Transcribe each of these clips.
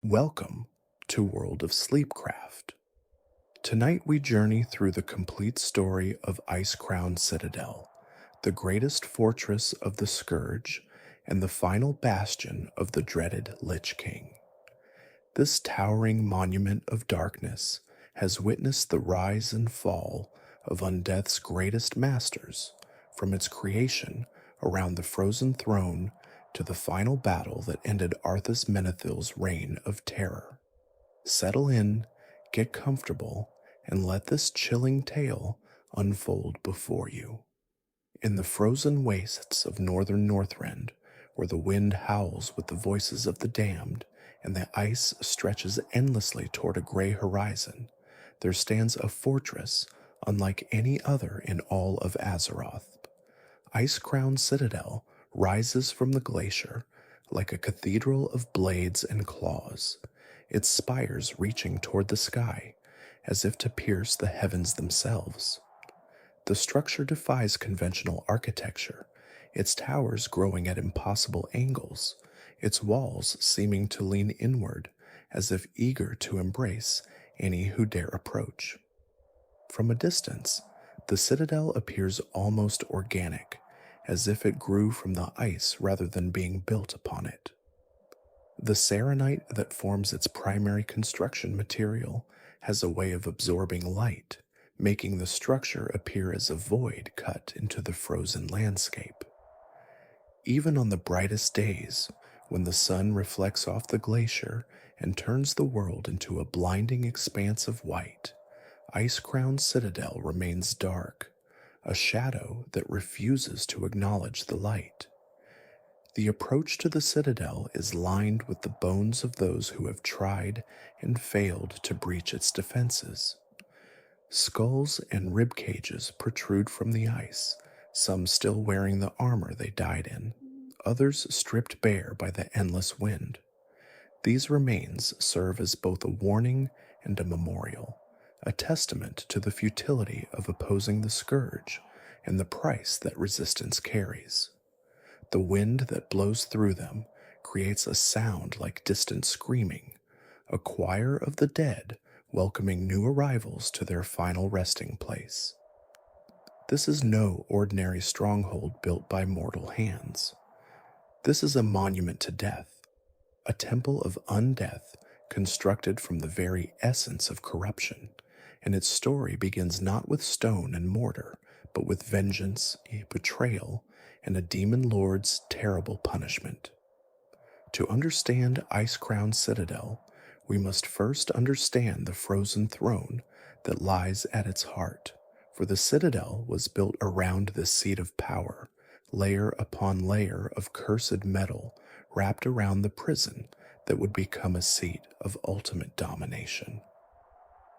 Welcome to World of Sleepcraft. Tonight we journey through the complete story of Icecrown Citadel, the greatest fortress of the Scourge and the final bastion of the dreaded Lich King. This towering monument of darkness has witnessed the rise and fall of Undeath's greatest masters, from its creation around the frozen throne to the final battle that ended Arthas Menethil's reign of terror. Settle in, get comfortable, and let this chilling tale unfold before you. In the frozen wastes of northern Northrend, where the wind howls with the voices of the damned and the ice stretches endlessly toward a gray horizon, there stands a fortress unlike any other in all of Azeroth. Icecrown Citadel rises from the glacier like a cathedral of blades and claws, its spires reaching toward the sky as if to pierce the heavens themselves. The structure defies conventional architecture, its towers growing at impossible angles, its walls seeming to lean inward as if eager to embrace any who dare approach. From a distance, the citadel appears almost organic, as if it grew from the ice rather than being built upon it. The saronite that forms its primary construction material has a way of absorbing light, making the structure appear as a void cut into the frozen landscape. Even on the brightest days, when the sun reflects off the glacier and turns the world into a blinding expanse of white, Icecrown Citadel remains dark, a shadow that refuses to acknowledge the light. The approach to the citadel is lined with the bones of those who have tried and failed to breach its defenses. Skulls and rib cages protrude from the ice, some still wearing the armor they died in, others stripped bare by the endless wind. These remains serve as both a warning and a memorial, a testament to the futility of opposing the Scourge and the price that resistance carries. The wind that blows through them creates a sound like distant screaming, a choir of the dead welcoming new arrivals to their final resting place. This is no ordinary stronghold built by mortal hands. This is a monument to death, a temple of undeath constructed from the very essence of corruption, and its story begins not with stone and mortar, but with vengeance, betrayal, and a demon lord's terrible punishment. To understand Icecrown Citadel, we must first understand the frozen throne that lies at its heart, for the citadel was built around this seat of power, layer upon layer of cursed metal wrapped around the prison that would become a seat of ultimate domination.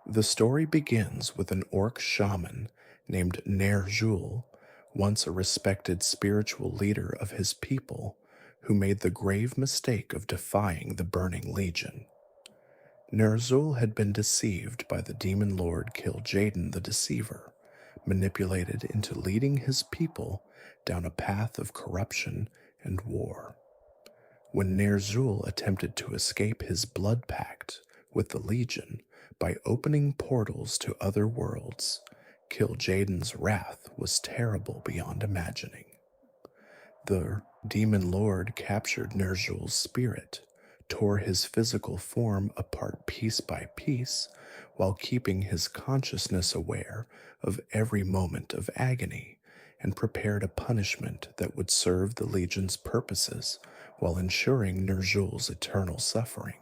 The story begins with an orc shaman named Ner'zhul, once a respected spiritual leader of his people, who made the grave mistake of defying the Burning Legion. Ner'zhul had been deceived by the demon lord Kil'jaeden the Deceiver, manipulated into leading his people down a path of corruption and war. When Ner'zhul attempted to escape his blood pact with the Legion by opening portals to other worlds, Kil'jaeden's wrath was terrible beyond imagining. The demon lord captured Ner'zhul's spirit, tore his physical form apart piece by piece, while keeping his consciousness aware of every moment of agony, and prepared a punishment that would serve the Legion's purposes while ensuring Ner'zhul's eternal suffering.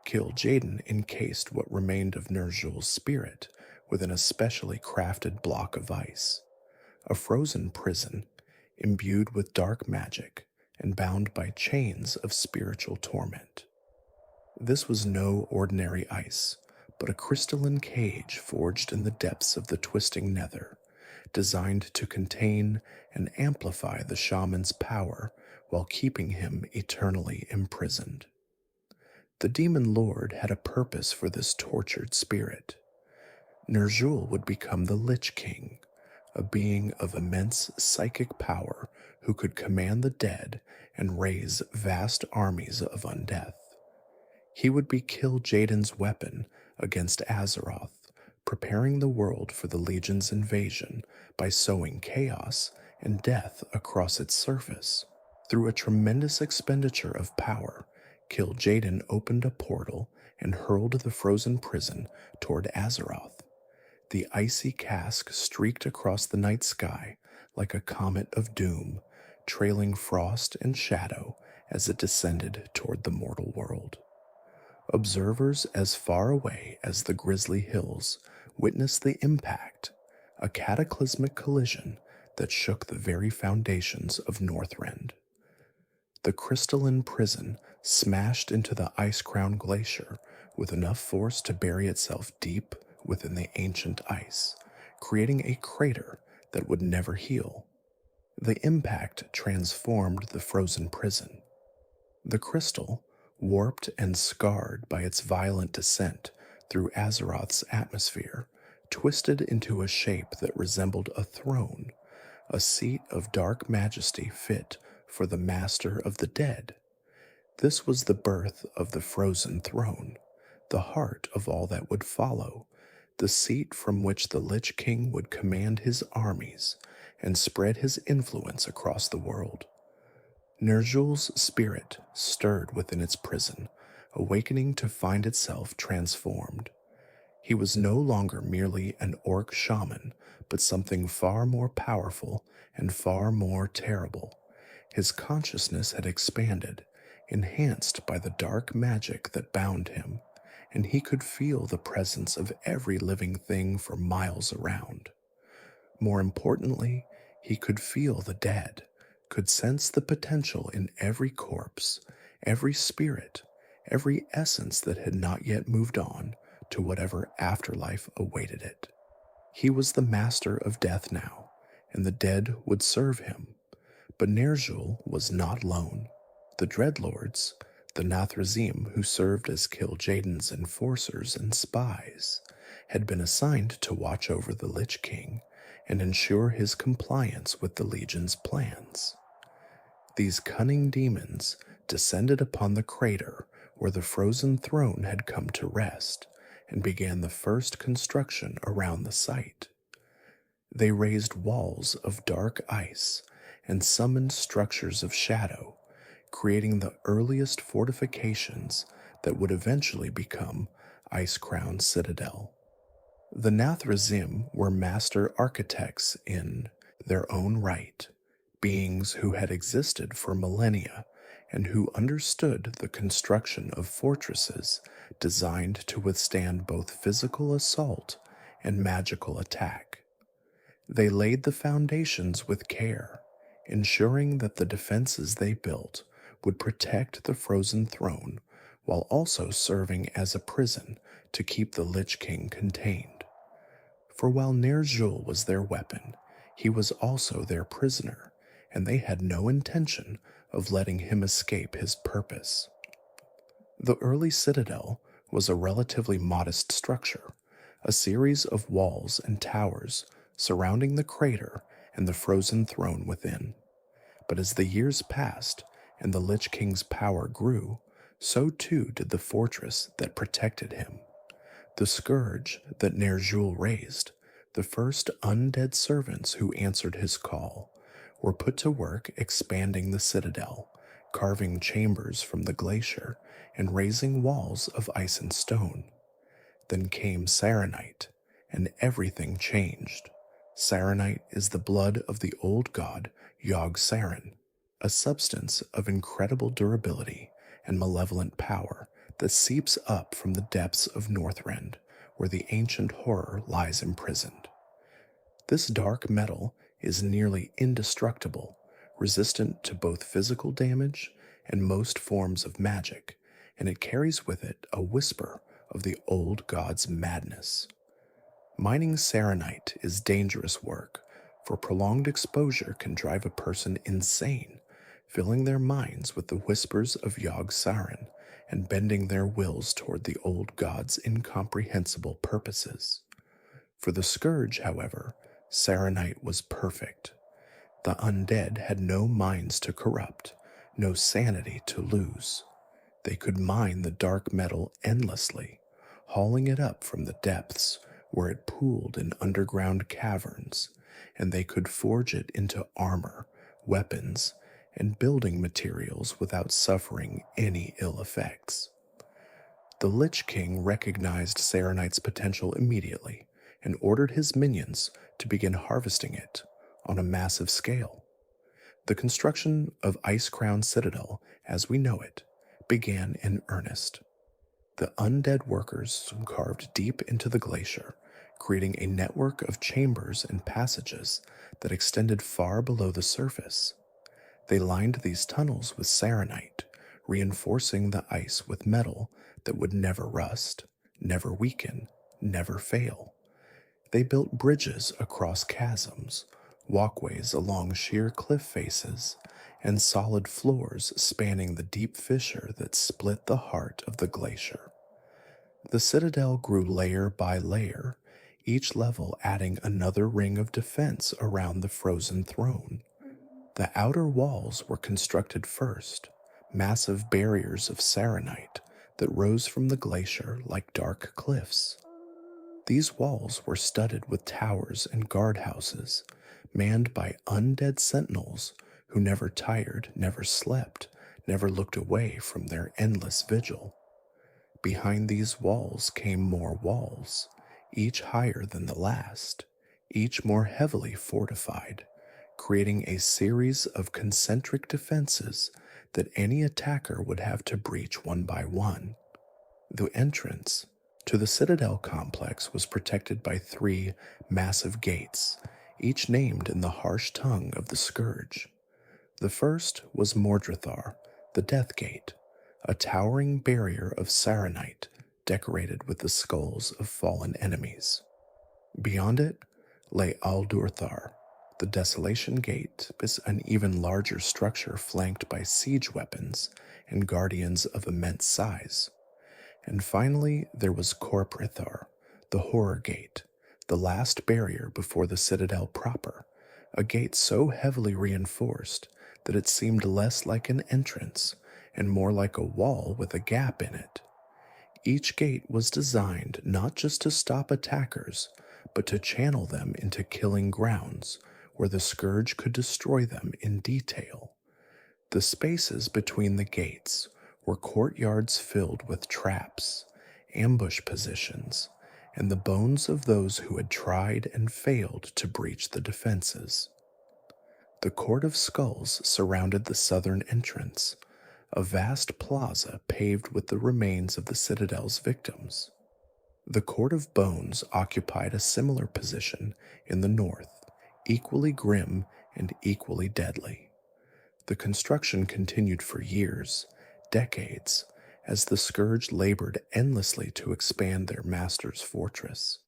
Kil'jaeden encased what remained of Ner'zhul's spirit within a specially crafted block of ice, a frozen prison imbued with dark magic and bound by chains of spiritual torment. This was no ordinary ice, but a crystalline cage forged in the depths of the twisting nether, designed to contain and amplify the shaman's power while keeping him eternally imprisoned. The demon lord had a purpose for this tortured spirit. Ner'zhul would become the Lich King, a being of immense psychic power who could command the dead and raise vast armies of undeath. He would be Kil'jaeden's weapon against Azeroth, preparing the world for the Legion's invasion by sowing chaos and death across its surface. Through a tremendous expenditure of power, Kil'jaeden opened a portal and hurled the frozen prison toward Azeroth. The icy cask streaked across the night sky like a comet of doom, trailing frost and shadow as it descended toward the mortal world. Observers as far away as the Grizzly Hills witnessed the impact, a cataclysmic collision that shook the very foundations of Northrend. The crystalline prison smashed into the Icecrown Glacier with enough force to bury itself deep within the ancient ice, creating a crater that would never heal. The impact transformed the frozen prison. The crystal, warped and scarred by its violent descent through Azeroth's atmosphere, twisted into a shape that resembled a throne, a seat of dark majesty fit for the master of the dead. This was the birth of the frozen throne, the heart of all that would follow, the seat from which the Lich King would command his armies and spread his influence across the world. Ner'zhul's spirit stirred within its prison, awakening to find itself transformed. He was no longer merely an orc shaman, but something far more powerful and far more terrible. His consciousness had expanded, enhanced by the dark magic that bound him, and he could feel the presence of every living thing for miles around. More importantly, he could feel the dead, could sense the potential in every corpse, every spirit, every essence that had not yet moved on to whatever afterlife awaited it. He was the master of death now, and the dead would serve him. But Ner'zhul was not alone. The Dreadlords, the Nathrezim who served as Kil'jaeden's enforcers and spies, had been assigned to watch over the Lich King and ensure his compliance with the Legion's plans. These cunning demons descended upon the crater where the frozen throne had come to rest and began the first construction around the site. They raised walls of dark ice and summoned structures of shadow, creating the earliest fortifications that would eventually become Icecrown Citadel. The Nathrezim were master architects in their own right, beings who had existed for millennia and who understood the construction of fortresses designed to withstand both physical assault and magical attack. They laid the foundations with care, ensuring that the defenses they built would protect the frozen throne while also serving as a prison to keep the Lich King contained. For while Ner'zhul was their weapon, he was also their prisoner, and they had no intention of letting him escape his purpose. The early citadel was a relatively modest structure, a series of walls and towers surrounding the crater and the frozen throne within. But as the years passed and the Lich King's power grew, so too did the fortress that protected him. The Scourge that Ner'zhul raised, the first undead servants who answered his call, were put to work expanding the citadel, carving chambers from the glacier and raising walls of ice and stone. Then came saronite, and everything changed. Saronite is the blood of the old god Yogg-Saron, a substance of incredible durability and malevolent power that seeps up from the depths of Northrend, where the ancient horror lies imprisoned. This dark metal is nearly indestructible, resistant to both physical damage and most forms of magic, and it carries with it a whisper of the old god's madness. Mining saronite is dangerous work, for prolonged exposure can drive a person insane, filling their minds with the whispers of Yogg-Saron and bending their wills toward the old god's incomprehensible purposes. For the Scourge, however, saronite was perfect. The undead had no minds to corrupt, no sanity to lose. They could mine the dark metal endlessly, hauling it up from the depths where it pooled in underground caverns, and they could forge it into armor, weapons, and building materials without suffering any ill effects. The Lich King recognized saronite's potential immediately and ordered his minions to begin harvesting it on a massive scale. The construction of Icecrown Citadel, as we know it, began in earnest. The undead workers carved deep into the glacier, creating a network of chambers and passages that extended far below the surface. They lined these tunnels with saronite, reinforcing the ice with metal that would never rust, never weaken, never fail. They built bridges across chasms, walkways along sheer cliff faces, and solid floors spanning the deep fissure that split the heart of the glacier. The citadel grew layer by layer, each level adding another ring of defense around the frozen throne. The outer walls were constructed first, massive barriers of saronite that rose from the glacier like dark cliffs. These walls were studded with towers and guardhouses, manned by undead sentinels who never tired, never slept, never looked away from their endless vigil. Behind these walls came more walls, each higher than the last, each more heavily fortified, creating a series of concentric defenses that any attacker would have to breach one by one. The entrance to the Citadel complex was protected by three massive gates, each named in the harsh tongue of the Scourge. The first was Mordrithar, the Death Gate, a towering barrier of saronite decorated with the skulls of fallen enemies. Beyond it lay Aldurthar, the Desolation Gate, is an even larger structure flanked by siege weapons and guardians of immense size. And finally, there was Corprithar, the Horror Gate, the last barrier before the citadel proper, a gate so heavily reinforced that it seemed less like an entrance and more like a wall with a gap in it. Each gate was designed not just to stop attackers, but to channel them into killing grounds where the Scourge could destroy them in detail. The spaces between the gates were courtyards filled with traps, ambush positions, and the bones of those who had tried and failed to breach the defenses. The Court of Skulls surrounded the southern entrance, a vast plaza paved with the remains of the citadel's victims. The Court of Bones occupied a similar position in the north, equally grim and equally deadly. The construction continued for years, decades, as the Scourge labored endlessly to expand their master's fortress.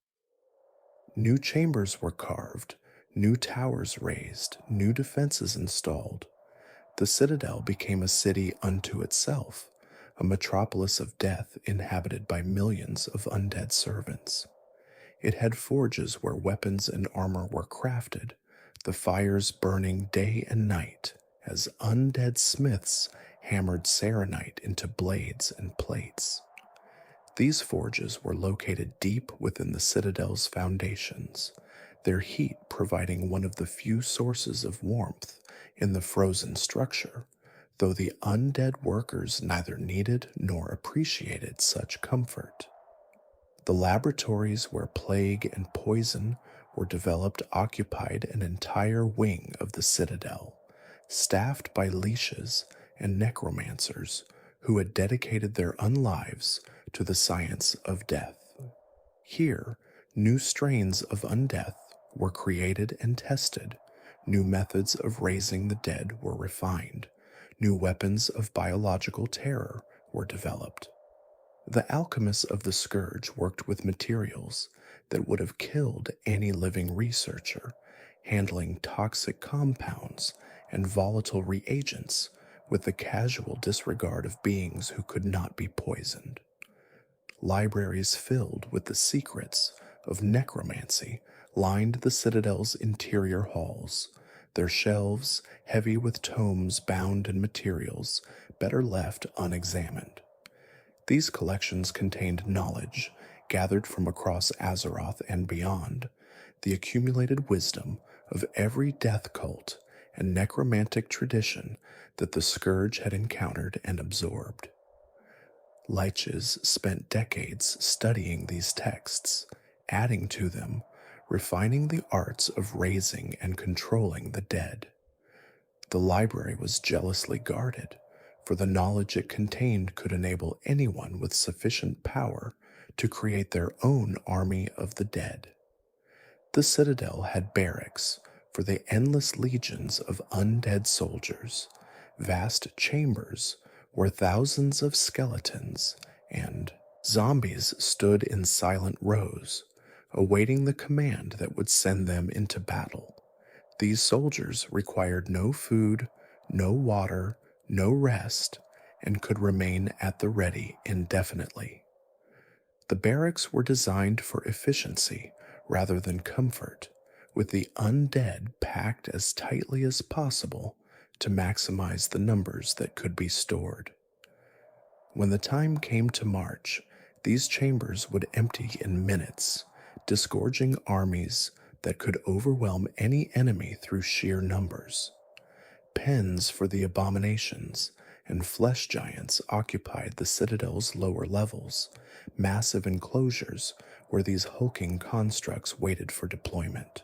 New chambers were carved, new towers raised, new defenses installed. The citadel became a city unto itself, a metropolis of death inhabited by millions of undead servants. It had forges where weapons and armor were crafted, the fires burning day and night as undead smiths hammered saronite into blades and plates. These forges were located deep within the citadel's foundations, their heat providing one of the few sources of warmth in the frozen structure, though the undead workers neither needed nor appreciated such comfort. The laboratories where plague and poison were developed occupied an entire wing of the citadel, staffed by leeches and necromancers who had dedicated their unlives to the science of death. Here, new strains of undeath were created and tested, new methods of raising the dead were refined, new weapons of biological terror were developed. The alchemists of the Scourge worked with materials that would have killed any living researcher, handling toxic compounds and volatile reagents with the casual disregard of beings who could not be poisoned. Libraries filled with the secrets of necromancy lined the citadel's interior halls, their shelves heavy with tomes bound in materials better left unexamined. These collections contained knowledge gathered from across Azeroth and beyond, the accumulated wisdom of every death cult and necromantic tradition that the Scourge had encountered and absorbed. Liches spent decades studying these texts, adding to them, refining the arts of raising and controlling the dead. The library was jealously guarded, for the knowledge it contained could enable anyone with sufficient power to create their own army of the dead. The citadel had barracks for the endless legions of undead soldiers, vast chambers where thousands of skeletons and zombies stood in silent rows, awaiting the command that would send them into battle. These soldiers required no food, no water, no rest, and could remain at the ready indefinitely. The barracks were designed for efficiency rather than comfort, with the undead packed as tightly as possible to maximize the numbers that could be stored. When the time came to march, these chambers would empty in minutes, disgorging armies that could overwhelm any enemy through sheer numbers. Pens for the abominations and flesh giants occupied the citadel's lower levels, massive enclosures where these hulking constructs waited for deployment.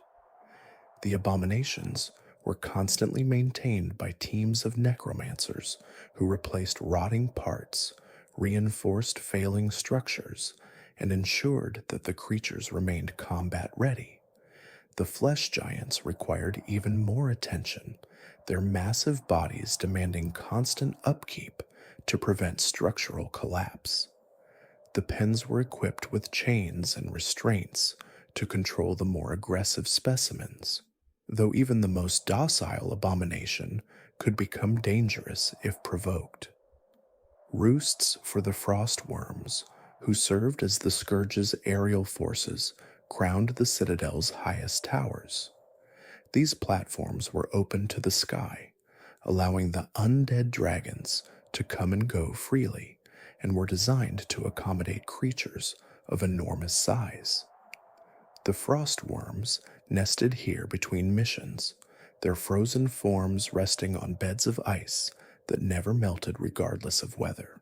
The abominations were constantly maintained by teams of necromancers who replaced rotting parts, reinforced failing structures, and ensured that the creatures remained combat ready. The flesh giants required even more attention, their massive bodies demanding constant upkeep to prevent structural collapse. The pens were equipped with chains and restraints to control the more aggressive specimens, though even the most docile abomination could become dangerous if provoked. Roosts for the frost worms, who served as the Scourge's aerial forces, crowned the citadel's highest towers. These platforms were open to the sky, allowing the undead dragons to come and go freely, and were designed to accommodate creatures of enormous size. The frost worms nested here between missions, their frozen forms resting on beds of ice that never melted regardless of weather.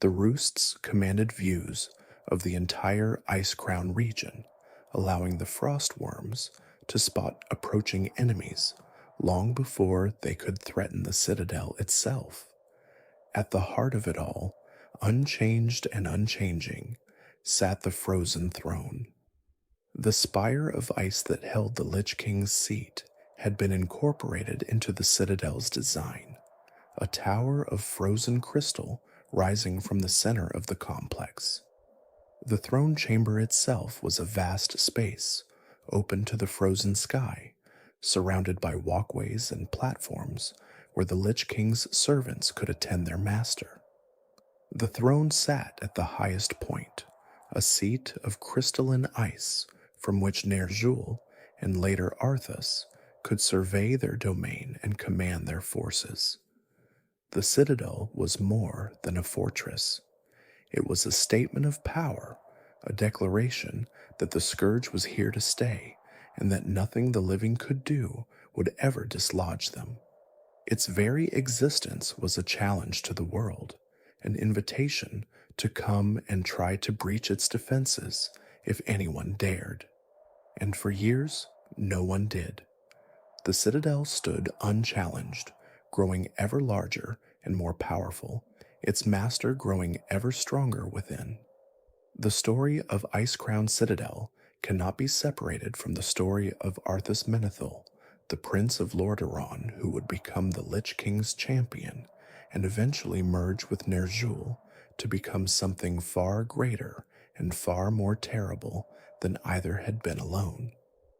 The roosts commanded views of the entire Icecrown region, allowing the frost worms to spot approaching enemies long before they could threaten the citadel itself. At the heart of it all, unchanged and unchanging, sat the frozen throne. The spire of ice that held the Lich King's seat had been incorporated into the citadel's design, a tower of frozen crystal rising from the center of the complex. The throne chamber itself was a vast space, open to the frozen sky, surrounded by walkways and platforms where the Lich King's servants could attend their master. The throne sat at the highest point, a seat of crystalline ice from which Ner'zhul and later Arthas could survey their domain and command their forces. The citadel was more than a fortress. It was a statement of power, a declaration that the Scourge was here to stay and that nothing the living could do would ever dislodge them. Its very existence was a challenge to the world, an invitation to come and try to breach its defenses if anyone dared. And for years, no one did. The citadel stood unchallenged, growing ever larger and more powerful, its master growing ever stronger within. The story of Icecrown Citadel cannot be separated from the story of Arthas Menethil, the Prince of Lordaeron who would become the Lich King's champion and eventually merge with Ner'zhul to become something far greater and far more terrible than either had been alone.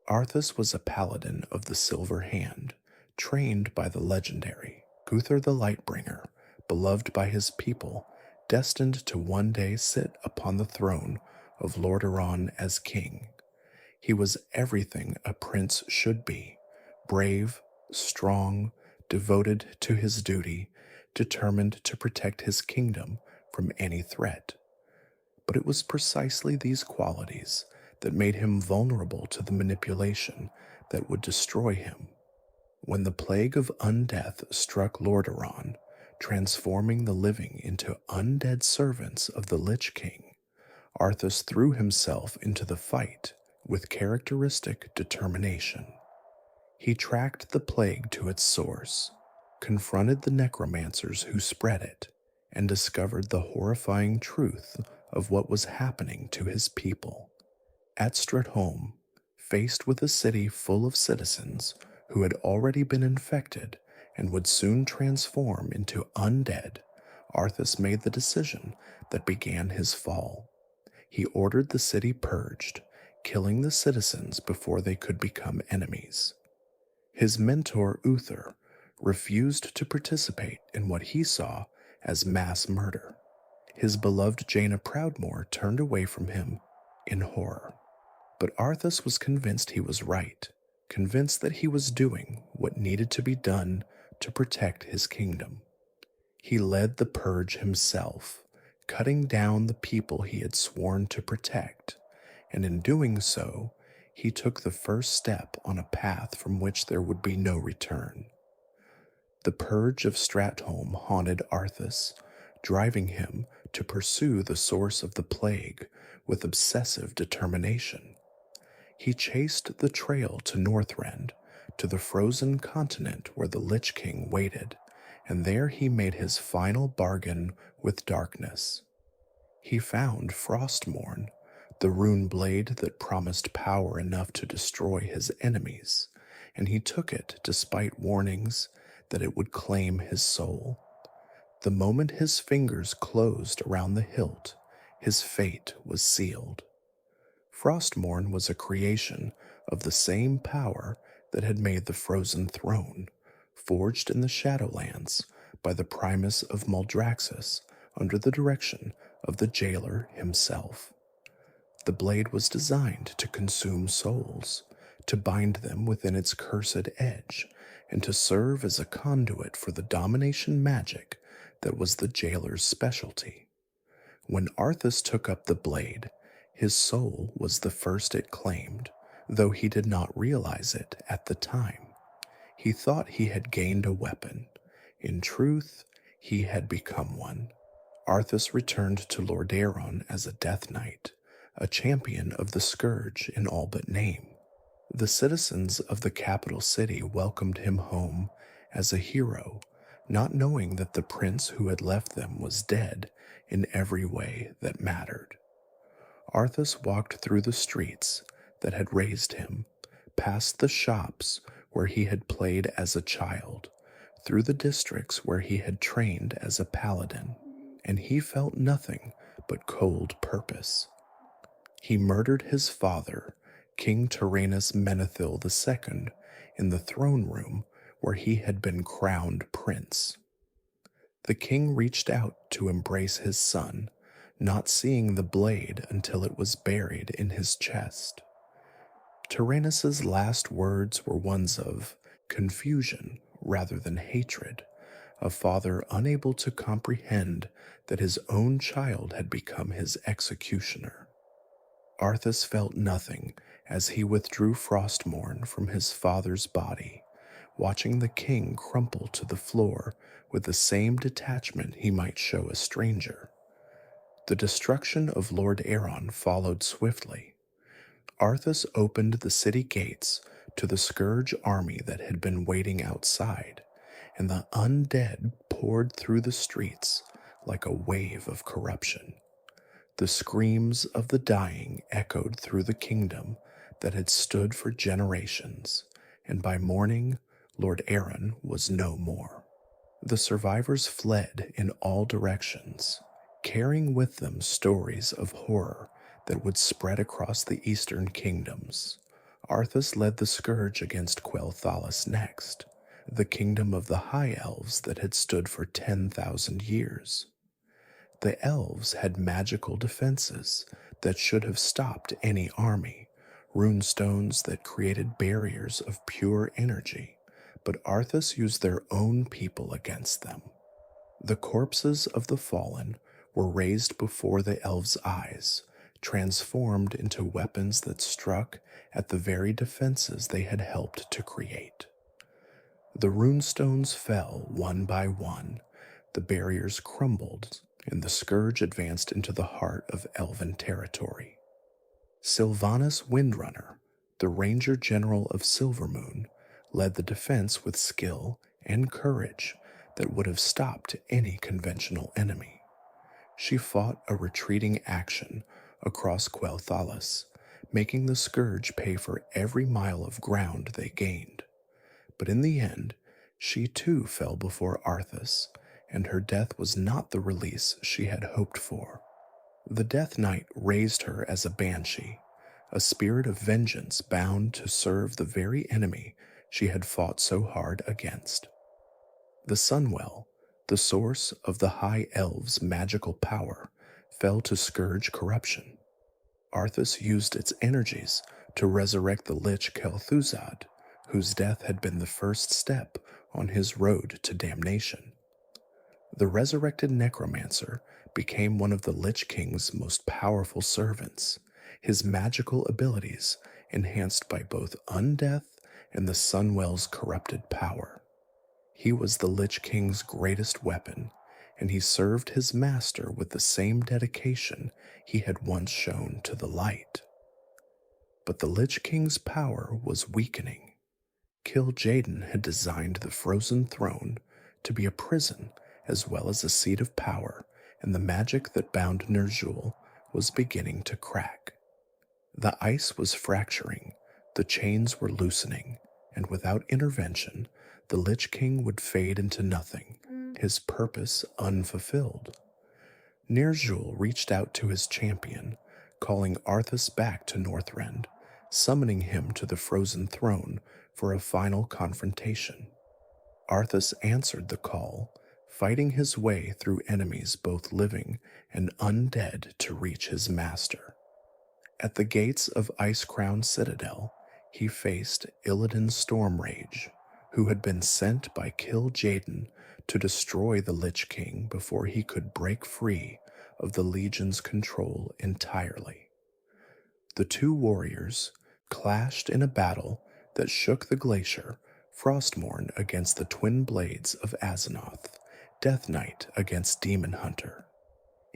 Arthas was a paladin of the Silver Hand, trained by the legendary Guthar the Lightbringer, beloved by his people, destined to one day sit upon the throne of Lordaeron as king. He was everything a prince should be, brave, strong, devoted to his duty, determined to protect his kingdom from any threat. But it was precisely these qualities that made him vulnerable to the manipulation that would destroy him. When the plague of undeath struck Lordaeron, transforming the living into undead servants of the Lich King, Arthas threw himself into the fight with characteristic determination. He tracked the plague to its source, confronted the necromancers who spread it, and discovered the horrifying truth of what was happening to his people. At Stratholme, faced with a city full of citizens who had already been infected and would soon transform into undead, Arthas made the decision that began his fall. He ordered the city purged, killing the citizens before they could become enemies. His mentor, Uther, refused to participate in what he saw as mass murder. His beloved Jaina Proudmoore turned away from him in horror. But Arthas was convinced he was right, convinced that he was doing what needed to be done to protect his kingdom. He led the purge himself, cutting down the people he had sworn to protect, and in doing so, he took the first step on a path from which there would be no return. The purge of Stratholme haunted Arthas, driving him to pursue the source of the plague with obsessive determination. He chased the trail to Northrend, to the frozen continent where the Lich King waited, and there he made his final bargain with darkness. He found Frostmourne, the rune blade that promised power enough to destroy his enemies, and he took it despite warnings that it would claim his soul. The moment his fingers closed around the hilt, his fate was sealed. Frostmourne was a creation of the same power that had made the Frozen Throne, forged in the Shadowlands by the Primus of Maldraxxus under the direction of the jailer himself. The blade was designed to consume souls, to bind them within its cursed edge, and to serve as a conduit for the domination magic that was the jailer's specialty. When Arthas took up the blade, his soul was the first it claimed, though he did not realize it at the time. He thought he had gained a weapon. In truth, he had become one. Arthas returned to Lordaeron as a Death Knight, a champion of the Scourge in all but name. The citizens of the capital city welcomed him home as a hero, not knowing that the prince who had left them was dead in every way that mattered. Arthas walked through the streets that had raised him, past the shops where he had played as a child, through the districts where he had trained as a paladin, and he felt nothing but cold purpose. He murdered his father, King Arthas Menethil II, in the throne room where he had been crowned prince. The king reached out to embrace his son, not seeing the blade until it was buried in his chest. Tyrannus's last words were ones of confusion rather than hatred, a father unable to comprehend that his own child had become his executioner. Arthas felt nothing as he withdrew Frostmourne from his father's body, watching the king crumple to the floor with the same detachment he might show a stranger. The destruction of Lordaeron followed swiftly. Arthas opened the city gates to the Scourge army that had been waiting outside, and the undead poured through the streets like a wave of corruption. The screams of the dying echoed through the kingdom that had stood for generations, and by morning, Lordaeron was no more. The survivors fled in all directions, carrying with them stories of horror that would spread across the eastern kingdoms. Arthas led the Scourge against Quel'Thalas next, the kingdom of the High Elves that had stood for 10,000 years. The elves had magical defenses that should have stopped any army, runestones that created barriers of pure energy, but Arthas used their own people against them. The corpses of the fallen were raised before the elves' eyes, transformed into weapons that struck at the very defenses they had helped to create. The runestones fell one by one, the barriers crumbled, and the scourge advanced into the heart of elven territory. Sylvanas Windrunner, the Ranger General of Silvermoon, led the defense with skill and courage that would have stopped any conventional enemy. She fought a retreating action across Quel'Thalas, making the Scourge pay for every mile of ground they gained. But in the end, she too fell before Arthas, and her death was not the release she had hoped for. The Death Knight raised her as a banshee, a spirit of vengeance bound to serve the very enemy she had fought so hard against. The Sunwell, the source of the High Elves' magical power, fell to scourge corruption. Arthas used its energies to resurrect the Lich Kel'Thuzad, whose death had been the first step on his road to damnation. The resurrected necromancer became one of the Lich King's most powerful servants, his magical abilities enhanced by both undeath and the Sunwell's corrupted power. He was the Lich King's greatest weapon, and he served his master with the same dedication he had once shown to the light. But the Lich King's power was weakening. Kil'jaeden had designed the Frozen Throne to be a prison as well as a seat of power, and the magic that bound Ner'zhul was beginning to crack. The ice was fracturing, the chains were loosening, and without intervention, the Lich King would fade into nothing, his purpose unfulfilled. Ner'zhul reached out to his champion, calling Arthas back to Northrend, summoning him to the Frozen Throne for a final confrontation. Arthas answered the call, fighting his way through enemies both living and undead to reach his master. At the gates of Icecrown Citadel, he faced Illidan Stormrage, who had been sent by Kil'jaeden to destroy the Lich King before he could break free of the Legion's control entirely. The two warriors clashed in a battle that shook the glacier, Frostmourne against the twin blades of Azeroth, Death Knight against Demon Hunter.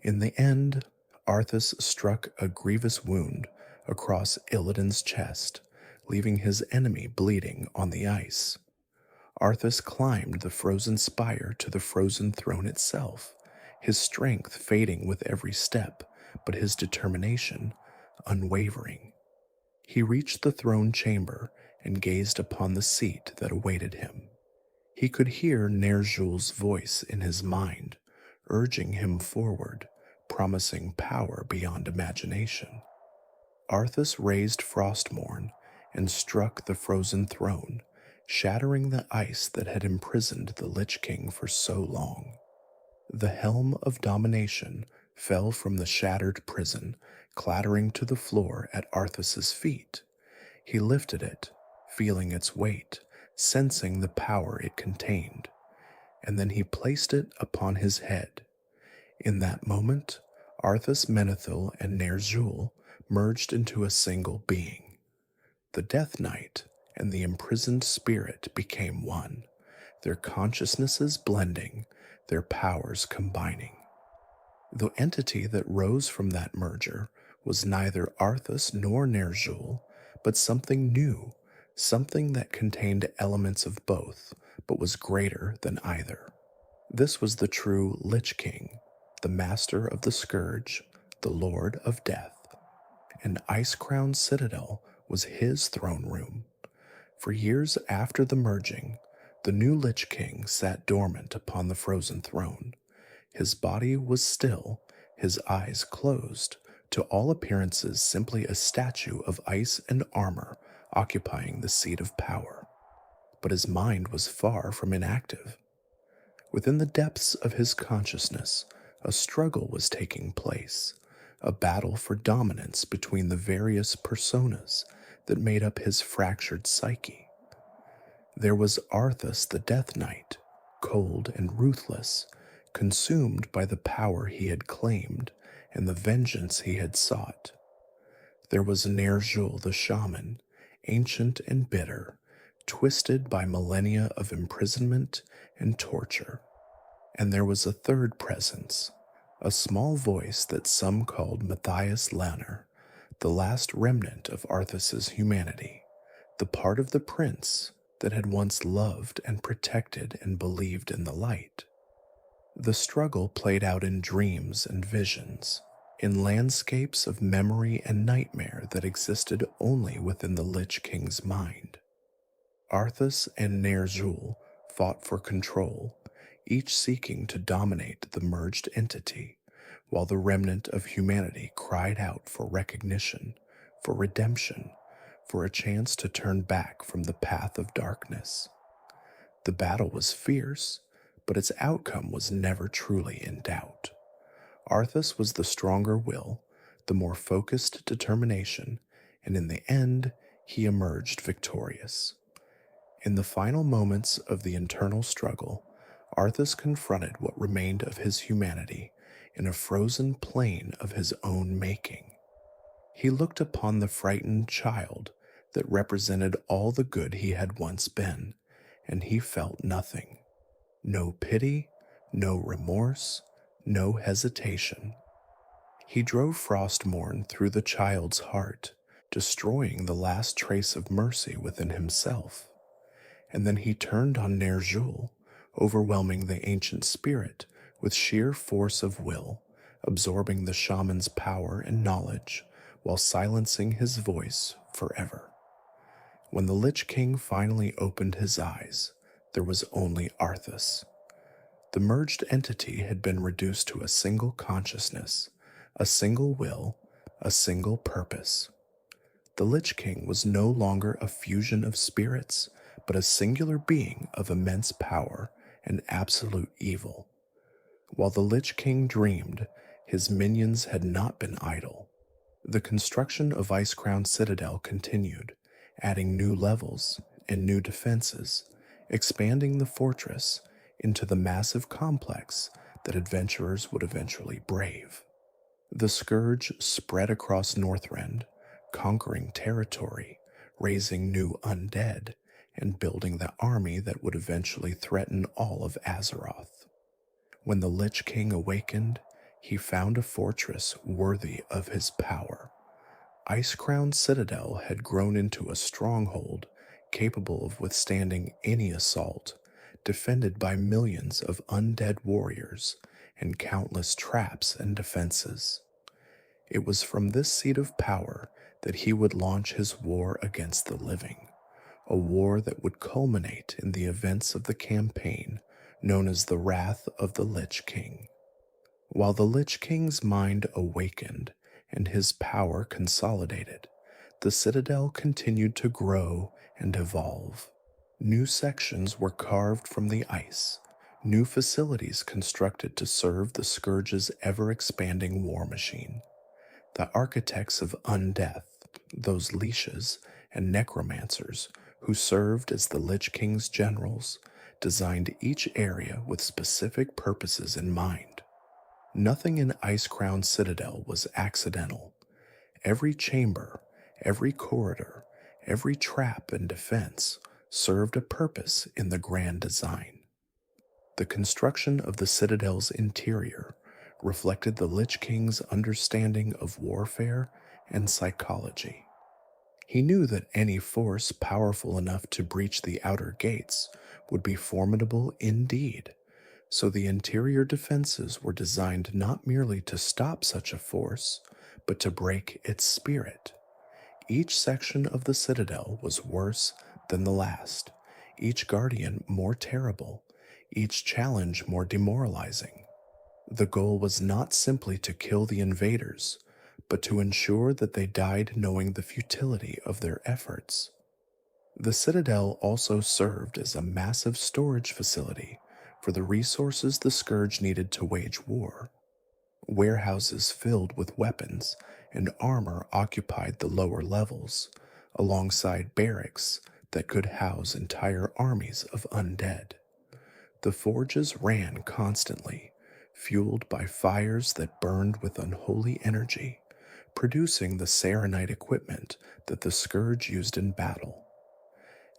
In the end, Arthas struck a grievous wound across Illidan's chest, leaving his enemy bleeding on the ice. Arthas climbed the frozen spire to the Frozen Throne itself, his strength fading with every step, but his determination unwavering. He reached the throne chamber and gazed upon the seat that awaited him. He could hear Ner'zhul's voice in his mind, urging him forward, promising power beyond imagination. Arthas raised Frostmourne and struck the Frozen Throne, shattering the ice that had imprisoned the Lich King for so long. The helm of domination fell from the shattered prison, clattering to the floor at Arthas's feet. He lifted it, feeling its weight, sensing the power it contained, and then he placed it upon his head. In that moment, Arthas Menethil and Ner'zhul merged into a single being. The Death Knight and the imprisoned spirit became one, their consciousnesses blending, their powers combining. The entity that rose from that merger was neither Arthas nor Ner'zhul, but something new, something that contained elements of both, but was greater than either. This was the true Lich King, the master of the Scourge, the Lord of Death. And Icecrown Citadel was his throne room. For years after the merging, the new Lich King sat dormant upon the Frozen Throne. His body was still, his eyes closed, to all appearances simply a statue of ice and armor occupying the seat of power. But his mind was far from inactive. Within the depths of his consciousness, a struggle was taking place, a battle for dominance between the various personas that made up his fractured psyche. There was Arthas the Death Knight, cold and ruthless, consumed by the power he had claimed and the vengeance he had sought. There was Ner'zhul the shaman, ancient and bitter, twisted by millennia of imprisonment and torture. And there was a third presence, a small voice that some called Matthias Lanner, the last remnant of Arthas's humanity, the part of the prince that had once loved and protected and believed in the light. The struggle played out in dreams and visions, in landscapes of memory and nightmare that existed only within the Lich King's mind. Arthas and Ner'zhul fought for control, each seeking to dominate the merged entity, while the remnant of humanity cried out for recognition, for redemption, for a chance to turn back from the path of darkness. The battle was fierce, but its outcome was never truly in doubt. Arthas was the stronger will, the more focused determination, and in the end, he emerged victorious. In the final moments of the internal struggle, Arthas confronted what remained of his humanity in a frozen plain of his own making. He looked upon the frightened child that represented all the good he had once been, and he felt nothing. No pity, no remorse, no hesitation. He drove Frostmourne through the child's heart, destroying the last trace of mercy within himself. And then he turned on Ner'zhul, overwhelming the ancient spirit with sheer force of will, absorbing the shaman's power and knowledge while silencing his voice forever. When the Lich King finally opened his eyes, there was only Arthas. The merged entity had been reduced to a single consciousness, a single will, a single purpose. The Lich King was no longer a fusion of spirits, but a singular being of immense power and absolute evil. While the Lich King dreamed, his minions had not been idle. The construction of Icecrown Citadel continued, adding new levels and new defenses, expanding the fortress into the massive complex that adventurers would eventually brave. The Scourge spread across Northrend, conquering territory, raising new undead, and building the army that would eventually threaten all of Azeroth. When the Lich King awakened, he found a fortress worthy of his power. Icecrown Citadel had grown into a stronghold capable of withstanding any assault, defended by millions of undead warriors and countless traps and defenses. It was from this seat of power that he would launch his war against the living, a war that would culminate in the events of the campaign known as the Wrath of the Lich King. While the Lich King's mind awakened and his power consolidated, the Citadel continued to grow and evolve. New sections were carved from the ice, new facilities constructed to serve the Scourge's ever-expanding war machine. The architects of undeath, those leashes and necromancers who served as the Lich King's generals, designed each area with specific purposes in mind. Nothing in Icecrown Citadel was accidental. Every chamber, every corridor, every trap and defense served a purpose in the grand design. The construction of the Citadel's interior reflected the Lich King's understanding of warfare and psychology. He knew that any force powerful enough to breach the outer gates would be formidable indeed, so the interior defenses were designed not merely to stop such a force, but to break its spirit. Each section of the Citadel was worse than the last, each guardian more terrible, each challenge more demoralizing. The goal was not simply to kill the invaders, but to ensure that they died knowing the futility of their efforts. The Citadel also served as a massive storage facility for the resources the Scourge needed to wage war. Warehouses filled with weapons and armor occupied the lower levels, alongside barracks that could house entire armies of undead. The forges ran constantly, fueled by fires that burned with unholy energy, producing the saronite equipment that the Scourge used in battle.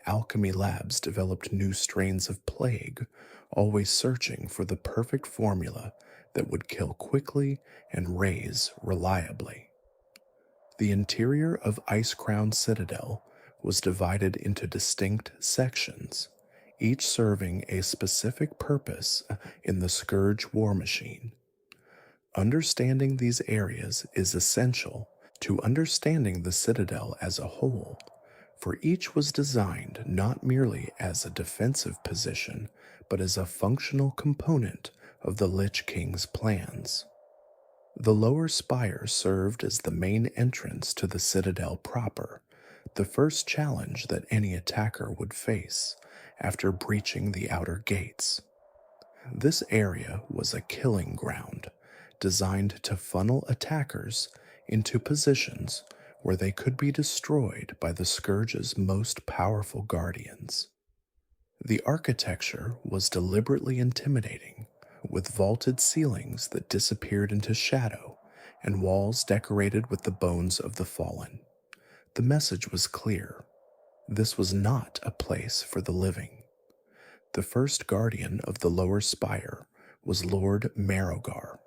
Alchemy labs developed new strains of plague, always searching for the perfect formula that would kill quickly and raise reliably. The interior of Icecrown Citadel was divided into distinct sections, each serving a specific purpose in the Scourge war machine. Understanding these areas is essential to understanding the Citadel as a whole, for each was designed not merely as a defensive position, but as a functional component of the Lich King's plans. The lower spire served as the main entrance to the Citadel proper, the first challenge that any attacker would face after breaching the outer gates. This area was a killing ground, designed to funnel attackers into positions where they could be destroyed by the Scourge's most powerful guardians. The architecture was deliberately intimidating, with vaulted ceilings that disappeared into shadow and walls decorated with the bones of the fallen. The message was clear. This was not a place for the living. The first guardian of the lower spire was Lord Marrowgar,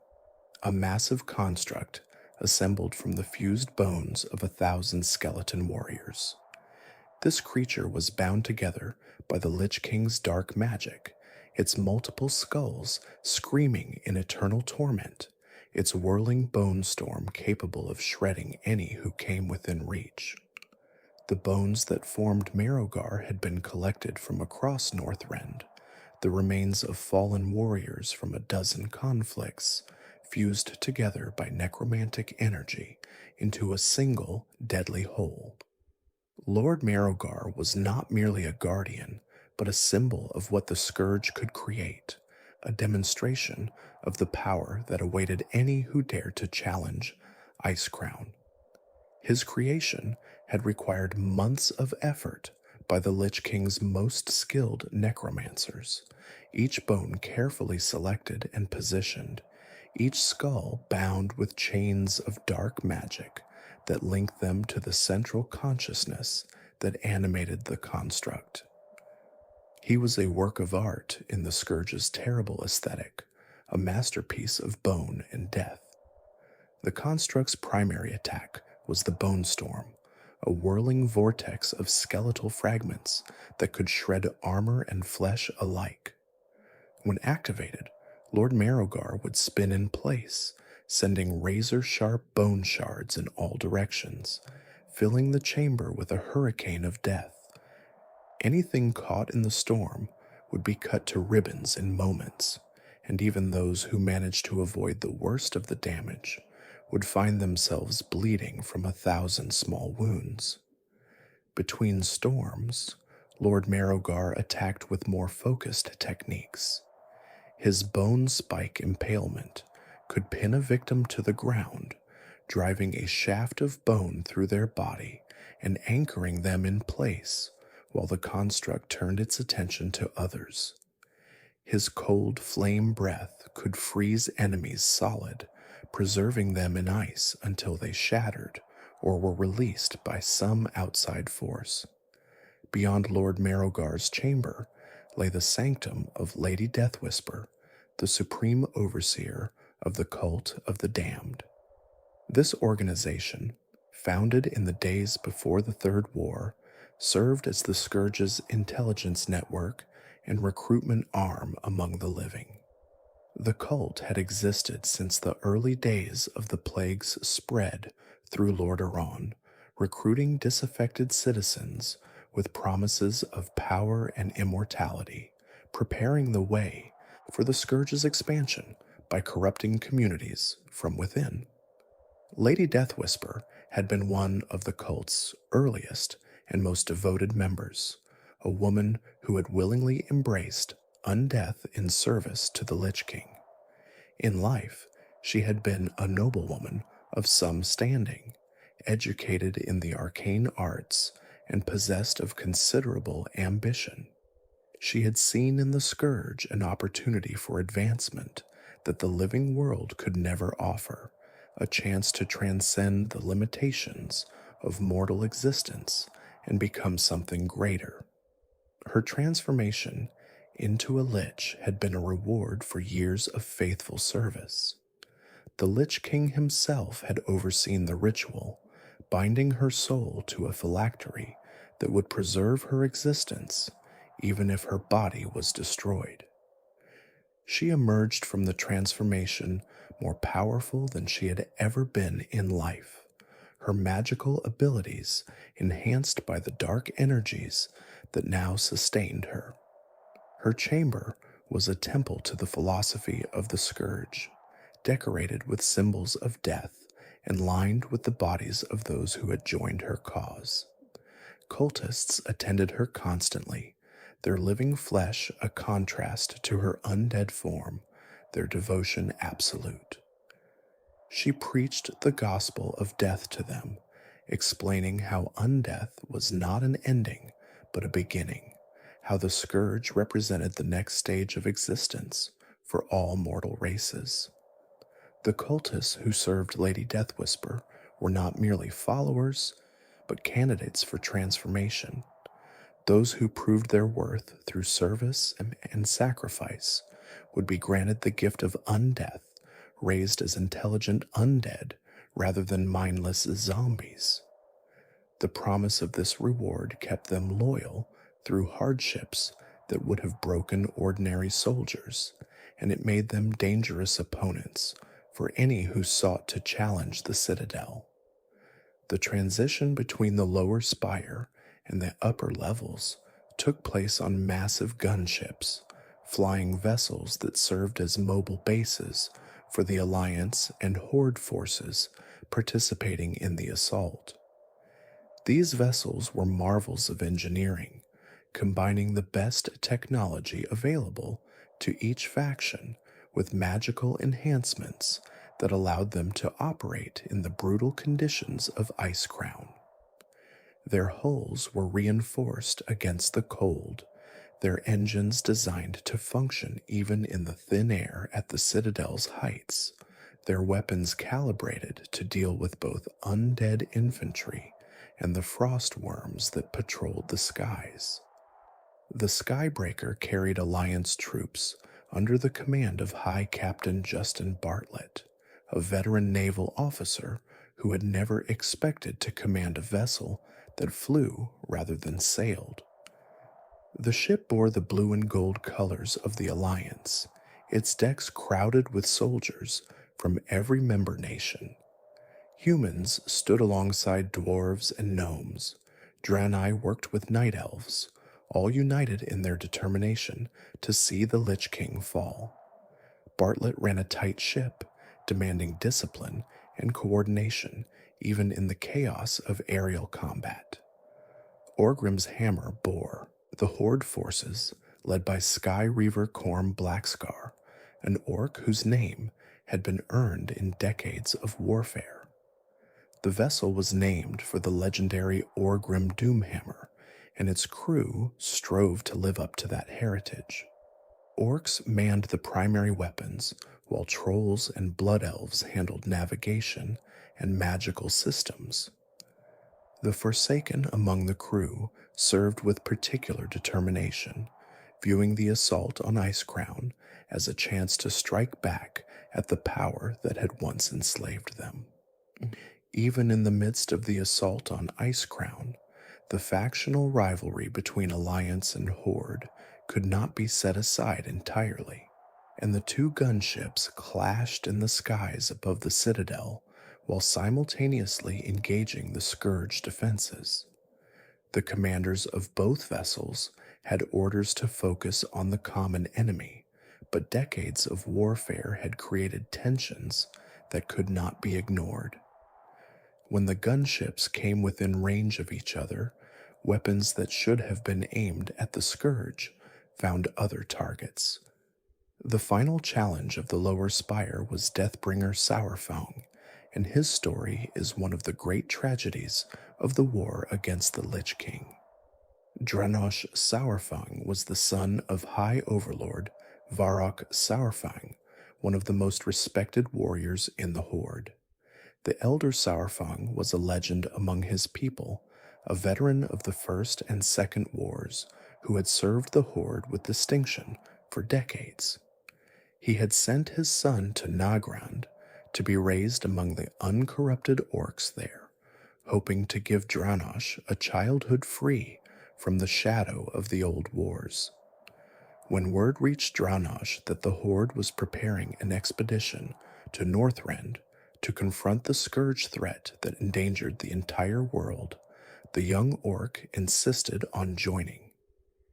a massive construct assembled from the fused bones of 1,000 skeleton warriors. This creature was bound together by the Lich King's dark magic, its multiple skulls screaming in eternal torment, its whirling bone storm capable of shredding any who came within reach. The bones that formed Marrowgar had been collected from across Northrend, the remains of fallen warriors from a dozen conflicts, fused together by necromantic energy into a single deadly whole. Lord Marrowgar was not merely a guardian, but a symbol of what the Scourge could create, a demonstration of the power that awaited any who dared to challenge Icecrown. His creation had required months of effort by the Lich King's most skilled necromancers, each bone carefully selected and positioned, each skull bound with chains of dark magic that linked them to the central consciousness that animated the construct. He was a work of art in the Scourge's terrible aesthetic, a masterpiece of bone and death. The construct's primary attack was the Bone Storm, a whirling vortex of skeletal fragments that could shred armor and flesh alike. When activated, Lord Marrowgar would spin in place, sending razor-sharp bone shards in all directions, filling the chamber with a hurricane of death. Anything caught in the storm would be cut to ribbons in moments, and even those who managed to avoid the worst of the damage would find themselves bleeding from 1,000 small wounds. Between storms, Lord Marrowgar attacked with more focused techniques. His bone spike impalement could pin a victim to the ground, driving a shaft of bone through their body and anchoring them in place while the construct turned its attention to others. His cold flame breath could freeze enemies solid, preserving them in ice until they shattered or were released by some outside force. Beyond Lord Marrowgar's chamber lay the sanctum of Lady Deathwhisper, the supreme overseer of the Cult of the Damned. This organization, founded in the days before the Third War, served as the Scourge's intelligence network and recruitment arm among the living. The cult had existed since the early days of the plague's spread through Lordaeron, recruiting disaffected citizens with promises of power and immortality, preparing the way for the Scourge's expansion by corrupting communities from within. Lady Deathwhisper had been one of the cult's earliest and most devoted members, a woman who had willingly embraced undeath in service to the Lich King. In life, she had been a noblewoman of some standing, educated in the arcane arts and possessed of considerable ambition. She had seen in the Scourge an opportunity for advancement that the living world could never offer, a chance to transcend the limitations of mortal existence and become something greater. Her transformation into a lich had been a reward for years of faithful service. The Lich King himself had overseen the ritual, binding her soul to a phylactery that would preserve her existence even if her body was destroyed. She emerged from the transformation more powerful than she had ever been in life, her magical abilities enhanced by the dark energies that now sustained her. Her chamber was a temple to the philosophy of the Scourge, decorated with symbols of death and lined with the bodies of those who had joined her cause. Cultists attended her constantly, their living flesh a contrast to her undead form, their devotion absolute. She preached the gospel of death to them, explaining how undeath was not an ending, but a beginning, how the Scourge represented the next stage of existence for all mortal races. The cultists who served Lady Deathwhisper were not merely followers, but candidates for transformation. Those who proved their worth through service and sacrifice would be granted the gift of undeath, raised as intelligent undead rather than mindless zombies. The promise of this reward kept them loyal through hardships that would have broken ordinary soldiers, and it made them dangerous opponents for any who sought to challenge the Citadel. The transition between the lower spire and the upper levels took place on massive gunships, flying vessels that served as mobile bases for the Alliance and Horde forces participating in the assault. These vessels were marvels of engineering, combining the best technology available to each faction with magical enhancements that allowed them to operate in the brutal conditions of Icecrown. Their hulls were reinforced against the cold, their engines designed to function even in the thin air at the Citadel's heights, their weapons calibrated to deal with both undead infantry and the frost worms that patrolled the skies. The Skybreaker carried Alliance troops under the command of High Captain Justin Bartlett, a veteran naval officer who had never expected to command a vessel that flew rather than sailed. The ship bore the blue and gold colors of the Alliance, its decks crowded with soldiers from every member nation. Humans stood alongside dwarves and gnomes. Draenei worked with night elves, all united in their determination to see the Lich King fall. Bartlett ran a tight ship, demanding discipline and coordination even in the chaos of aerial combat. Orgrim's hammer bore the Horde forces led by Sky Reaver Corm Blackscar, an orc whose name had been earned in decades of warfare. The vessel was named for the legendary Orgrim Doomhammer, and its crew strove to live up to that heritage. Orcs manned the primary weapons, while trolls and blood elves handled navigation and magical systems. The Forsaken among the crew served with particular determination, viewing the assault on Icecrown as a chance to strike back at the power that had once enslaved them. Even in the midst of the assault on Icecrown, the factional rivalry between Alliance and Horde could not be set aside entirely, and the two gunships clashed in the skies above the Citadel while simultaneously engaging the Scourge defenses. The commanders of both vessels had orders to focus on the common enemy, but decades of warfare had created tensions that could not be ignored. When the gunships came within range of each other, weapons that should have been aimed at the Scourge found other targets. The final challenge of the lower spire was Deathbringer Saurfang, and his story is one of the great tragedies of the war against the Lich King. Dranosh Saurfang was the son of High Overlord Varrock Saurfang, one of the most respected warriors in the Horde. The Elder Saurfang was a legend among his people, a veteran of the First and Second Wars who had served the Horde with distinction for decades. He had sent his son to Nagrand to be raised among the uncorrupted orcs there, hoping to give Dranosh a childhood free from the shadow of the old wars. When word reached Dranosh that the Horde was preparing an expedition to Northrend to confront the Scourge threat that endangered the entire world, the young orc insisted on joining.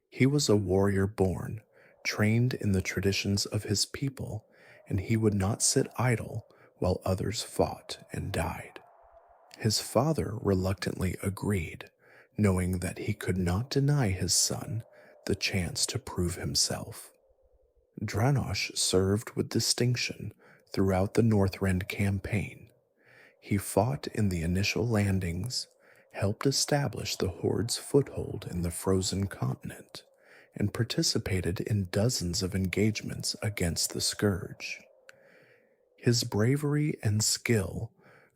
He was a warrior born, trained in the traditions of his people, and he would not sit idle while others fought and died. His father reluctantly agreed, knowing that he could not deny his son the chance to prove himself. Dranosh served with distinction throughout the Northrend campaign. He fought in the initial landings, helped establish the Horde's foothold in the frozen continent, and participated in dozens of engagements against the Scourge. His bravery and skill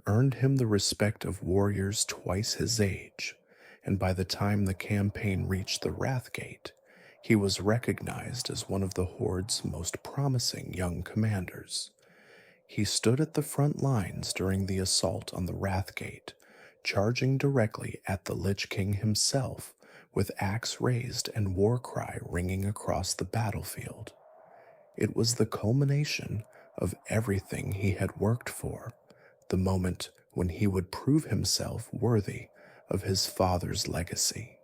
earned him the respect of warriors twice his age, and by the time the campaign reached the Wrathgate, he was recognized as one of the Horde's most promising young commanders. He stood at the front lines during the assault on the Wrathgate, charging directly at the Lich King himself, with axe raised and war cry ringing across the battlefield. It was the culmination of everything he had worked for, the moment when he would prove himself worthy of his father's legacy.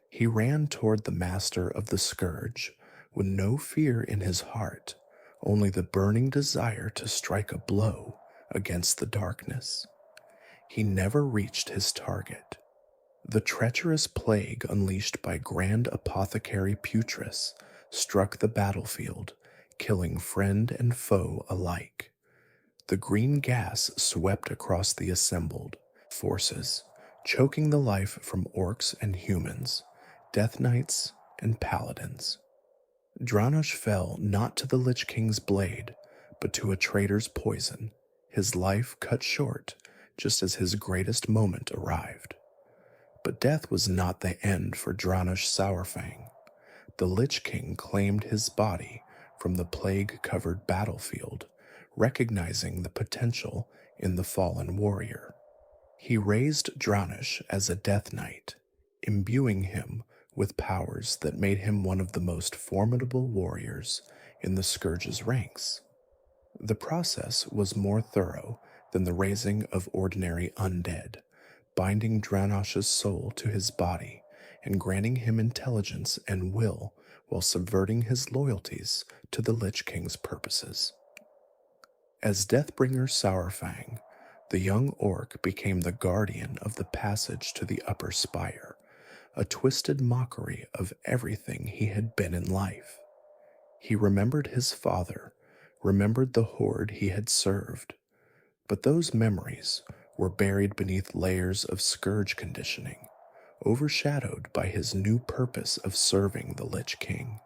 He ran toward the master of the Scourge with no fear in his heart, only the burning desire to strike a blow against the darkness. He never reached his target. The treacherous plague unleashed by Grand Apothecary Putris struck the battlefield, killing friend and foe alike. The green gas swept across the assembled forces, choking the life from orcs and humans, death knights and paladins. Dranosh fell not to the Lich King's blade, but to a traitor's poison, his life cut short just as his greatest moment arrived. But death was not the end for Dranosh Saurfang. The Lich King claimed his body from the plague-covered battlefield, recognizing the potential in the fallen warrior. He raised Dranosh as a Death Knight, imbuing him with powers that made him one of the most formidable warriors in the Scourge's ranks. The process was more thorough than the raising of ordinary undead, binding Dranosh's soul to his body and granting him intelligence and will while subverting his loyalties to the Lich King's purposes. As Deathbringer Saurfang, the young orc became the guardian of the passage to the upper spire, a twisted mockery of everything he had been in life. He remembered his father, remembered the Horde he had served, but those memories were buried beneath layers of Scourge conditioning, overshadowed by his new purpose of serving the Lich King.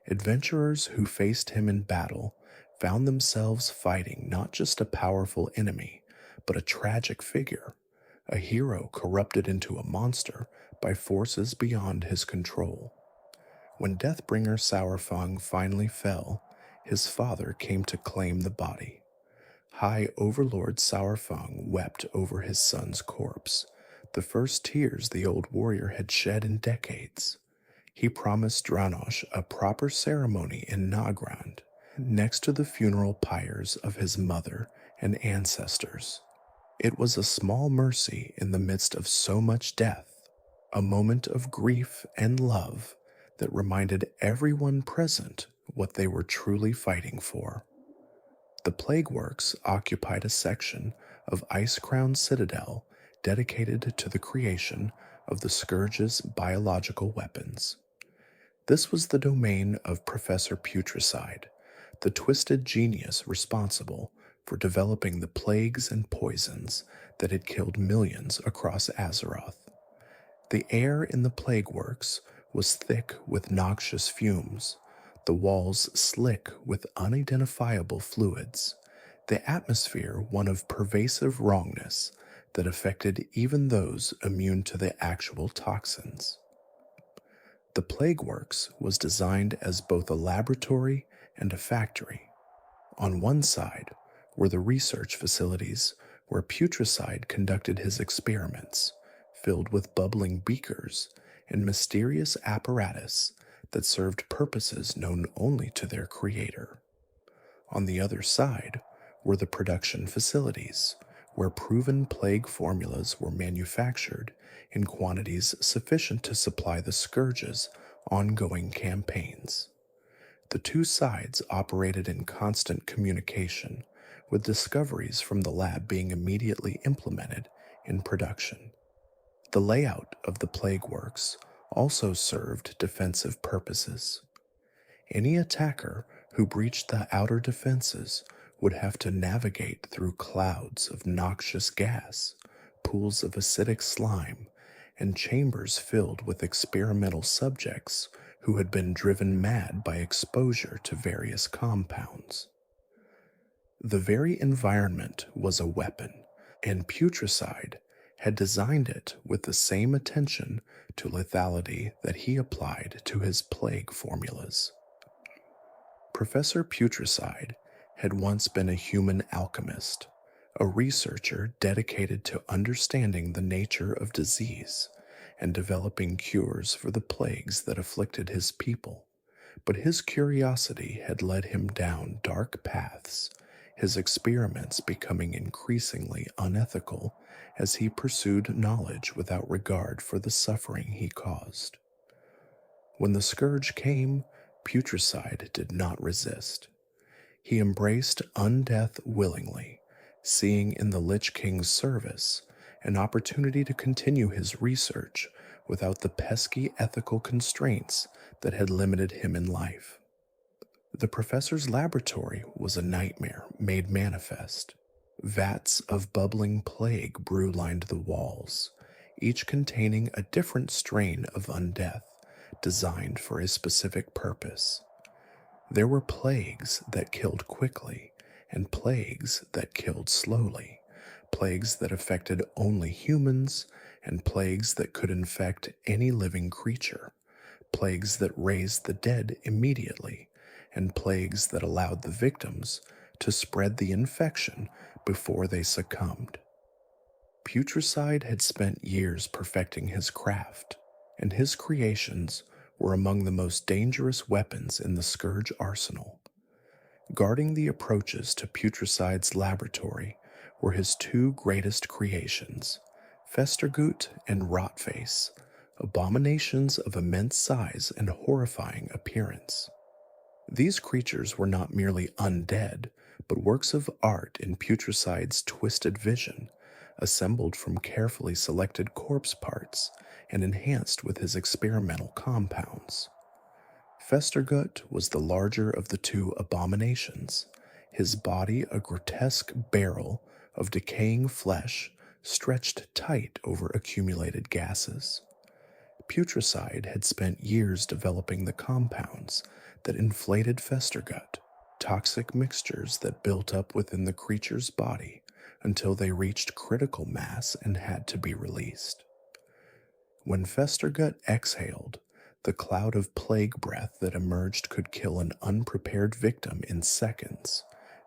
Adventurers who faced him in battle found themselves fighting not just a powerful enemy, but a tragic figure, a hero corrupted into a monster by forces beyond his control. When Deathbringer Saurfang finally fell, his father came to claim the body. High Overlord Saurfang wept over his son's corpse, the first tears the old warrior had shed in decades. He promised Dranosh a proper ceremony in Nagrand, next to the funeral pyres of his mother and ancestors. It was a small mercy in the midst of so much death, a moment of grief and love that reminded everyone present what they were truly fighting for. The Plague Works occupied a section of Icecrown Citadel dedicated to the creation of the Scourge's biological weapons. This was the domain of Professor Putricide, the twisted genius responsible for developing the plagues and poisons that had killed millions across Azeroth. The air in the Plague Works was thick with noxious fumes, the walls slick with unidentifiable fluids, the atmosphere one of pervasive wrongness that affected even those immune to the actual toxins. The Plague Works was designed as both a laboratory and a factory. On one side were the research facilities where Putricide conducted his experiments, filled with bubbling beakers and mysterious apparatus that served purposes known only to their creator. On the other side were the production facilities, where proven plague formulas were manufactured in quantities sufficient to supply the Scourge's ongoing campaigns. The two sides operated in constant communication, with discoveries from the lab being immediately implemented in production. The layout of the Plague Works also served defensive purposes. Any attacker who breached the outer defenses would have to navigate through clouds of noxious gas, pools of acidic slime, and chambers filled with experimental subjects who had been driven mad by exposure to various compounds. The very environment was a weapon, and Putricide had designed it with the same attention to lethality that he applied to his plague formulas. Professor Putricide had once been a human alchemist, a researcher dedicated to understanding the nature of disease and developing cures for the plagues that afflicted his people. But his curiosity had led him down dark paths, his experiments becoming increasingly unethical as he pursued knowledge without regard for the suffering he caused. When the Scourge came, Putricide did not resist. He embraced undeath willingly, seeing in the Lich King's service an opportunity to continue his research without the pesky ethical constraints that had limited him in life. The professor's laboratory was a nightmare made manifest. Vats of bubbling plague brew-lined the walls, each containing a different strain of undeath designed for a specific purpose. There were plagues that killed quickly and plagues that killed slowly, plagues that affected only humans and plagues that could infect any living creature, plagues that raised the dead immediately, and plagues that allowed the victims to spread the infection before they succumbed. Putricide had spent years perfecting his craft, and his creations were among the most dangerous weapons in the Scourge arsenal. Guarding the approaches to Putricide's laboratory were his two greatest creations, Festergut and Rotface, abominations of immense size and horrifying appearance. These creatures were not merely undead, but works of art in Putricide's twisted vision, assembled from carefully selected corpse parts and enhanced with his experimental compounds. Festergut was the larger of the two abominations, his body a grotesque barrel of decaying flesh stretched tight over accumulated gases. Putricide had spent years developing the compounds that inflated Festergut, toxic mixtures that built up within the creature's body until they reached critical mass and had to be released. When Festergut exhaled, the cloud of plague breath that emerged could kill an unprepared victim in seconds,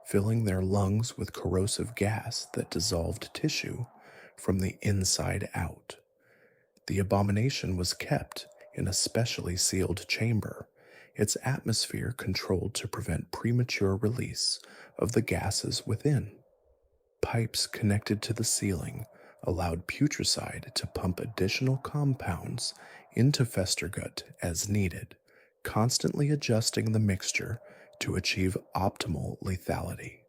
filling their lungs with corrosive gas that dissolved tissue from the inside out. The abomination was kept in a specially sealed chamber, its atmosphere controlled to prevent premature release of the gases within. Pipes connected to the ceiling allowed Putricide to pump additional compounds into Festergut as needed, constantly adjusting the mixture to achieve optimal lethality.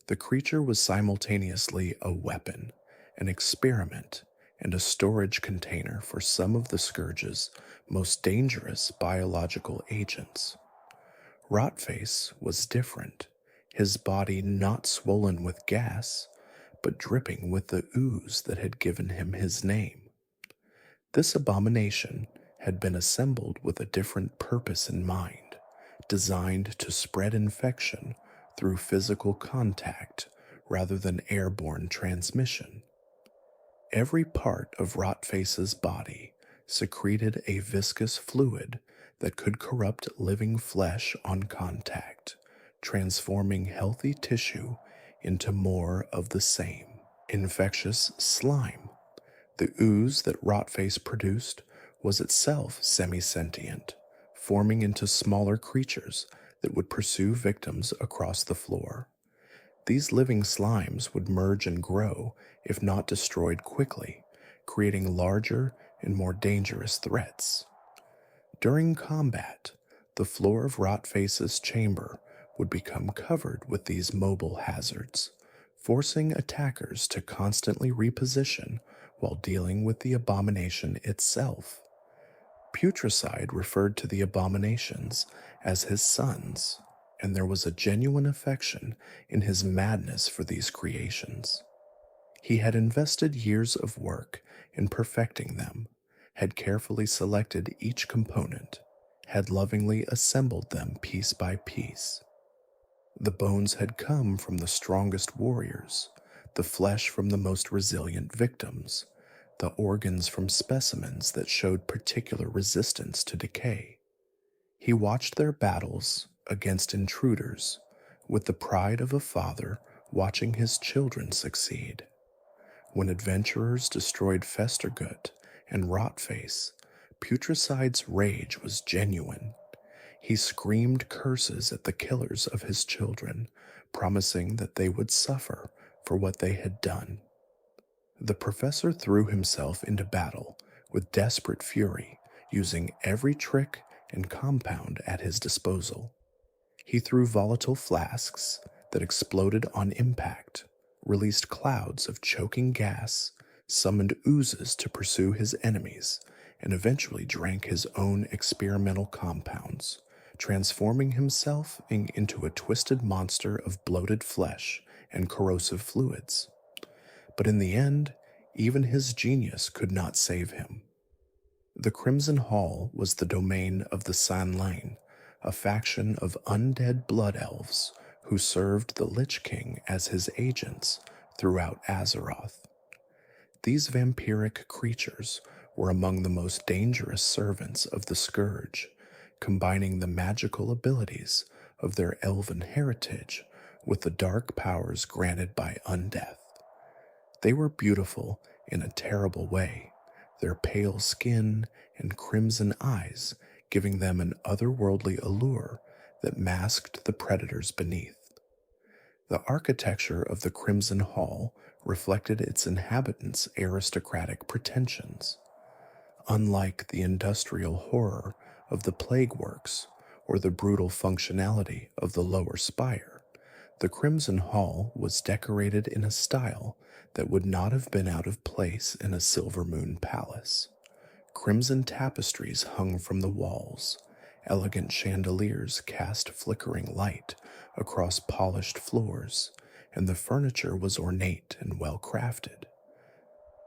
The creature was simultaneously a weapon, an experiment, and a storage container for some of the Scourge's most dangerous biological agents. Rotface was different, his body not swollen with gas, but dripping with the ooze that had given him his name. This abomination had been assembled with a different purpose in mind, designed to spread infection through physical contact rather than airborne transmission. Every part of Rotface's body secreted a viscous fluid that could corrupt living flesh on contact, transforming healthy tissue into more of the same. Infectious slime. The ooze that Rotface produced was itself semi-sentient, forming into smaller creatures that would pursue victims across the floor. These living slimes would merge and grow if not destroyed quickly, creating larger and more dangerous threats. During combat, the floor of Rotface's chamber would become covered with these mobile hazards, forcing attackers to constantly reposition while dealing with the abomination itself. Putricide referred to the abominations as his sons, and there was a genuine affection in his madness for these creations. He had invested years of work in perfecting them, had carefully selected each component, had lovingly assembled them piece by piece. The bones had come from the strongest warriors, the flesh from the most resilient victims, the organs from specimens that showed particular resistance to decay. He watched their battles against intruders with the pride of a father watching his children succeed. When adventurers destroyed Festergut and Rotface, Putricide's rage was genuine. He screamed curses at the killers of his children, promising that they would suffer for what they had done. The professor threw himself into battle with desperate fury, using every trick and compound at his disposal. He threw volatile flasks that exploded on impact, released clouds of choking gas, summoned oozes to pursue his enemies, and eventually drank his own experimental compounds, transforming himself into a twisted monster of bloated flesh and corrosive fluids. But in the end, even his genius could not save him. The Crimson Hall was the domain of the San'lain, a faction of undead blood elves who served the Lich King as his agents throughout Azeroth. These vampiric creatures were among the most dangerous servants of the Scourge, combining the magical abilities of their elven heritage with the dark powers granted by undeath. They were beautiful in a terrible way, their pale skin and crimson eyes giving them an otherworldly allure that masked the predators beneath. The architecture of the Crimson Hall reflected its inhabitants' aristocratic pretensions. Unlike the industrial horror of the Plague Works or the brutal functionality of the lower spire, the Crimson Hall was decorated in a style that would not have been out of place in a Silvermoon palace. Crimson tapestries hung from the walls, elegant chandeliers cast flickering light across polished floors, and the furniture was ornate and well crafted.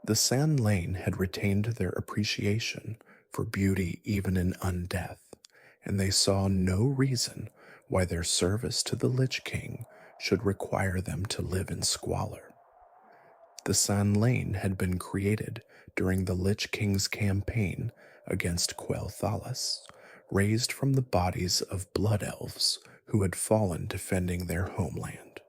The San'lain had retained their appreciation for beauty even in undeath, and they saw no reason why their service to the Lich King should require them to live in squalor. The San'lain had been created during the Lich King's campaign against Quel'Thalas, raised from the bodies of blood elves who had fallen defending their homeland.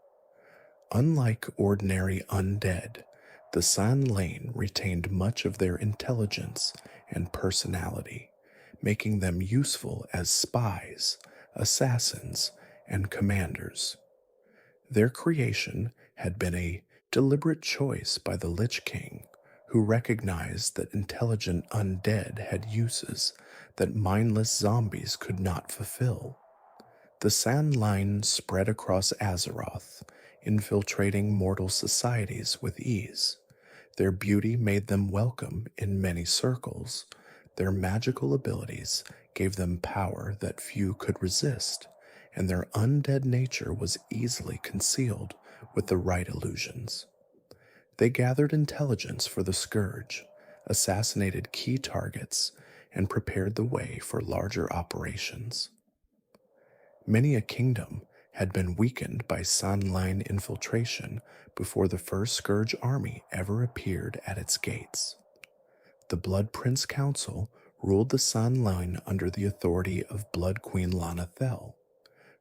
Unlike ordinary undead, the San'lain retained much of their intelligence and personality, making them useful as spies, assassins, and commanders. Their creation had been a deliberate choice by the Lich King, who recognized that intelligent undead had uses that mindless zombies could not fulfill. The San'lain spread across Azeroth, infiltrating mortal societies with ease. Their beauty made them welcome in many circles. Their magical abilities gave them power that few could resist, and their undead nature was easily concealed with the right illusions. They gathered intelligence for the Scourge, assassinated key targets, and prepared the way for larger operations. Many a kingdom had been weakened by Sanline infiltration before the first Scourge army ever appeared at its gates. The Blood Prince Council ruled the Sanline under the authority of Blood Queen Lanethil.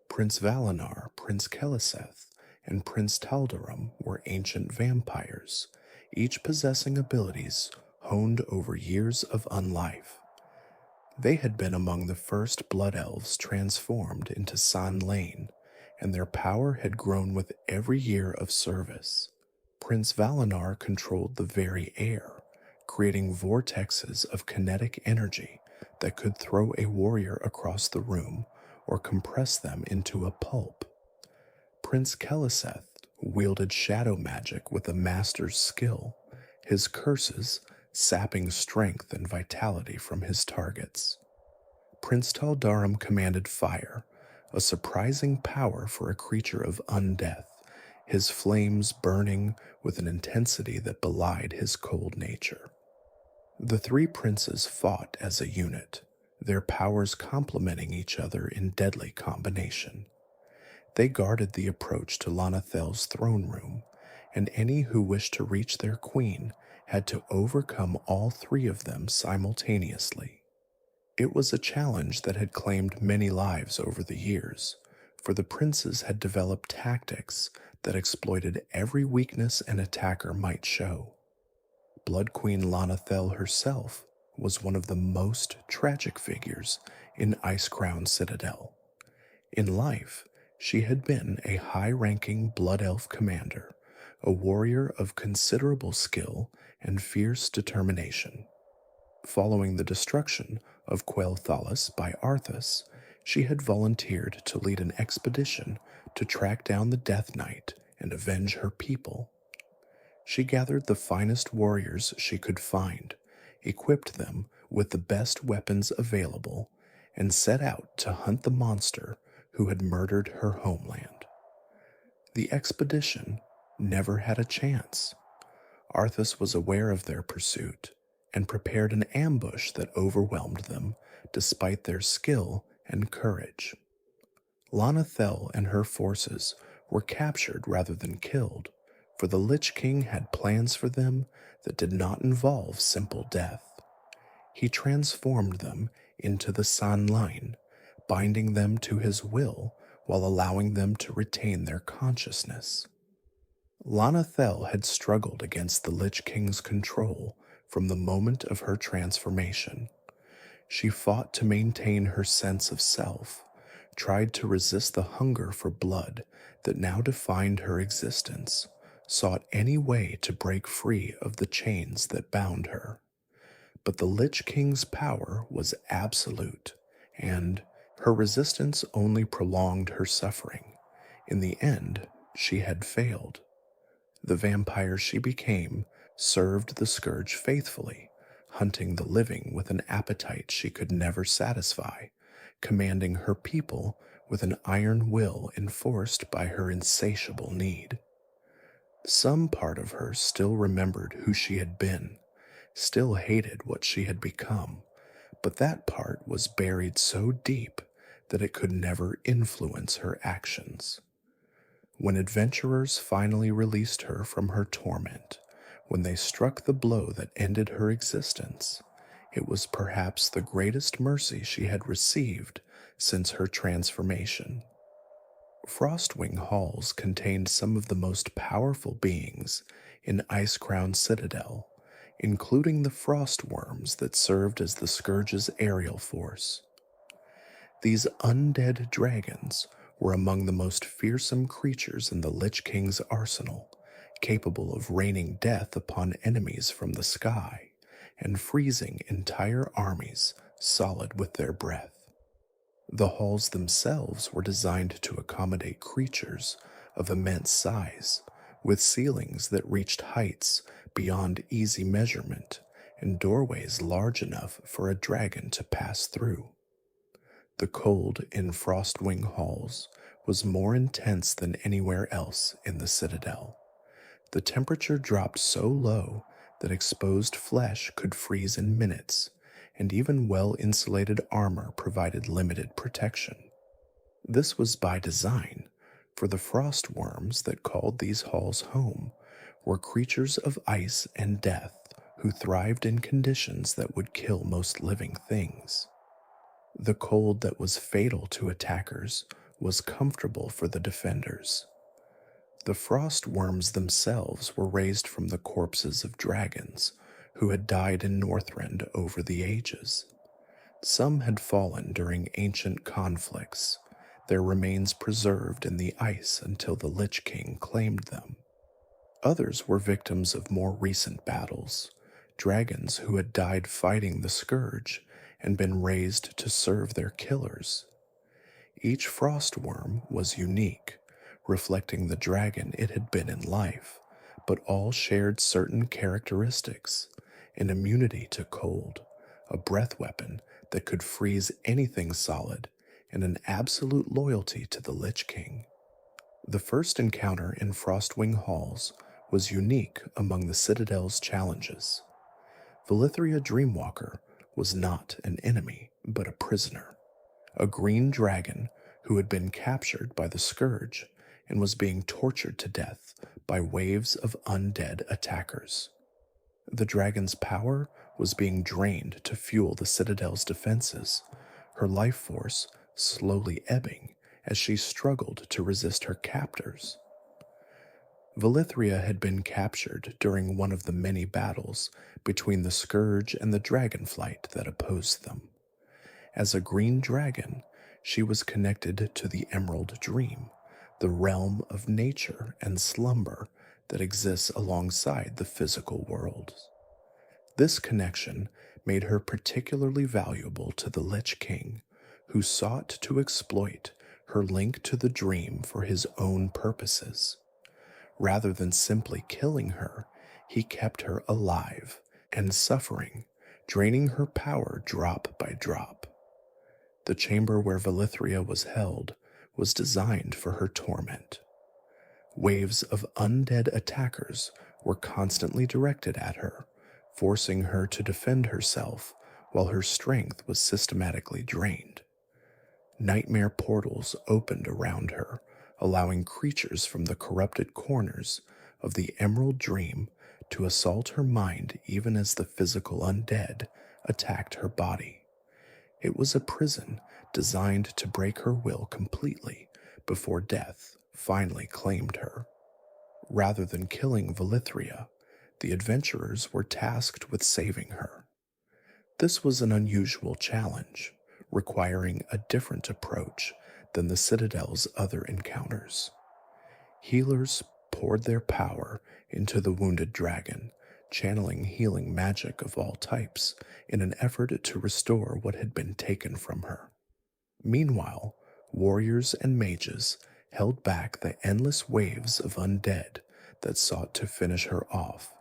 Prince Valinar, Prince Keliseth, and Prince Taldaram were ancient vampires, each possessing abilities honed over years of unlife. They had been among the first Blood Elves transformed into San Lane, and their power had grown with every year of service. Prince Valinar controlled the very air, creating vortexes of kinetic energy that could throw a warrior across the room or compress them into a pulp. Prince Keliseth wielded shadow magic with a master's skill, his curses sapping strength and vitality from his targets. Prince Taldaram commanded fire, a surprising power for a creature of undeath, his flames burning with an intensity that belied his cold nature. The three princes fought as a unit, their powers complementing each other in deadly combination. They guarded the approach to Lanethil's throne room, and any who wished to reach their queen had to overcome all three of them simultaneously. It was a challenge that had claimed many lives over the years, for the princes had developed tactics that exploited every weakness an attacker might show. Blood Queen Lanethil herself was one of the most tragic figures in Icecrown Citadel. In life, she had been a high-ranking Blood Elf commander, a warrior of considerable skill and fierce determination. Following the destruction of Quel'Thalas by Arthas, she had volunteered to lead an expedition to track down the Death Knight and avenge her people. She gathered the finest warriors she could find, equipped them with the best weapons available, and set out to hunt the monster who had murdered her homeland. The expedition never had a chance. Arthas was aware of their pursuit and prepared an ambush that overwhelmed them despite their skill and courage. Lanethil and her forces were captured rather than killed, for the Lich King had plans for them that did not involve simple death. He transformed them into the Sanline, binding them to his will while allowing them to retain their consciousness. Lanethil had struggled against the Lich King's control from the moment of her transformation. She fought to maintain her sense of self, tried to resist the hunger for blood that now defined her existence, sought any way to break free of the chains that bound her. But the Lich King's power was absolute, and her resistance only prolonged her suffering. In the end, she had failed. The vampire she became served the Scourge faithfully, hunting the living with an appetite she could never satisfy, commanding her people with an iron will enforced by her insatiable need. Some part of her still remembered who she had been, still hated what she had become, but that part was buried so deep that it could never influence her actions. When adventurers finally released her from her torment, when they struck the blow that ended her existence, it was perhaps the greatest mercy she had received since her transformation. Frostwing halls contained some of the most powerful beings in Icecrown Citadel, including the frost worms that served as the Scourge's aerial force. These undead dragons were among the most fearsome creatures in the Lich King's arsenal, capable of raining death upon enemies from the sky and freezing entire armies solid with their breath. The halls themselves were designed to accommodate creatures of immense size, with ceilings that reached heights beyond easy measurement and doorways large enough for a dragon to pass through. The cold in Frostwing halls was more intense than anywhere else in the Citadel. The temperature dropped so low that exposed flesh could freeze in minutes, and even well-insulated armor provided limited protection. This was by design, for the frost worms that called these halls home were creatures of ice and death who thrived in conditions that would kill most living things. The cold that was fatal to attackers was comfortable for the defenders. The frost worms themselves were raised from the corpses of dragons who had died in Northrend over the ages. Some had fallen during ancient conflicts, their remains preserved in the ice until the Lich King claimed them. Others were victims of more recent battles, dragons who had died fighting the Scourge and been raised to serve their killers. Each frost worm was unique, reflecting the dragon it had been in life, but all shared certain characteristics: an immunity to cold, a breath weapon that could freeze anything solid, and an absolute loyalty to the Lich King. The first encounter in Frostwing Halls was unique among the Citadel's challenges. Velythria Dreamwalker was not an enemy, but a prisoner, a green dragon who had been captured by the Scourge and was being tortured to death by waves of undead attackers. The dragon's power was being drained to fuel the Citadel's defenses, her life force slowly ebbing as she struggled to resist her captors. Velythria had been captured during one of the many battles between the Scourge and the dragonflight that opposed them. As a green dragon, she was connected to the Emerald Dream, the realm of nature and slumber that exists alongside the physical worlds. This connection made her particularly valuable to the Lich King, who sought to exploit her link to the dream for his own purposes. Rather than simply killing her, he kept her alive and suffering, draining her power drop by drop. The chamber where Velythria was held was designed for her torment. Waves of undead attackers were constantly directed at her, forcing her to defend herself while her strength was systematically drained. Nightmare portals opened around her, allowing creatures from the corrupted corners of the Emerald Dream to assault her mind even as the physical undead attacked her body. It was a prison designed to break her will completely before death finally claimed her. Rather than killing Velythria, the adventurers were tasked with saving her. This was an unusual challenge, requiring a different approach than the Citadel's other encounters. Healers poured their power into the wounded dragon, channeling healing magic of all types in an effort to restore what had been taken from her. Meanwhile, warriors and mages held back the endless waves of undead that sought to finish her off.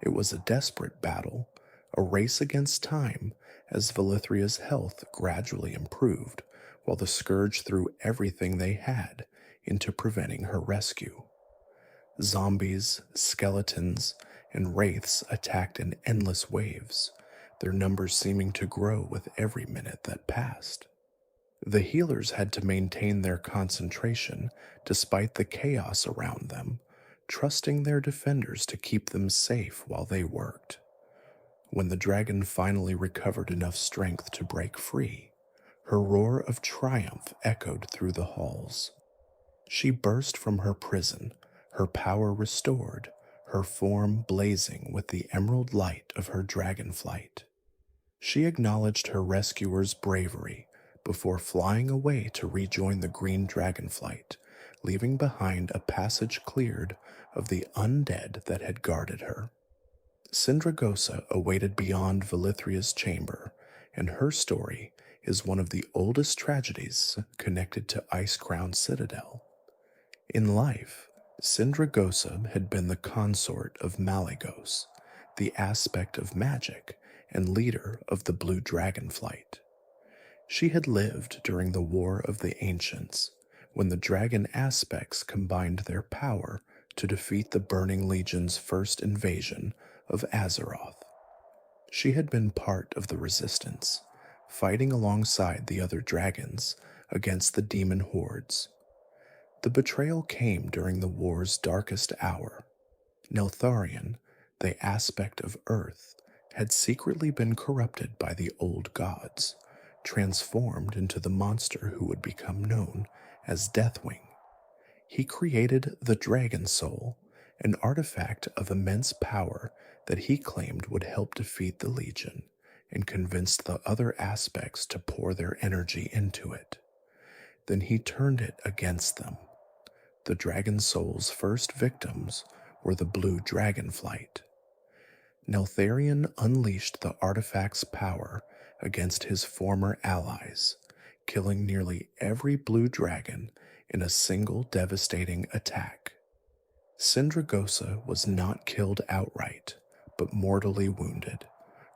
It was a desperate battle, a race against time as Velythria's health gradually improved, while the Scourge threw everything they had into preventing her rescue. Zombies, skeletons, and wraiths attacked in endless waves, their numbers seeming to grow with every minute that passed. The healers had to maintain their concentration despite the chaos around them, trusting their defenders to keep them safe while they worked. When the dragon finally recovered enough strength to break free, her roar of triumph echoed through the halls. She burst from her prison, her power restored, her form blazing with the emerald light of her dragon flight. She acknowledged her rescuer's bravery before flying away to rejoin the green dragonflight, leaving behind a passage cleared of the undead that had guarded her. Sindragosa awaited beyond Velythria's chamber, and her story is one of the oldest tragedies connected to Icecrown Citadel. In life, Sindragosa had been the consort of Malygos, the aspect of magic and leader of the Blue Dragonflight. She had lived during the War of the Ancients, when the dragon aspects combined their power to defeat the Burning Legion's first invasion of Azeroth. She had been part of the resistance, fighting alongside the other dragons against the demon hordes. The betrayal came during the war's darkest hour. Neltharion, the aspect of Earth, had secretly been corrupted by the old gods, transformed into the monster who would become known as Deathwing. He created the Dragon Soul, an artifact of immense power that he claimed would help defeat the Legion, and convinced the other aspects to pour their energy into it. Then he turned it against them. The Dragon Soul's first victims were the Blue Dragonflight. Neltharion unleashed the artifact's power against his former allies, killing nearly every blue dragon in a single devastating attack. Sindragosa was not killed outright, but mortally wounded,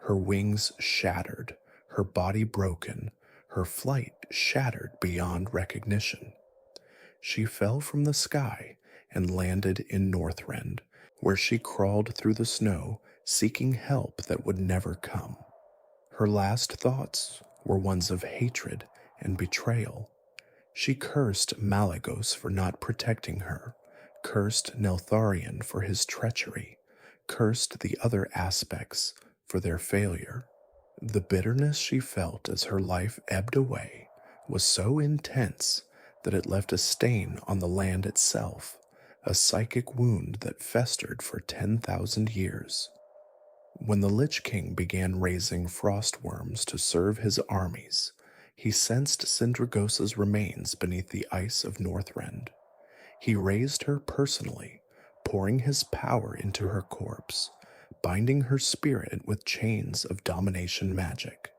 her wings shattered, her body broken, her flight shattered beyond recognition. She fell from the sky and landed in Northrend, where she crawled through the snow seeking help that would never come. Her last thoughts were ones of hatred and betrayal. She cursed Malagos for not protecting her, cursed Neltharion for his treachery, cursed the other aspects for their failure. The bitterness she felt as her life ebbed away was so intense that it left a stain on the land itself, a psychic wound that festered for 10,000 years. When the Lich King began raising frost worms to serve his armies, he sensed Sindragosa's remains beneath the ice of Northrend. He raised her personally, pouring his power into her corpse, binding her spirit with chains of domination magic.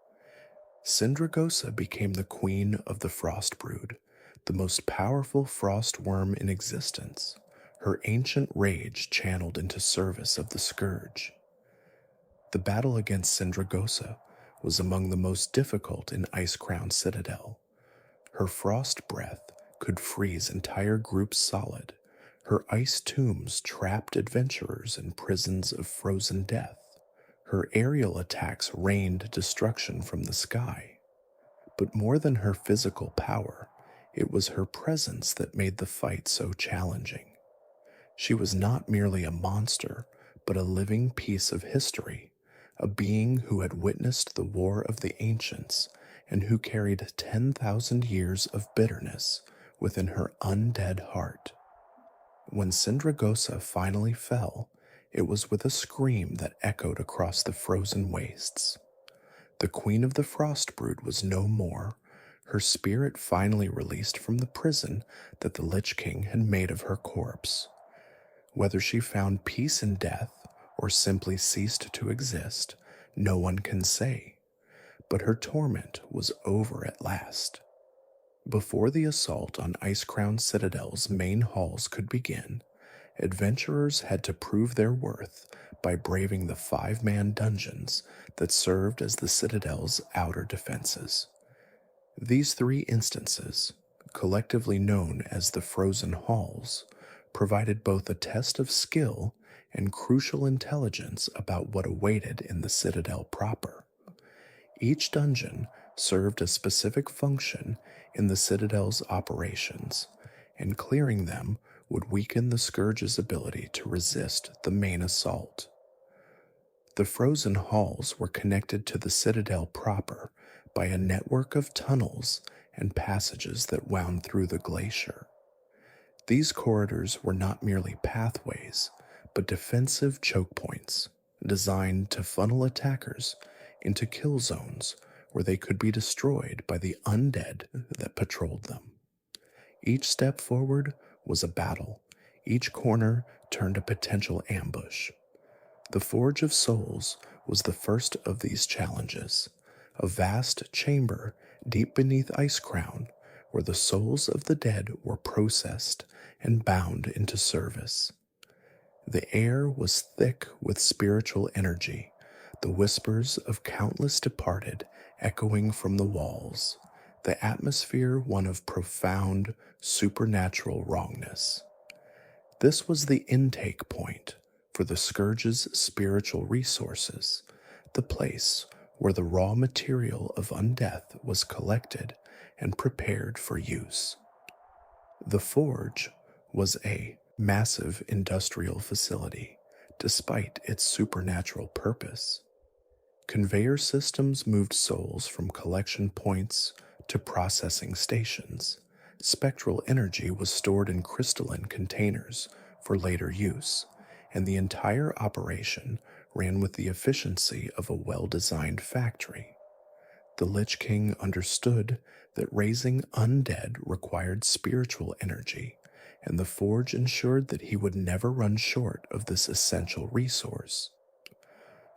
Sindragosa became the queen of the Frost Brood, the most powerful frost worm in existence, her ancient rage channeled into service of the Scourge. The battle against Sindragosa was among the most difficult in Icecrown Citadel. Her frost breath could freeze entire groups solid. Her ice tombs trapped adventurers in prisons of frozen death. Her aerial attacks rained destruction from the sky. But more than her physical power, it was her presence that made the fight so challenging. She was not merely a monster, but a living piece of history, a being who had witnessed the War of the Ancients and who carried 10,000 years of bitterness within her undead heart. When Sindragosa finally fell, it was with a scream that echoed across the frozen wastes. The Queen of the Frost Brood was no more, her spirit finally released from the prison that the Lich King had made of her corpse. Whether she found peace in death or simply ceased to exist, no one can say, but her torment was over at last. Before the assault on Icecrown Citadel's main halls could begin, adventurers had to prove their worth by braving the 5-man dungeons that served as the Citadel's outer defenses. These 3 instances, collectively known as the Frozen Halls, provided both a test of skill and crucial intelligence about what awaited in the Citadel proper. Each dungeon served a specific function in the Citadel's operations, and clearing them would weaken the Scourge's ability to resist the main assault. The Frozen Halls were connected to the Citadel proper by a network of tunnels and passages that wound through the glacier. These corridors were not merely pathways, but defensive choke points designed to funnel attackers into kill zones where they could be destroyed by the undead that patrolled them. Each step forward was a battle. Each corner turned a potential ambush. The Forge of Souls was the first of these challenges, a vast chamber deep beneath Icecrown where the souls of the dead were processed and bound into service. The air was thick with spiritual energy, the whispers of countless departed echoing from the walls, the atmosphere one of profound, supernatural wrongness. This was the intake point for the Scourge's spiritual resources, the place where the raw material of undeath was collected and prepared for use. The forge was a massive industrial facility, despite its supernatural purpose. Conveyor systems moved souls from collection points to processing stations. Spectral energy was stored in crystalline containers for later use, and the entire operation ran with the efficiency of a well-designed factory. The Lich King understood that raising undead required spiritual energy, and the forge ensured that he would never run short of this essential resource.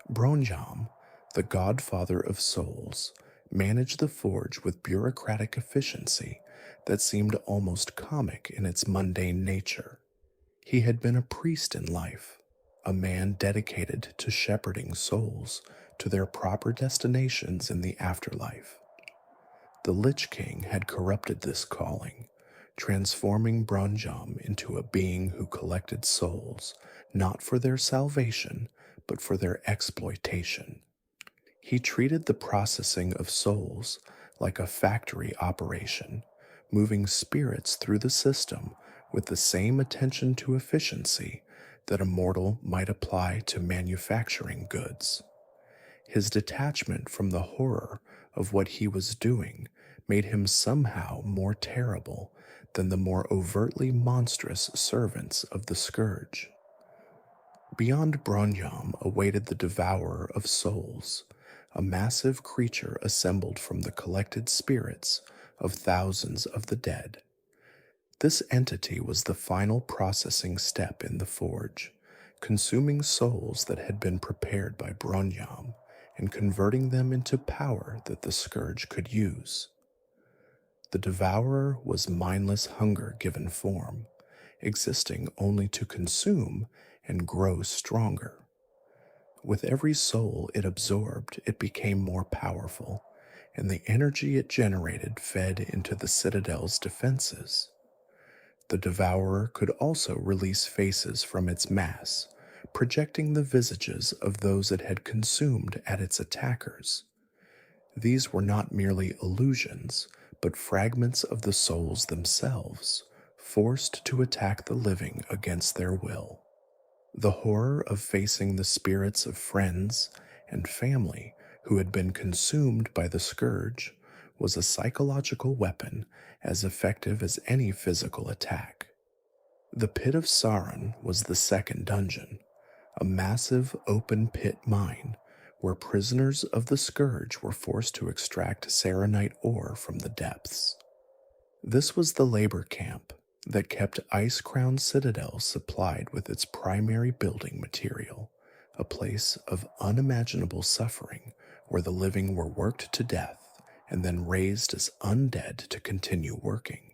Bronjam, the godfather of souls, managed the forge with bureaucratic efficiency that seemed almost comic in its mundane nature. He had been a priest in life, a man dedicated to shepherding souls to their proper destinations in the afterlife. The Lich King had corrupted this calling, transforming Bronjam into a being who collected souls not for their salvation, but for their exploitation. He treated the processing of souls like a factory operation, moving spirits through the system with the same attention to efficiency that a mortal might apply to manufacturing goods. His detachment from the horror of what he was doing made him somehow more terrible than the more overtly monstrous servants of the Scourge. Beyond Bronyam awaited the Devourer of Souls, a massive creature assembled from the collected spirits of thousands of the dead. This entity was the final processing step in the forge, consuming souls that had been prepared by Bronyam and converting them into power that the Scourge could use. The Devourer was mindless hunger given form, existing only to consume and grow stronger. With every soul it absorbed, it became more powerful, and the energy it generated fed into the Citadel's defenses. The Devourer could also release faces from its mass, projecting the visages of those it had consumed at its attackers. These were not merely illusions, but fragments of the souls themselves, forced to attack the living against their will. The horror of facing the spirits of friends and family who had been consumed by the Scourge was a psychological weapon as effective as any physical attack. The Pit of Saron was the second dungeon, a massive open pit mine where prisoners of the Scourge were forced to extract saronite ore from the depths. This was the labor camp that kept Icecrown Citadel supplied with its primary building material, a place of unimaginable suffering where the living were worked to death and then raised as undead to continue working.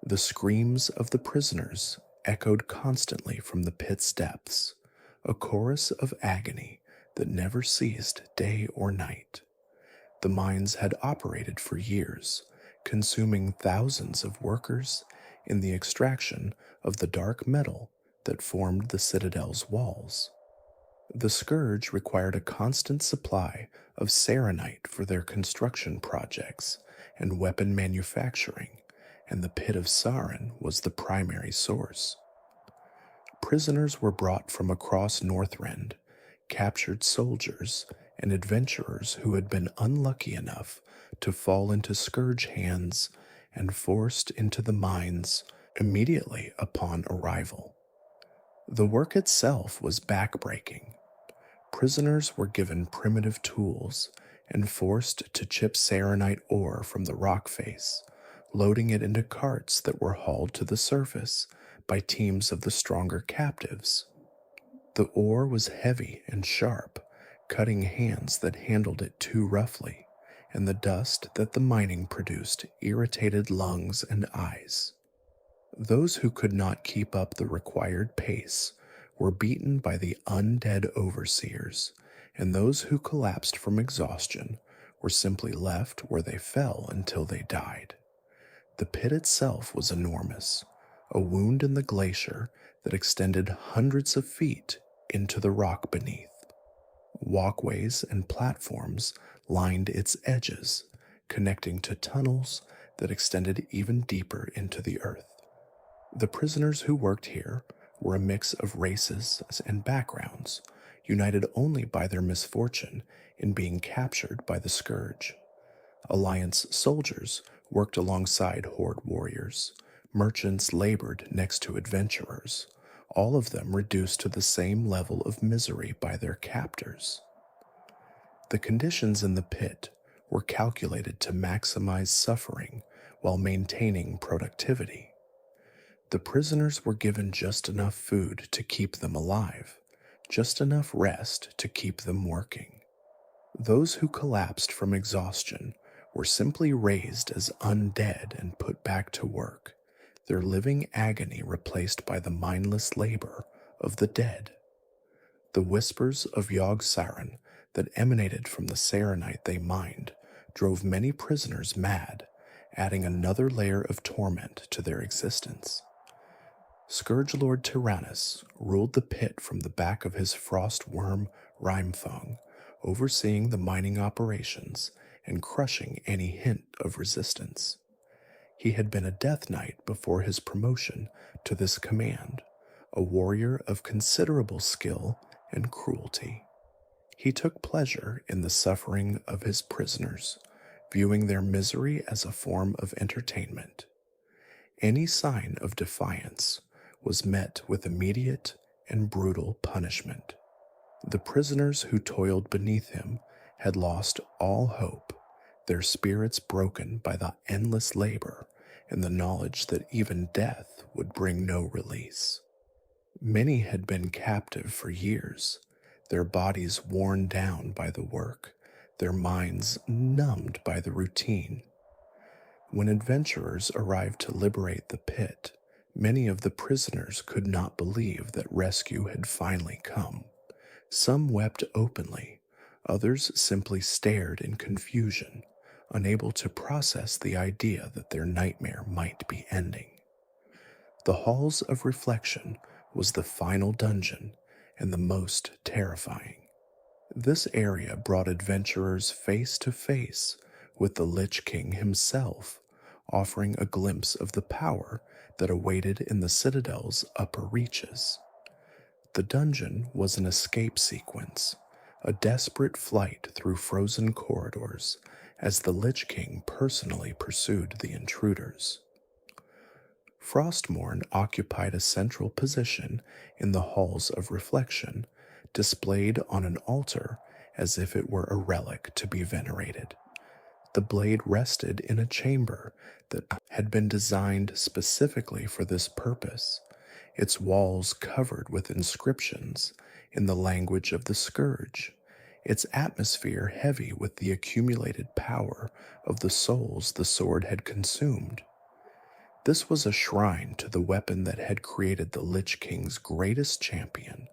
The screams of the prisoners echoed constantly from the pit's depths, a chorus of agony that never ceased day or night. The mines had operated for years, consuming thousands of workers in the extraction of the dark metal that formed the Citadel's walls. The Scourge required a constant supply of saronite for their construction projects and weapon manufacturing, and the Pit of Saron was the primary source. Prisoners were brought from across Northrend, captured soldiers, and adventurers who had been unlucky enough to fall into Scourge hands and forced into the mines immediately upon arrival. The work itself was backbreaking. Prisoners were given primitive tools and forced to chip saronite ore from the rock face, loading it into carts that were hauled to the surface by teams of the stronger captives. The ore was heavy and sharp, cutting hands that handled it too roughly, and the dust that the mining produced irritated lungs and eyes. Those who could not keep up the required pace were beaten by the undead overseers, and those who collapsed from exhaustion were simply left where they fell until they died. The pit itself was enormous, a wound in the glacier that extended hundreds of feet into the rock beneath. Walkways and platforms lined its edges, connecting to tunnels that extended even deeper into the earth. The prisoners who worked here were a mix of races and backgrounds, united only by their misfortune in being captured by the Scourge. Alliance soldiers worked alongside Horde warriors. Merchants labored next to adventurers, all of them reduced to the same level of misery by their captors. The conditions in the pit were calculated to maximize suffering while maintaining productivity. The prisoners were given just enough food to keep them alive, just enough rest to keep them working. Those who collapsed from exhaustion were simply raised as undead and put back to work, their living agony replaced by the mindless labor of the dead. The whispers of Yogg-Saron that emanated from the saronite they mined drove many prisoners mad, adding another layer of torment to their existence. Scourge Lord Tyrannus ruled the pit from the back of his frost worm Rimefang, overseeing the mining operations and crushing any hint of resistance. He had been a Death Knight before his promotion to this command, a warrior of considerable skill and cruelty. He took pleasure in the suffering of his prisoners, viewing their misery as a form of entertainment. Any sign of defiance was met with immediate and brutal punishment. The prisoners who toiled beneath him had lost all hope, their spirits broken by the endless labor and the knowledge that even death would bring no release. Many had been captive for years, their bodies worn down by the work, their minds numbed by the routine. When adventurers arrived to liberate the pit, many of the prisoners could not believe that rescue had finally come. Some wept openly, others simply stared in confusion, unable to process the idea that their nightmare might be ending. The Halls of Reflection was the final dungeon and the most terrifying. This area brought adventurers face to face with the Lich King himself, offering a glimpse of the power that awaited in the Citadel's upper reaches. The dungeon was an escape sequence, a desperate flight through frozen corridors as the Lich King personally pursued the intruders. Frostmourne occupied a central position in the Halls of Reflection, displayed on an altar as if it were a relic to be venerated. The blade rested in a chamber that had been designed specifically for this purpose, its walls covered with inscriptions in the language of the Scourge, its atmosphere heavy with the accumulated power of the souls the sword had consumed. This was a shrine to the weapon that had created the Lich King's greatest champion,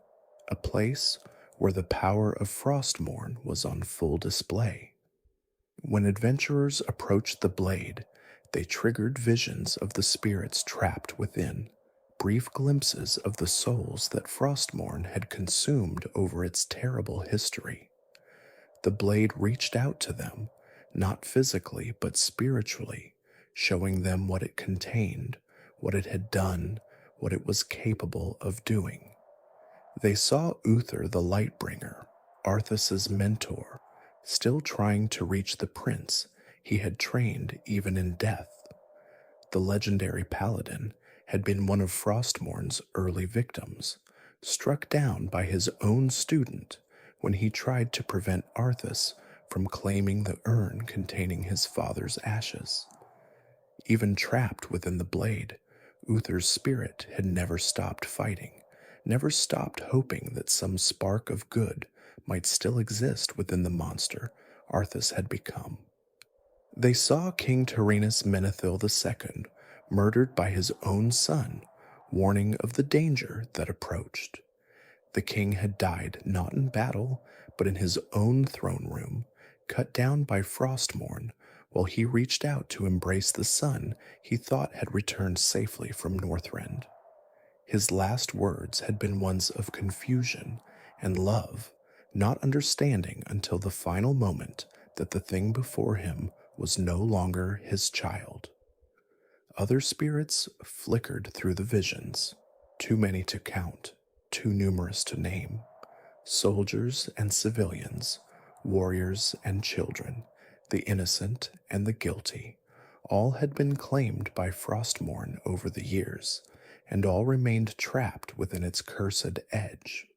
a place where the power of Frostmourne was on full display. When adventurers approached the blade, they triggered visions of the spirits trapped within, brief glimpses of the souls that Frostmourne had consumed over its terrible history. The blade reached out to them, not physically but spiritually, showing them what it contained, what it had done, what it was capable of doing. They saw Uther the Lightbringer, Arthas's mentor, still trying to reach the prince he had trained even in death. The legendary paladin had been one of Frostmourne's early victims, struck down by his own student when he tried to prevent Arthas from claiming the urn containing his father's ashes. Even trapped within the blade, Uther's spirit had never stopped fighting, never stopped hoping that some spark of good might still exist within the monster Arthas had become. They saw King Arthas Menethil II murdered by his own son, warning of the danger that approached. The king had died not in battle, but in his own throne room, cut down by Frostmourne, while he reached out to embrace the son he thought had returned safely from Northrend. His last words had been ones of confusion and love, not understanding until the final moment that the thing before him was no longer his child. Other spirits flickered through the visions, too many to count, too numerous to name. Soldiers and civilians, warriors and children, the innocent and the guilty, all had been claimed by Frostmourne over the years, and all remained trapped within its cursed edge.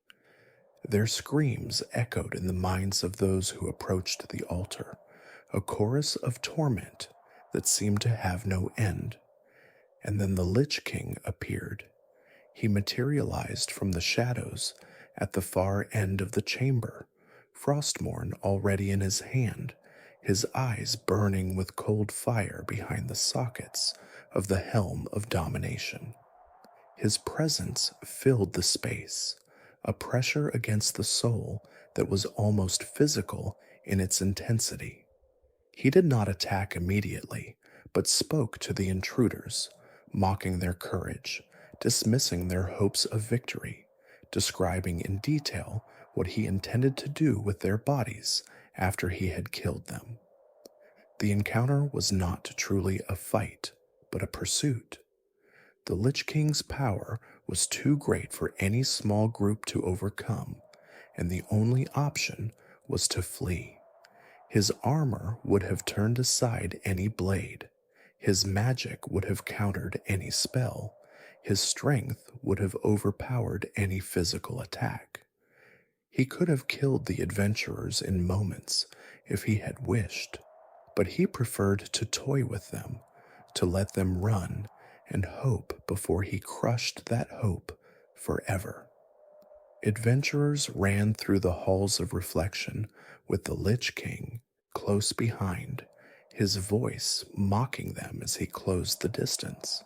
Their screams echoed in the minds of those who approached the altar, a chorus of torment that seemed to have no end. And then the Lich King appeared. He materialized from the shadows at the far end of the chamber, Frostmourne already in his hand, his eyes burning with cold fire behind the sockets of the helm of domination. His presence filled the space, a pressure against the soul that was almost physical in its intensity. He did not attack immediately, but spoke to the intruders, mocking their courage, dismissing their hopes of victory, describing in detail what he intended to do with their bodies after he had killed them. The encounter was not truly a fight, but a pursuit. The Lich King's power was too great for any small group to overcome, and the only option was to flee. His armor would have turned aside any blade. His magic would have countered any spell. His strength would have overpowered any physical attack. He could have killed the adventurers in moments if he had wished, but he preferred to toy with them, to let them run and hope before he crushed that hope forever. Adventurers ran through the halls of reflection with the Lich King close behind, his voice mocking them as he closed the distance.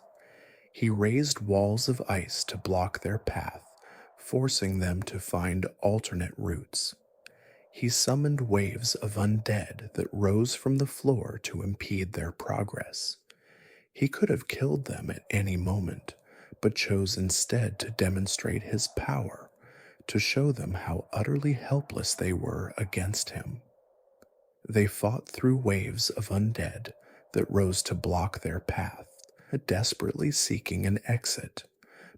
He raised walls of ice to block their path, forcing them to find alternate routes. He summoned waves of undead that rose from the floor to impede their progress. He could have killed them at any moment, but chose instead to demonstrate his power, to show them how utterly helpless they were against him. They fought through waves of undead that rose to block their path, desperately seeking an exit,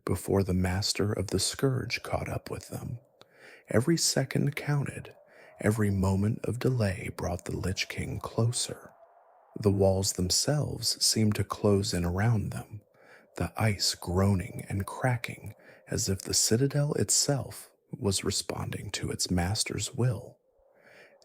before the master of the Scourge caught up with them. Every second counted, every moment of delay brought the Lich King closer. The walls themselves seemed to close in around them, the ice groaning and cracking as if the citadel itself was responding to its master's will.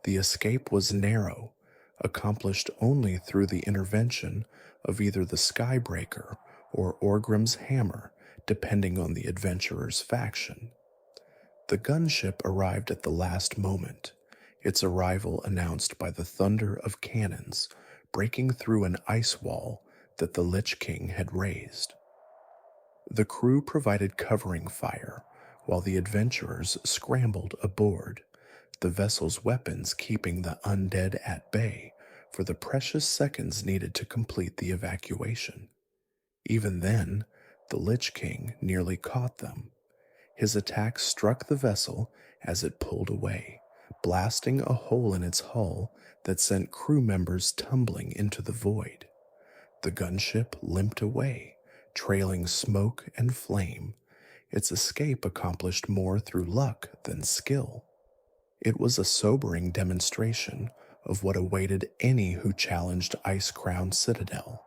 The escape was narrow, accomplished only through the intervention of either the Skybreaker or Orgrim's hammer, depending on the adventurer's faction. The gunship arrived at the last moment, its arrival announced by the thunder of cannons breaking through an ice wall that the Lich King had raised. The crew provided covering fire while the adventurers scrambled aboard, the vessel's weapons keeping the undead at bay for the precious seconds needed to complete the evacuation. Even then, the Lich King nearly caught them. His attack struck the vessel as it pulled away, blasting a hole in its hull that sent crew members tumbling into the void. The gunship limped away, trailing smoke and flame. Its escape accomplished more through luck than skill. It was a sobering demonstration of what awaited any who challenged Icecrown Citadel,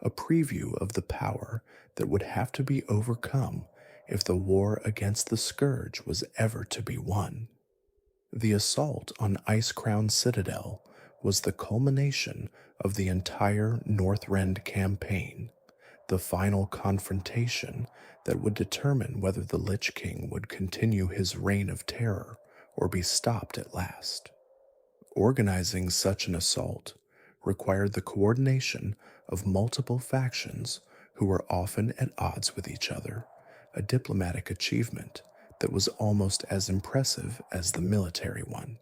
a preview of the power that would have to be overcome if the war against the Scourge was ever to be won. The assault on Icecrown Citadel was the culmination of the entire Northrend campaign, the final confrontation that would determine whether the Lich King would continue his reign of terror or be stopped at last. Organizing such an assault required the coordination of multiple factions who were often at odds with each other, a diplomatic achievement that was almost as impressive as the military one.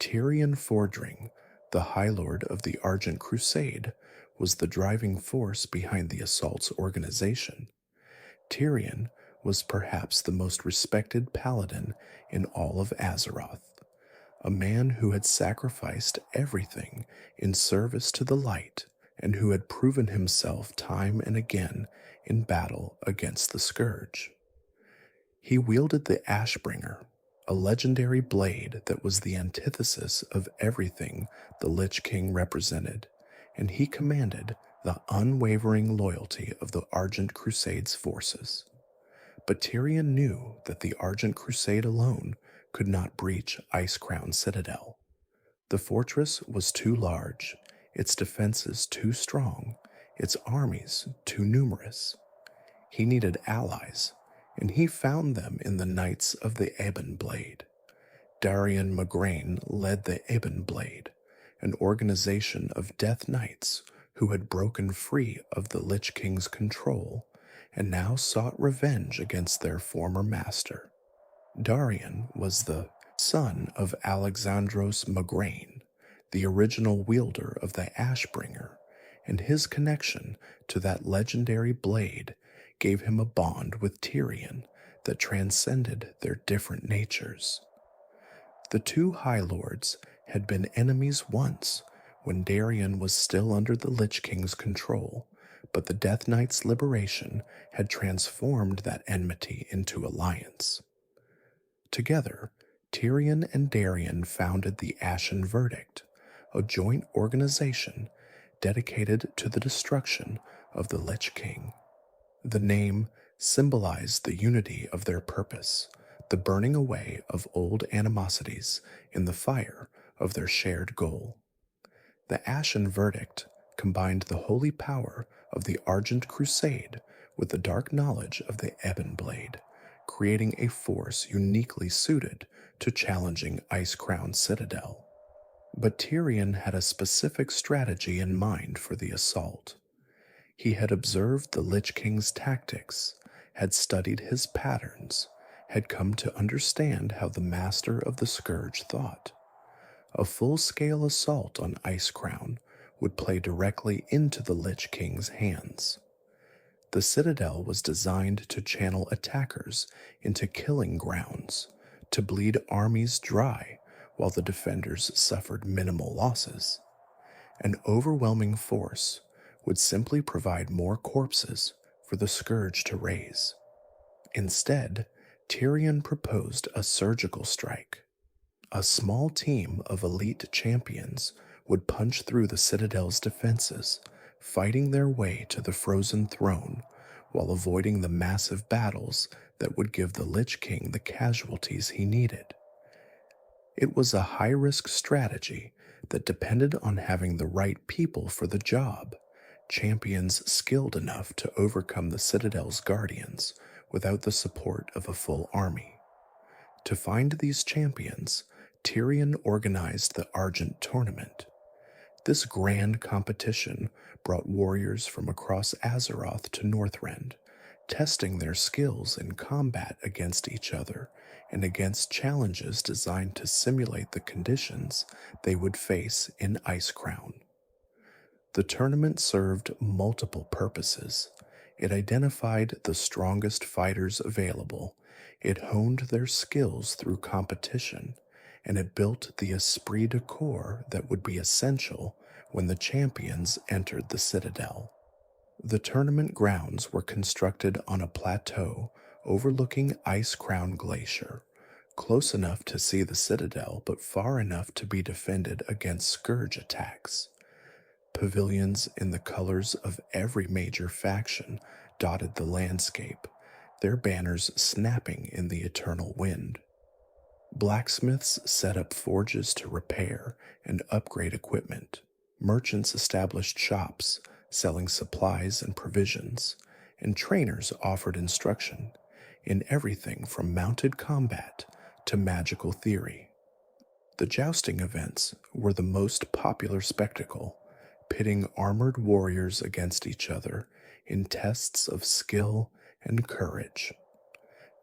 Tyrion Fordring, the High Lord of the Argent Crusade, was the driving force behind the assault's organization. Tyrion was perhaps the most respected paladin in all of Azeroth, a man who had sacrificed everything in service to the light and who had proven himself time and again in battle against the Scourge. He wielded the Ashbringer, a legendary blade that was the antithesis of everything the Lich King represented, and he commanded the unwavering loyalty of the Argent Crusade's forces. But Tyrion knew that the Argent Crusade alone could not breach Icecrown Citadel. The fortress was too large, its defenses too strong, its armies too numerous. He needed allies, and he found them in the Knights of the Ebon Blade. Darian Mograine led the Ebon Blade, an organization of Death Knights who had broken free of the Lich King's control and now sought revenge against their former master. Darian was the son of Alexandros Mograine, the original wielder of the Ashbringer, and his connection to that legendary blade gave him a bond with Tyrion that transcended their different natures. The two High Lords had been enemies once when Darian was still under the Lich King's control, but the Death Knight's liberation had transformed that enmity into alliance. Together, Tyrion and Darian founded the Ashen Verdict, a joint organization dedicated to the destruction of the Lich King. The name symbolized the unity of their purpose, the burning away of old animosities in the fire of their shared goal. The Ashen Verdict combined the holy power of the Argent Crusade with the dark knowledge of the Ebon Blade, creating a force uniquely suited to challenging Icecrown Citadel. But Tyrion had a specific strategy in mind for the assault. He had observed the Lich King's tactics, had studied his patterns, had come to understand how the master of the Scourge thought. A full-scale assault on Icecrown would play directly into the Lich King's hands. The Citadel was designed to channel attackers into killing grounds, to bleed armies dry while the defenders suffered minimal losses. An overwhelming force would simply provide more corpses for the Scourge to raise. Instead, Tyrion proposed a surgical strike. A small team of elite champions would punch through the Citadel's defenses, fighting their way to the Frozen Throne while avoiding the massive battles that would give the Lich King the casualties he needed. It was a high-risk strategy that depended on having the right people for the job, champions skilled enough to overcome the Citadel's guardians without the support of a full army. To find these champions, Tyrion organized the Argent Tournament. This grand competition brought warriors from across Azeroth to Northrend, testing their skills in combat against each other and against challenges designed to simulate the conditions they would face in Icecrown. The tournament served multiple purposes. It identified the strongest fighters available, it honed their skills through competition, and it built the esprit de corps that would be essential when the champions entered the Citadel. The tournament grounds were constructed on a plateau overlooking Icecrown Glacier, close enough to see the Citadel but far enough to be defended against Scourge attacks. Pavilions in the colors of every major faction dotted the landscape, their banners snapping in the eternal wind. Blacksmiths set up forges to repair and upgrade equipment. Merchants established shops, selling supplies and provisions, and trainers offered instruction in everything from mounted combat to magical theory. The jousting events were the most popular spectacle, pitting armored warriors against each other in tests of skill and courage.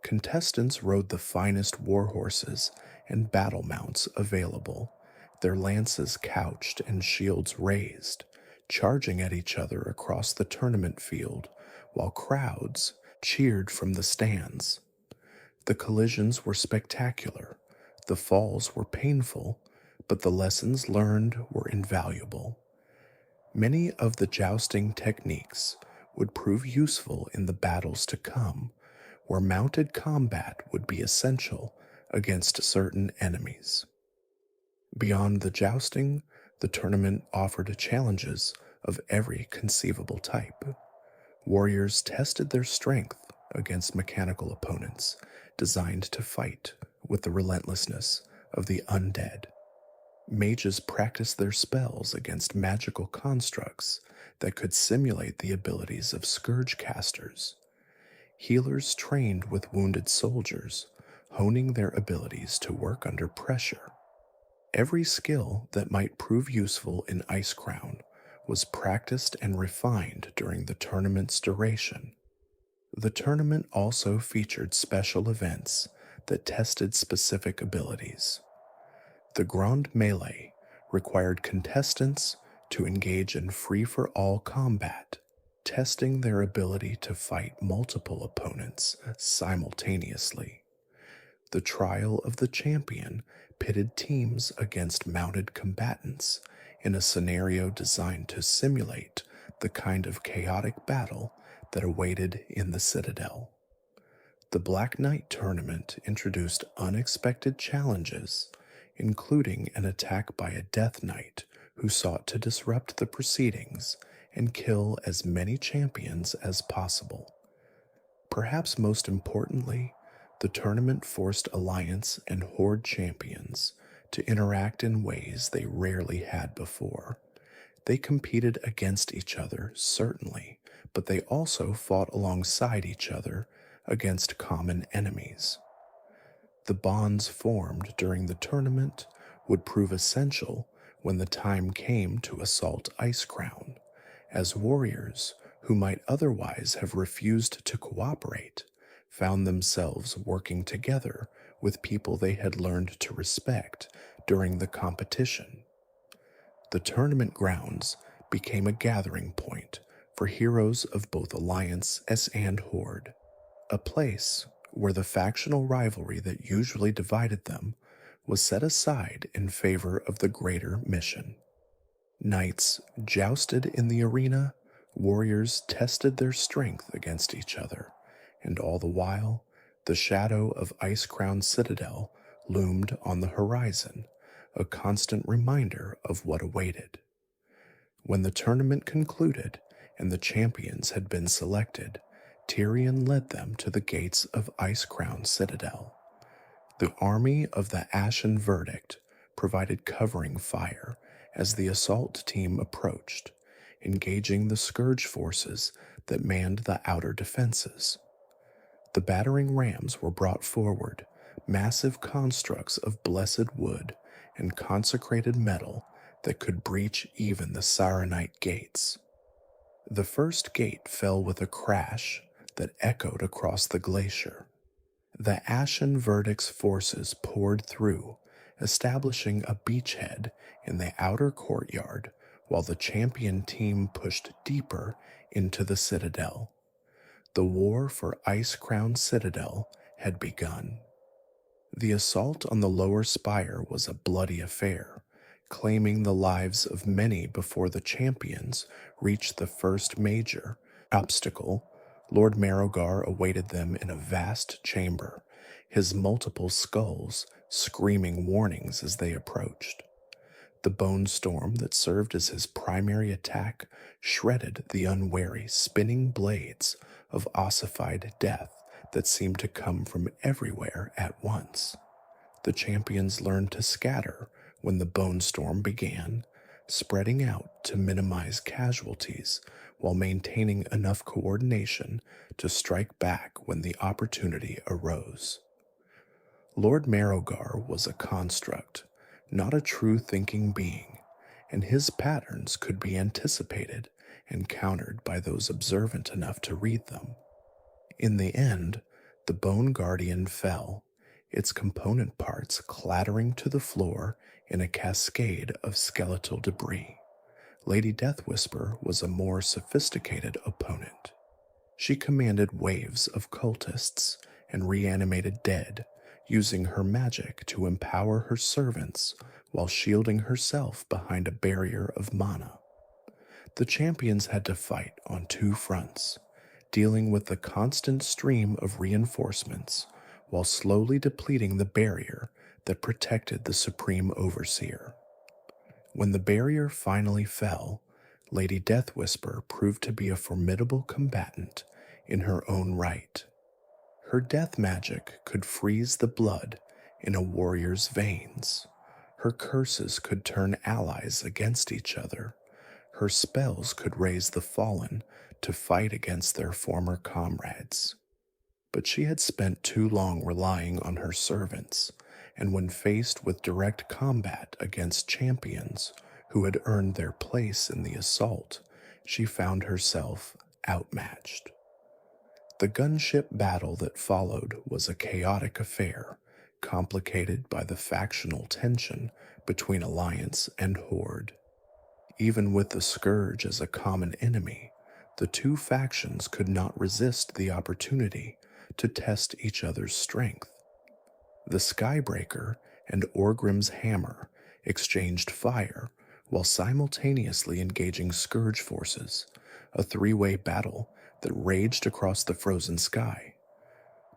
Contestants rode the finest war horses and battle mounts available, their lances couched and shields raised, charging at each other across the tournament field while crowds cheered from the stands. The collisions were spectacular, The falls were painful, but the lessons learned were invaluable. Many of the jousting techniques would prove useful in the battles to come, where mounted combat would be essential against certain enemies. Beyond the jousting, the tournament offered challenges of every conceivable type. Warriors tested their strength against mechanical opponents designed to fight with the relentlessness of the undead. Mages practiced their spells against magical constructs that could simulate the abilities of Scourge casters. Healers trained with wounded soldiers, honing their abilities to work under pressure. Every skill that might prove useful in Icecrown was practiced and refined during the tournament's duration. The tournament also featured special events that tested specific abilities. The Grand Melee required contestants to engage in free-for-all combat, testing their ability to fight multiple opponents simultaneously. The Trial of the Champion pitted teams against mounted combatants in a scenario designed to simulate the kind of chaotic battle that awaited in the Citadel. The Black Knight tournament introduced unexpected challenges, including an attack by a Death Knight who sought to disrupt the proceedings and kill as many champions as possible. Perhaps most importantly, the tournament forced Alliance and Horde champions to interact in ways they rarely had before. They competed against each other, certainly, but they also fought alongside each other against common enemies. The bonds formed during the tournament would prove essential when the time came to assault Icecrown, as warriors who might otherwise have refused to cooperate found themselves working together with people they had learned to respect during the competition. The tournament grounds became a gathering point for heroes of both Alliance and Horde, a place where the factional rivalry that usually divided them was set aside in favor of the greater mission. Knights jousted in the arena, warriors tested their strength against each other, and all the while, the shadow of Icecrown Citadel loomed on the horizon, a constant reminder of what awaited. When the tournament concluded and the champions had been selected, Tyrion led them to the gates of Icecrown Citadel. The army of the Ashen Verdict provided covering fire as the assault team approached, engaging the Scourge forces that manned the outer defenses. The battering rams were brought forward, massive constructs of blessed wood and consecrated metal that could breach even the saronite gates. The first gate fell with a crash that echoed across the glacier. The Ashen Verdict's forces poured through, establishing a beachhead in the outer courtyard while the champion team pushed deeper into the citadel. The war for Icecrown Citadel had begun. The assault on the lower spire was a bloody affair, claiming the lives of many before the champions reached the first major obstacle. Lord Marrowgar awaited them in a vast chamber, his multiple skulls screaming warnings as they approached. The bone storm that served as his primary attack shredded the unwary spinning blades of ossified death that seemed to come from everywhere at once. The champions learned to scatter when the bone storm began, spreading out to minimize casualties while maintaining enough coordination to strike back when the opportunity arose. Lord Marrowgar was a construct, not a true thinking being, and his patterns could be anticipated and countered by those observant enough to read them. In the end, the Bone Guardian fell, its component parts clattering to the floor in a cascade of skeletal debris. Lady Deathwhisper was a more sophisticated opponent. She commanded waves of cultists and reanimated dead, using her magic to empower her servants while shielding herself behind a barrier of mana. The champions had to fight on two fronts, dealing with the constant stream of reinforcements while slowly depleting the barrier that protected the Supreme Overseer. When the barrier finally fell, Lady Deathwhisper proved to be a formidable combatant in her own right. Her death magic could freeze the blood in a warrior's veins. Her curses could turn allies against each other. Her spells could raise the fallen to fight against their former comrades. But she had spent too long relying on her servants, and when faced with direct combat against champions who had earned their place in the assault, she found herself outmatched. The gunship battle that followed was a chaotic affair, complicated by the factional tension between Alliance and Horde. Even with the Scourge as a common enemy, the two factions could not resist the opportunity to test each other's strength. The Skybreaker and Orgrim's Hammer exchanged fire while simultaneously engaging Scourge forces, a three-way battle that raged across the frozen sky.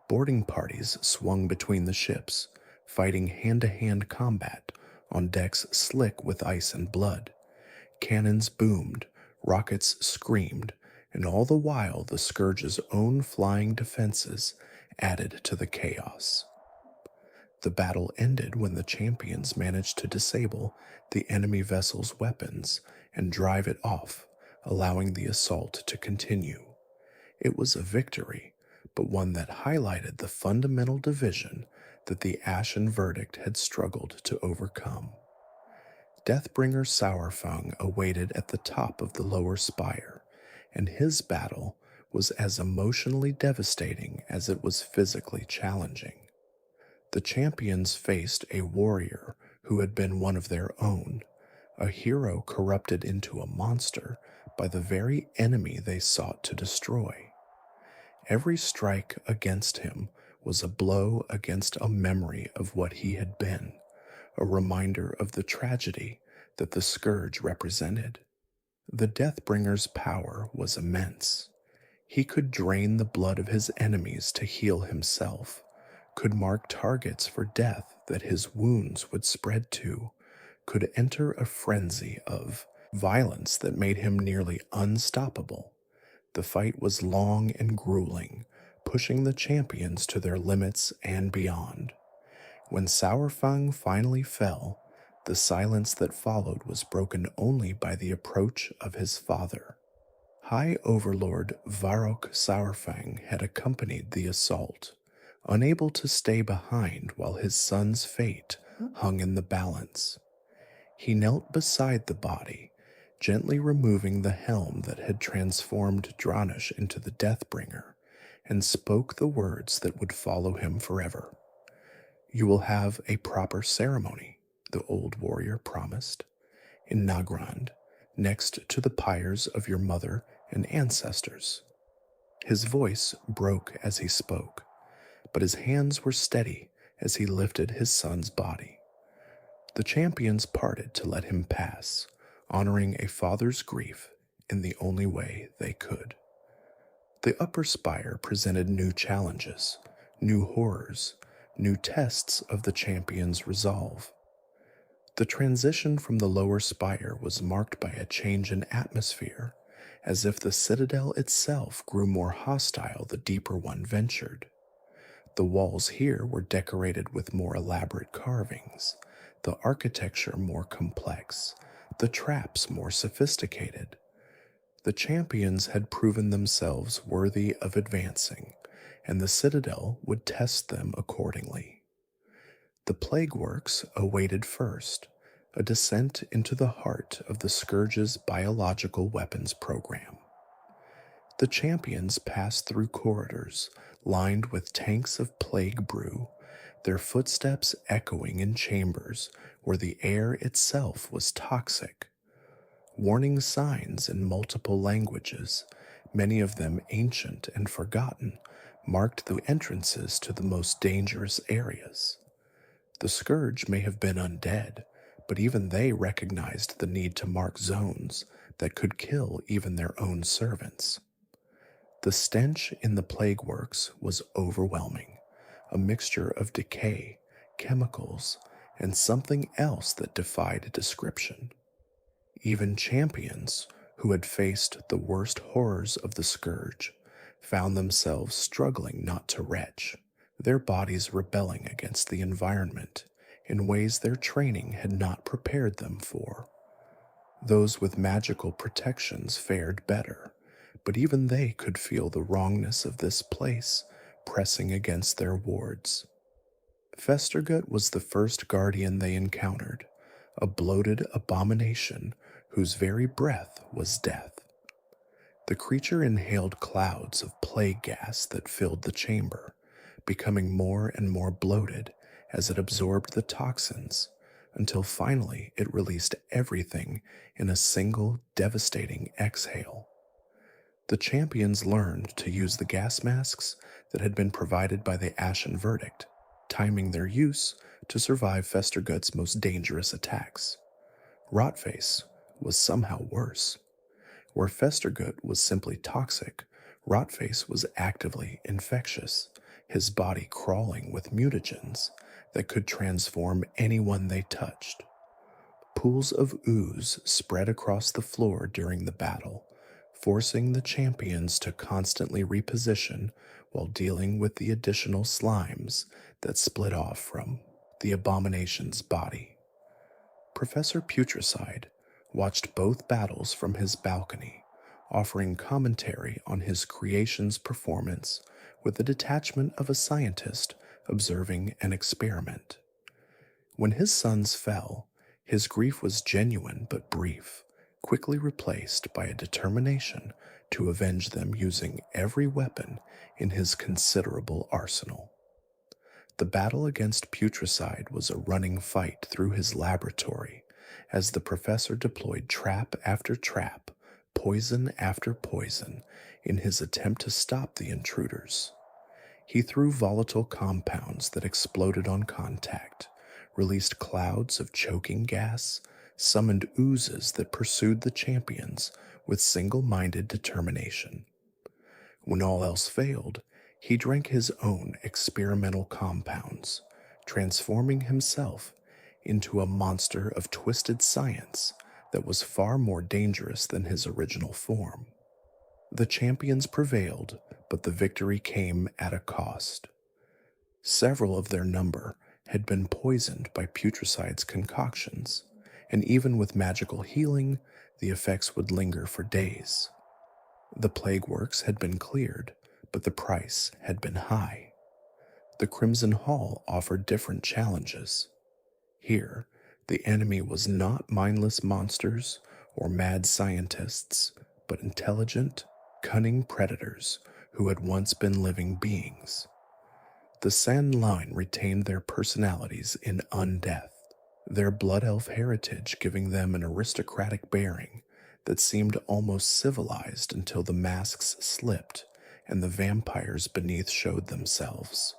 Boarding parties swung between the ships, fighting hand-to-hand combat on decks slick with ice and blood. Cannons boomed, rockets screamed, and all the while the Scourge's own flying defenses added to the chaos. The battle ended when the champions managed to disable the enemy vessel's weapons and drive it off, allowing the assault to continue. It was a victory, but one that highlighted the fundamental division that the Ashen Verdict had struggled to overcome. Deathbringer Saurfang awaited at the top of the lower spire, and his battle was as emotionally devastating as it was physically challenging. The champions faced a warrior who had been one of their own, a hero corrupted into a monster by the very enemy they sought to destroy. Every strike against him was a blow against a memory of what he had been, a reminder of the tragedy that the Scourge represented. The Deathbringer's power was immense. He could drain the blood of his enemies to heal himself, could mark targets for death that his wounds would spread to, could enter a frenzy of violence that made him nearly unstoppable. The fight was long and grueling, pushing the champions to their limits and beyond. When Saurfang finally fell, the silence that followed was broken only by the approach of his father. High Overlord Varrock Saurfang had accompanied the assault, unable to stay behind while his son's fate hung in the balance. He knelt beside the body, gently removing the helm that had transformed Dranish into the Deathbringer, and spoke the words that would follow him forever. "You will have a proper ceremony," the old warrior promised, "in Nagrand, next to the pyres of your mother and ancestors." His voice broke as he spoke, but his hands were steady as he lifted his son's body. The champions parted to let him pass, honoring a father's grief in the only way they could. The upper spire presented new challenges, new horrors, new tests of the champion's resolve. The transition from the lower spire was marked by a change in atmosphere, as if the citadel itself grew more hostile the deeper one ventured. The walls here were decorated with more elaborate carvings, the architecture more complex, the traps more sophisticated. The champions had proven themselves worthy of advancing, and the citadel would test them accordingly. The plague works awaited first, a descent into the heart of the Scourge's biological weapons program. The champions passed through corridors lined with tanks of plague brew, their footsteps echoing in chambers where the air itself was toxic. Warning signs in multiple languages, many of them ancient and forgotten, marked the entrances to the most dangerous areas. The Scourge may have been undead, but even they recognized the need to mark zones that could kill even their own servants. The stench in the plague works was overwhelming, a mixture of decay, chemicals, and something else that defied description. Even champions, who had faced the worst horrors of the Scourge, found themselves struggling not to retch, their bodies rebelling against the environment in ways their training had not prepared them for. Those with magical protections fared better, but even they could feel the wrongness of this place pressing against their wards. Festergut was the first guardian they encountered, a bloated abomination whose very breath was death. The creature inhaled clouds of plague gas that filled the chamber, becoming more and more bloated as it absorbed the toxins, until finally it released everything in a single devastating exhale. The champions learned to use the gas masks that had been provided by the Ashen Verdict, timing their use to survive Festergut's most dangerous attacks. Rotface was somehow worse. Where Festergut was simply toxic, Rotface was actively infectious, his body crawling with mutagens that could transform anyone they touched. Pools of ooze spread across the floor during the battle, forcing the champions to constantly reposition while dealing with the additional slimes that split off from the abomination's body. Professor Putricide watched both battles from his balcony, offering commentary on his creation's performance with the detachment of a scientist observing an experiment. When his sons fell, his grief was genuine but brief, quickly replaced by a determination to avenge them using every weapon in his considerable arsenal. The battle against Putricide was a running fight through his laboratory as the professor deployed trap after trap, poison after poison, in his attempt to stop the intruders. He threw volatile compounds that exploded on contact, released clouds of choking gas, summoned oozes that pursued the champions with single-minded determination. When all else failed, he drank his own experimental compounds, transforming himself into a monster of twisted science that was far more dangerous than his original form. The champions prevailed, but the victory came at a cost. Several of their number had been poisoned by Putricide's concoctions, and even with magical healing, the effects would linger for days. The plague works had been cleared, but the price had been high. The Crimson Hall offered different challenges. Here, the enemy was not mindless monsters or mad scientists, but intelligent, cunning predators who had once been living beings. The Sand Line retained their personalities in undeath, their blood elf heritage giving them an aristocratic bearing that seemed almost civilized until the masks slipped and the vampires beneath showed themselves.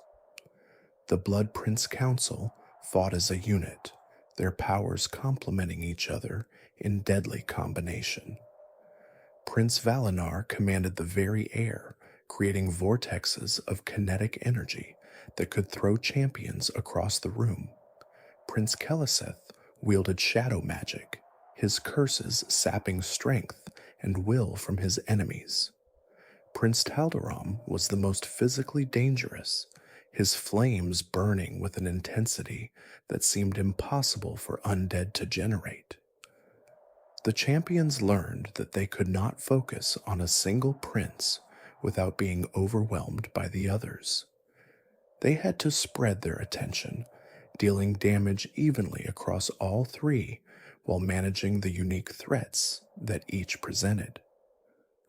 The Blood Prince Council fought as a unit, their powers complementing each other in deadly combination. Prince Valinar commanded the very air, creating vortexes of kinetic energy that could throw champions across the room. Prince Keliseth wielded shadow magic, his curses sapping strength and will from his enemies. Prince Taldaram was the most physically dangerous, his flames burning with an intensity that seemed impossible for undead to generate. The champions learned that they could not focus on a single prince without being overwhelmed by the others. They had to spread their attention, dealing damage evenly across all three while managing the unique threats that each presented.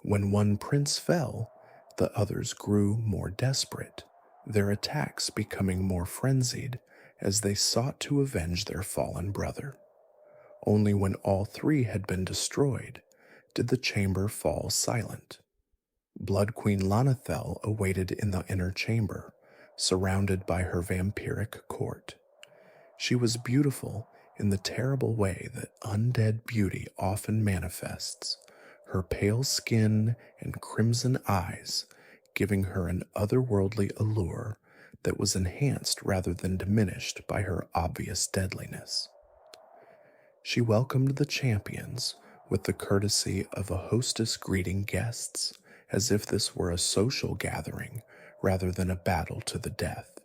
When one prince fell, the others grew more desperate, their attacks becoming more frenzied as they sought to avenge their fallen brother. Only when all three had been destroyed did the chamber fall silent. Blood Queen Lanethel awaited in the inner chamber, surrounded by her vampiric court. She was beautiful in the terrible way that undead beauty often manifests, her pale skin and crimson eyes giving her an otherworldly allure that was enhanced rather than diminished by her obvious deadliness. She welcomed the champions with the courtesy of a hostess greeting guests, as if this were a social gathering rather than a battle to the death.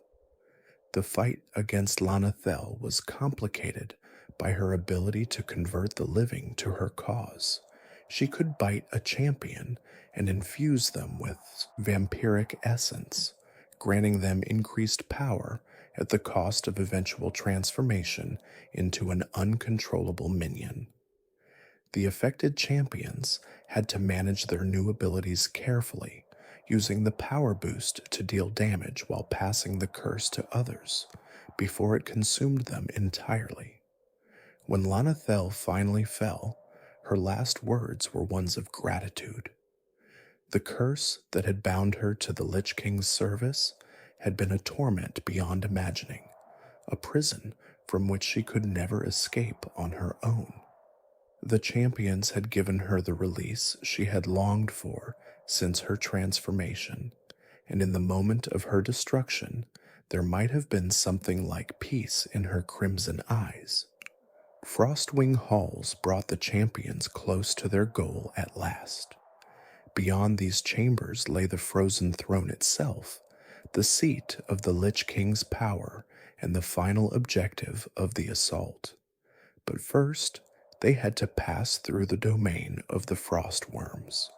The fight against Lanethel was complicated by her ability to convert the living to her cause. She could bite a champion and infuse them with vampiric essence, granting them increased power at the cost of eventual transformation into an uncontrollable minion. The affected champions had to manage their new abilities carefully, using the power boost to deal damage while passing the curse to others before it consumed them entirely. When Lanethel finally fell, her last words were ones of gratitude. The curse that had bound her to the Lich King's service had been a torment beyond imagining, a prison from which she could never escape on her own. The champions had given her the release she had longed for since her transformation, and in the moment of her destruction, there might have been something like peace in her crimson eyes. Frostwing halls brought the champions close to their goal at last. Beyond these chambers lay the frozen throne itself, the seat of the Lich King's power and the final objective of the assault. But first, they had to pass through the domain of the frost worms.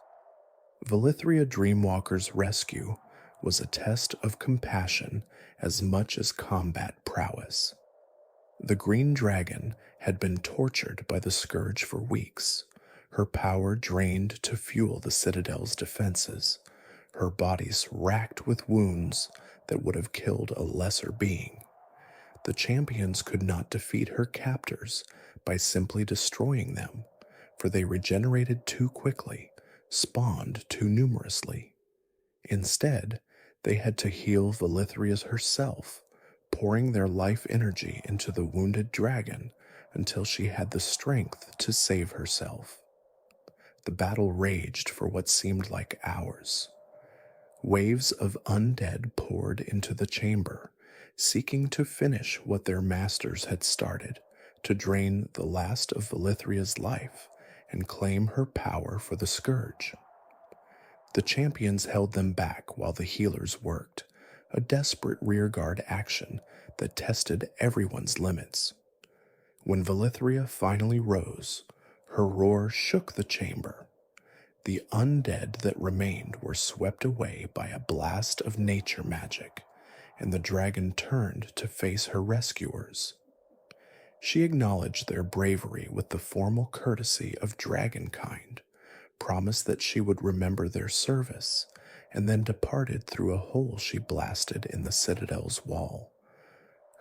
Velythria Dreamwalker's rescue was a test of compassion as much as combat prowess. The green dragon had been tortured by the Scourge for weeks, her power drained to fuel the Citadel's defenses, her body racked with wounds that would have killed a lesser being. The champions could not defeat her captors by simply destroying them, for they regenerated too quickly, spawned too numerously. Instead, they had to heal Velythria herself, pouring their life energy into the wounded dragon until she had the strength to save herself. The battle raged for what seemed like hours. Waves of undead poured into the chamber, seeking to finish what their masters had started, to drain the last of Velythria's life and claim her power for the Scourge. The champions held them back while the healers worked, a desperate rearguard action that tested everyone's limits. When Velythria finally rose, her roar shook the chamber. The undead that remained were swept away by a blast of nature magic, and the dragon turned to face her rescuers. She acknowledged their bravery with the formal courtesy of dragonkind, promised that she would remember their service, and then departed through a hole she blasted in the citadel's wall.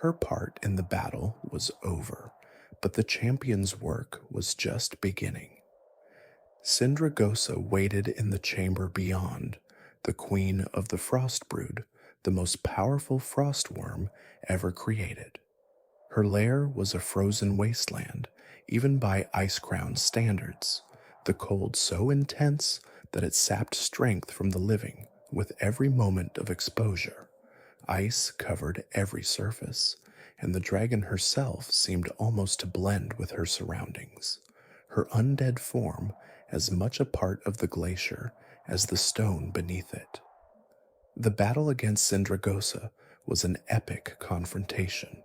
Her part in the battle was over, but the champion's work was just beginning. Sindragosa waited in the chamber beyond, the queen of the Frostbrood, the most powerful frostworm ever created. Her lair was a frozen wasteland, even by Icecrown standards, the cold so intense that it sapped strength from the living with every moment of exposure. Ice covered every surface, and the dragon herself seemed almost to blend with her surroundings, her undead form as much a part of the glacier as the stone beneath it. The battle against Sindragosa was an epic confrontation.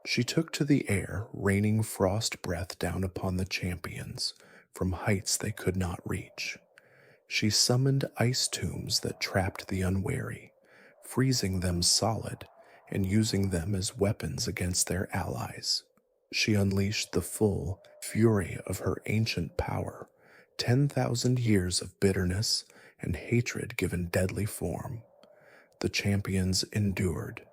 She took to the air, raining frost breath down upon the champions from heights they could not reach. She summoned ice tombs that trapped the unwary, freezing them solid and using them as weapons against their allies. She unleashed the full fury of her ancient power, 10,000 years of bitterness and hatred given deadly form. The champions endured.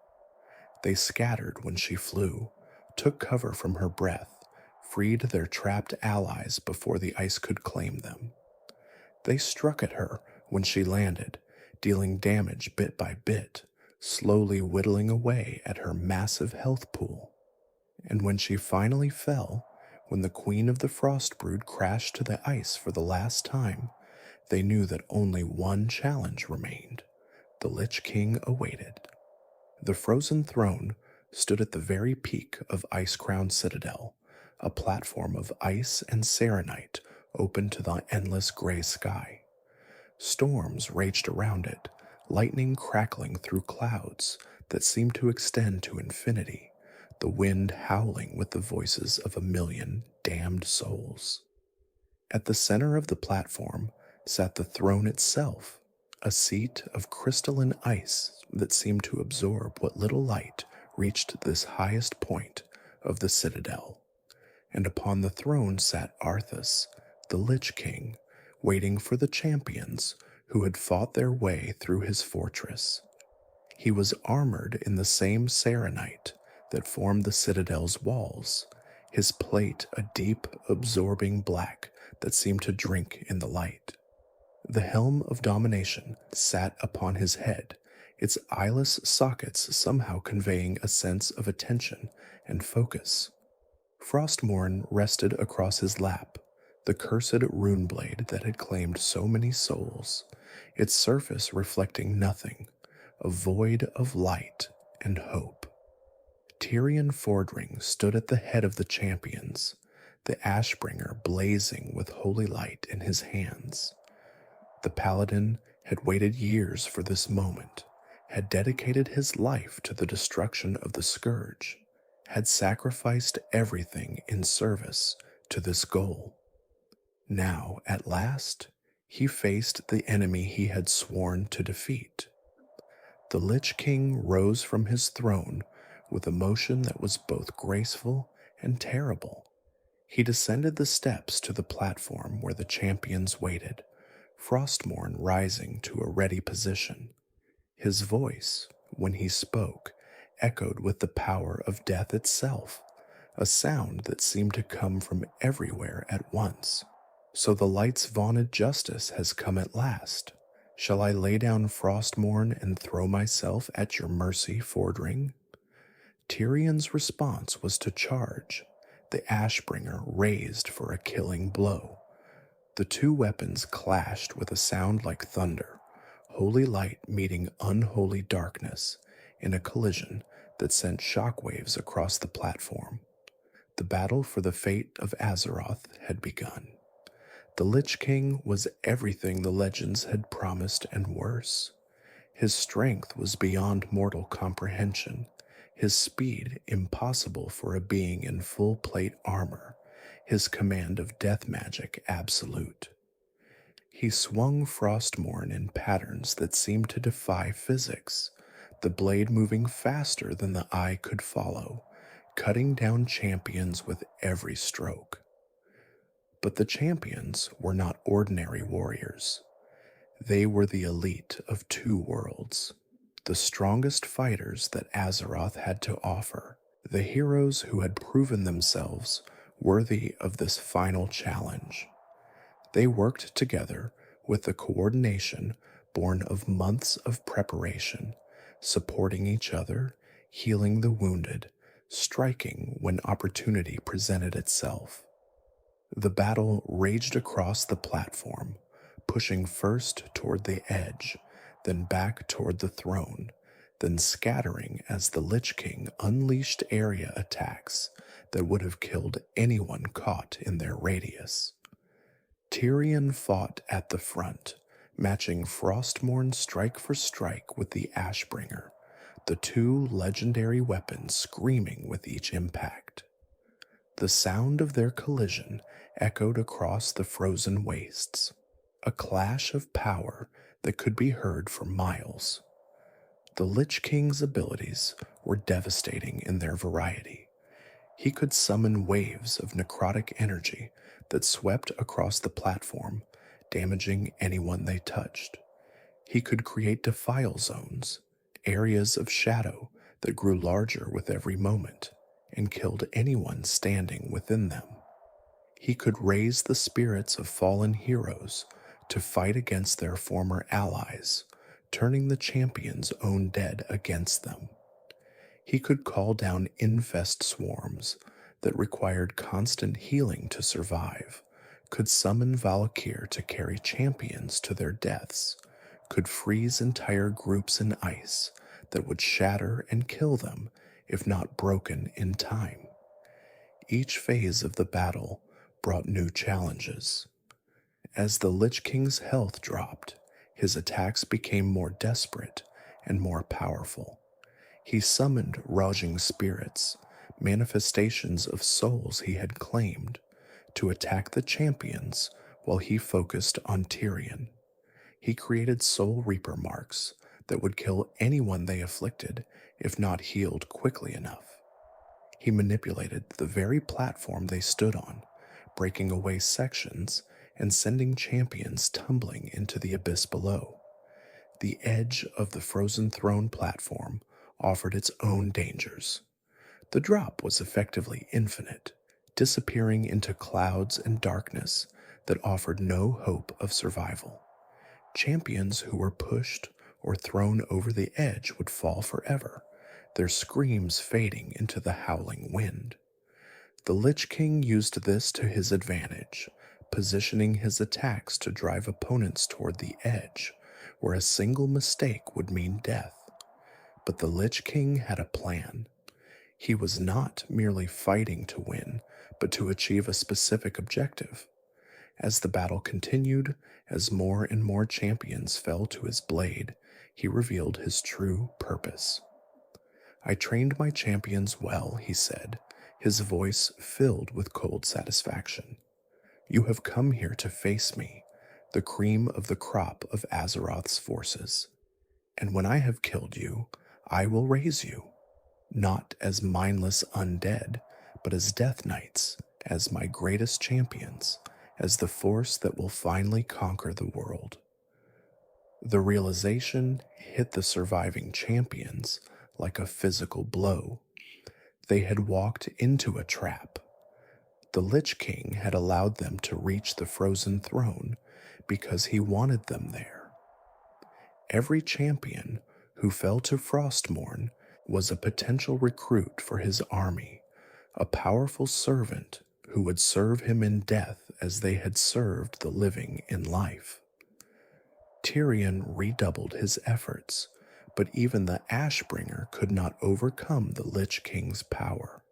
They scattered when she flew, took cover from her breath, freed their trapped allies before the ice could claim them. They struck at her when she landed, dealing damage bit by bit, slowly whittling away at her massive health pool. And when she finally fell, when the Queen of the Frostbrood crashed to the ice for the last time, they knew that only one challenge remained. The Lich King awaited. The frozen throne stood at the very peak of Icecrown Citadel, a platform of ice and saronite open to the endless gray sky. Storms raged around it, lightning crackling through clouds that seemed to extend to infinity, the wind howling with the voices of a million damned souls. At the center of the platform sat the throne itself, a seat of crystalline ice that seemed to absorb what little light reached this highest point of the citadel. And upon the throne sat Arthas, the Lich King, waiting for the champions who had fought their way through his fortress. He was armored in the same saronite that formed the citadel's walls, his plate a deep, absorbing black that seemed to drink in the light. The helm of domination sat upon his head, its eyeless sockets somehow conveying a sense of attention and focus. Frostmourne rested across his lap, the cursed rune blade that had claimed so many souls, its surface reflecting nothing, a void of light and hope. Tyrion Fordring stood at the head of the champions, the Ashbringer blazing with holy light in his hands. The paladin had waited years for this moment, had dedicated his life to the destruction of the Scourge, had sacrificed everything in service to this goal. Now, at last, he faced the enemy he had sworn to defeat. The Lich King rose from his throne with a motion that was both graceful and terrible. He descended the steps to the platform where the champions waited, Frostmourne rising to a ready position. His voice, when he spoke, echoed with the power of death itself, a sound that seemed to come from everywhere at once. So the light's vaunted justice has come at last. Shall I lay down Frostmourne and throw myself at your mercy, Fordring? Tyrion's response was to charge, the Ashbringer raised for a killing blow. The two weapons clashed with a sound like thunder, holy light meeting unholy darkness in a collision that sent shockwaves across the platform. The battle for the fate of Azeroth had begun. The Lich King was everything the legends had promised and worse. His strength was beyond mortal comprehension, his speed impossible for a being in full plate armor, his command of death magic absolute. He swung Frostmourne in patterns that seemed to defy physics, the blade moving faster than the eye could follow, cutting down champions with every stroke. But the champions were not ordinary warriors. They were the elite of two worlds, the strongest fighters that Azeroth had to offer, the heroes who had proven themselves worthy of this final challenge. They worked together with the coordination born of months of preparation, supporting each other, healing the wounded, striking when opportunity presented itself. The battle raged across the platform, pushing first toward the edge, then back toward the throne, then scattering as the Lich King unleashed area attacks that would have killed anyone caught in their radius. Tyrion fought at the front, matching Frostmourne strike for strike with the Ashbringer, the two legendary weapons screaming with each impact. The sound of their collision echoed across the frozen wastes, a clash of power that could be heard for miles. The Lich King's abilities were devastating in their variety. He could summon waves of necrotic energy that swept across the platform, damaging anyone they touched. He could create defile zones, areas of shadow that grew larger with every moment, and killed anyone standing within them. He could raise the spirits of fallen heroes to fight against their former allies, turning the champion's own dead against them. He could call down infest swarms that required constant healing to survive, could summon Valkyr to carry champions to their deaths, could freeze entire groups in ice that would shatter and kill them if not broken in time. Each phase of the battle brought new challenges. As the Lich King's health dropped, his attacks became more desperate and more powerful. He summoned raging spirits, manifestations of souls he had claimed, to attack the champions while he focused on Tyrion. He created Soul Reaper marks that would kill anyone they afflicted if not healed quickly enough. He manipulated the very platform they stood on, breaking away sections and sending champions tumbling into the abyss below. The edge of the Frozen Throne platform offered its own dangers. The drop was effectively infinite, disappearing into clouds and darkness that offered no hope of survival. Champions who were pushed or thrown over the edge would fall forever, their screams fading into the howling wind. The Lich King used this to his advantage, positioning his attacks to drive opponents toward the edge, where a single mistake would mean death. But the Lich King had a plan. He was not merely fighting to win, but to achieve a specific objective. As the battle continued, as more and more champions fell to his blade, he revealed his true purpose. "I trained my champions well," he said, his voice filled with cold satisfaction. "You have come here to face me, the cream of the crop of Azeroth's forces. And when I have killed you, I will raise you, not as mindless undead, but as Death Knights, as my greatest champions, as the force that will finally conquer the world." The realization hit the surviving champions like a physical blow. They had walked into a trap. The Lich King had allowed them to reach the Frozen Throne because he wanted them there. Every champion who fell to Frostmourne was a potential recruit for his army, a powerful servant who would serve him in death as they had served the living in life. Tyrion redoubled his efforts, but even the Ashbringer could not overcome the Lich King's power.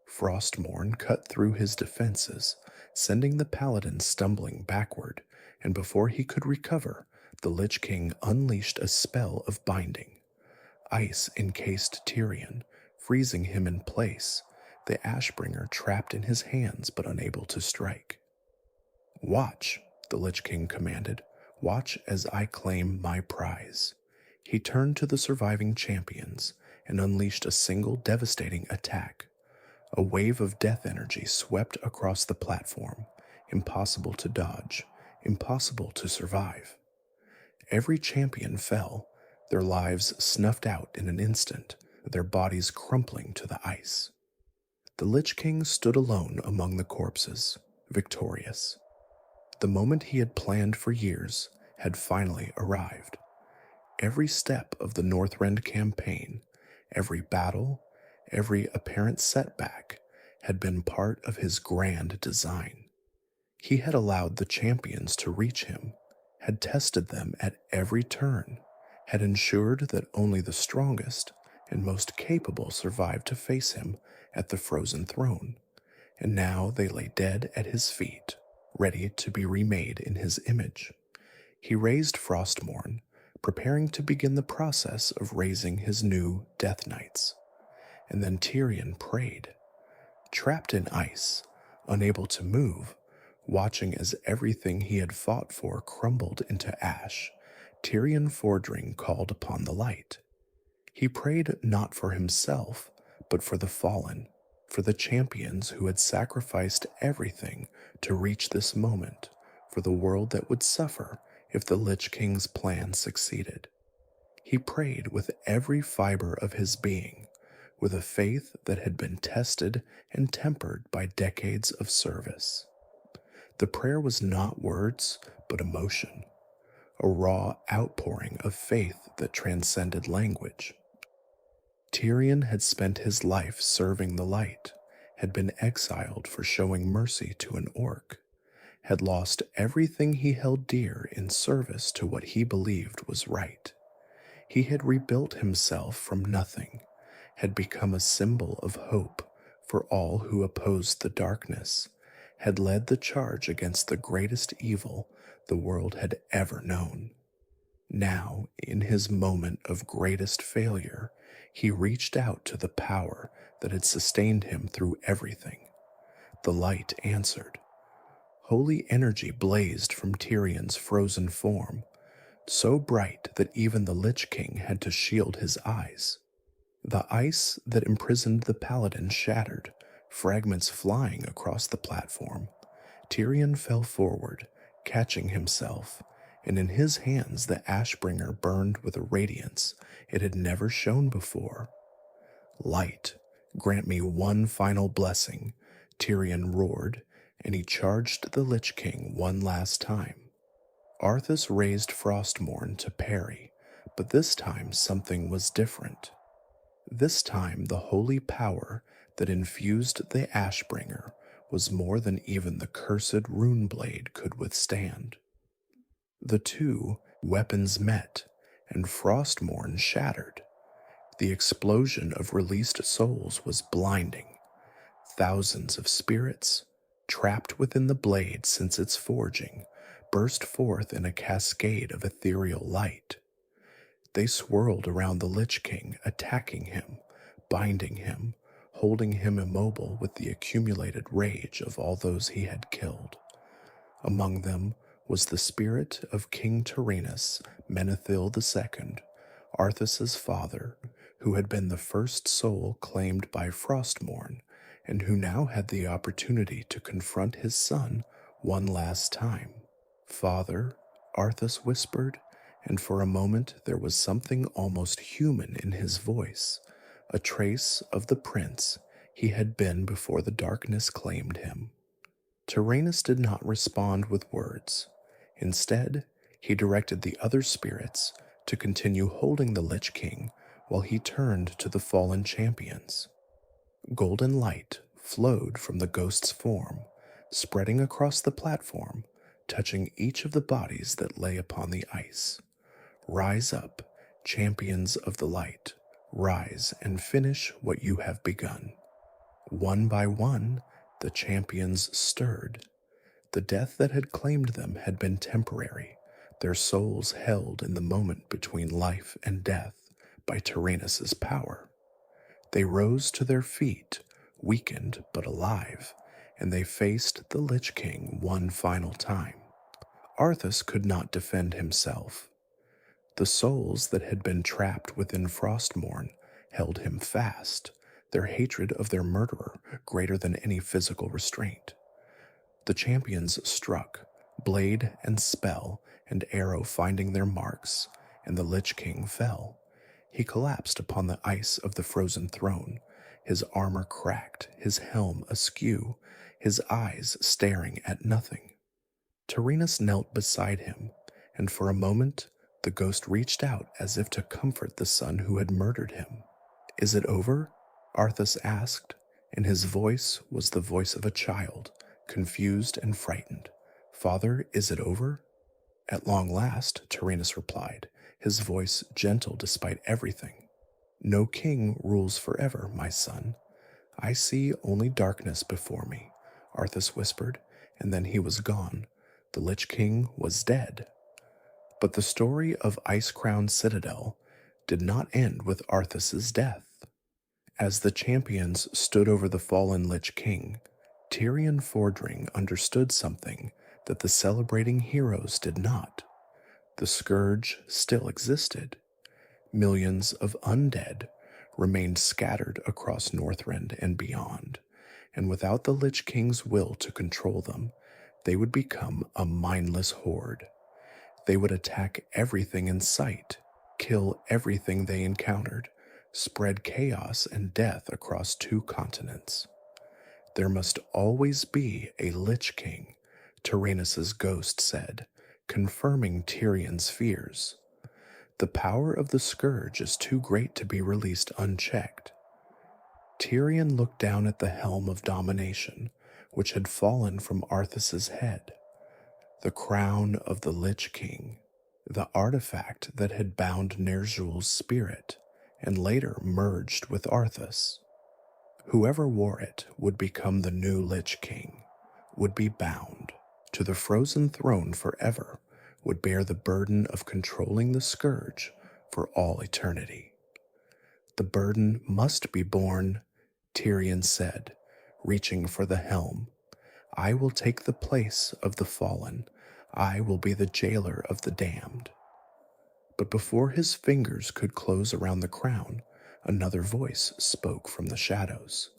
Frostmourne cut through his defenses, sending the paladin stumbling backward, and before he could recover, the Lich King unleashed a spell of binding. Ice encased Tyrion, freezing him in place, the Ashbringer trapped in his hands but unable to strike. "Watch," the Lich King commanded. "Watch as I claim my prize." He turned to the surviving champions and unleashed a single devastating attack. A wave of death energy swept across the platform, impossible to dodge, impossible to survive. Every champion fell, their lives snuffed out in an instant, their bodies crumpling to the ice. The Lich King stood alone among the corpses, victorious. The moment he had planned for years had finally arrived. Every step of the Northrend campaign, every battle, every apparent setback had been part of his grand design. He had allowed the champions to reach him, had tested them at every turn, had ensured that only the strongest and most capable survived to face him at the Frozen Throne, and now they lay dead at his feet, ready to be remade in his image. He raised Frostmourne, preparing to begin the process of raising his new Death Knights. And then Tyrion prayed. Trapped in ice, unable to move, watching as everything he had fought for crumbled into ash, Tyrion Fordring called upon the light. He prayed not for himself, but for the fallen, for the champions who had sacrificed everything to reach this moment, for the world that would suffer if the Lich King's plan succeeded. He prayed with every fiber of his being, with a faith that had been tested and tempered by decades of service. The prayer was not words, but emotion, a raw outpouring of faith that transcended language. Tyrion had spent his life serving the light, had been exiled for showing mercy to an orc, had lost everything he held dear in service to what he believed was right. He had rebuilt himself from nothing, had become a symbol of hope for all who opposed the darkness, had led the charge against the greatest evil the world had ever known. Now, in his moment of greatest failure, he reached out to the power that had sustained him through everything. The light answered. Holy energy blazed from Tyrion's frozen form, so bright that even the Lich King had to shield his eyes. The ice that imprisoned the paladin shattered, fragments flying across the platform. Tyrion fell forward, catching himself, and in his hands the Ashbringer burned with a radiance it had never shown before. Light, grant me one final blessing, Tyrion roared, and he charged the Lich King one last time. Arthas raised Frostmourne to parry, but this time something was different. This time the holy power that infused the Ashbringer was more than even the cursed rune blade could withstand. The two weapons met, and Frostmourne shattered. The explosion of released souls was blinding. Thousands of spirits, trapped within the blade since its forging, burst forth in a cascade of ethereal light. They swirled around the Lich King, attacking him, binding him, holding him immobile with the accumulated rage of all those he had killed. Among them was the spirit of King Tyrannus Menethil II, Arthas's father, who had been the first soul claimed by Frostmourne, and who now had the opportunity to confront his son one last time. "Father," Arthas whispered, and for a moment there was something almost human in his voice, a trace of the prince he had been before the darkness claimed him. Tyrannus did not respond with words. Instead, he directed the other spirits to continue holding the Lich King while he turned to the fallen champions. Golden light flowed from the ghost's form, spreading across the platform, touching each of the bodies that lay upon the ice. Rise up, champions of the light. Rise and finish what you have begun. One by one, the champions stirred. The death that had claimed them had been temporary, their souls held in the moment between life and death by Tyrannus's power. They rose to their feet, weakened but alive, and they faced the Lich King one final time. Arthas could not defend himself. The souls that had been trapped within Frostmourne held him fast, their hatred of their murderer greater than any physical restraint. The champions struck, blade and spell and arrow finding their marks, and the Lich King fell. He collapsed upon the ice of the frozen throne, his armor cracked, his helm askew, his eyes staring at nothing. Tyrannus knelt beside him, and for a moment the ghost reached out as if to comfort the son who had murdered him. "Is it over?" Arthas asked, and his voice was the voice of a child, confused and frightened. "Father, is it over?" "At long last," Tyrannus replied, his voice gentle despite everything. "No king rules forever, my son. I see only darkness before me," Arthas whispered, and then he was gone. The Lich King was dead. But the story of Icecrown Citadel did not end with Arthas's death. As the champions stood over the fallen Lich King, Tyrion Fordring understood something that the celebrating heroes did not. The Scourge still existed. Millions of undead remained scattered across Northrend and beyond, and without the Lich King's will to control them, they would become a mindless horde. They would attack everything in sight, kill everything they encountered, spread chaos and death across 2 continents. "There must always be a Lich King," Tyrannus's ghost said, confirming Tyrion's fears. The power of the Scourge is too great to be released unchecked. Tyrion looked down at the helm of domination, which had fallen from Arthas's head, the crown of the Lich King, the artifact that had bound Ner'zhul's spirit and later merged with Arthas. Whoever wore it would become the new Lich King, would be bound to the frozen throne forever, would bear the burden of controlling the Scourge for all eternity. The burden must be borne, Tyrion said, reaching for the helm. I will take the place of the fallen. I will be the jailer of the damned. But before his fingers could close around the crown, another voice spoke from the shadows.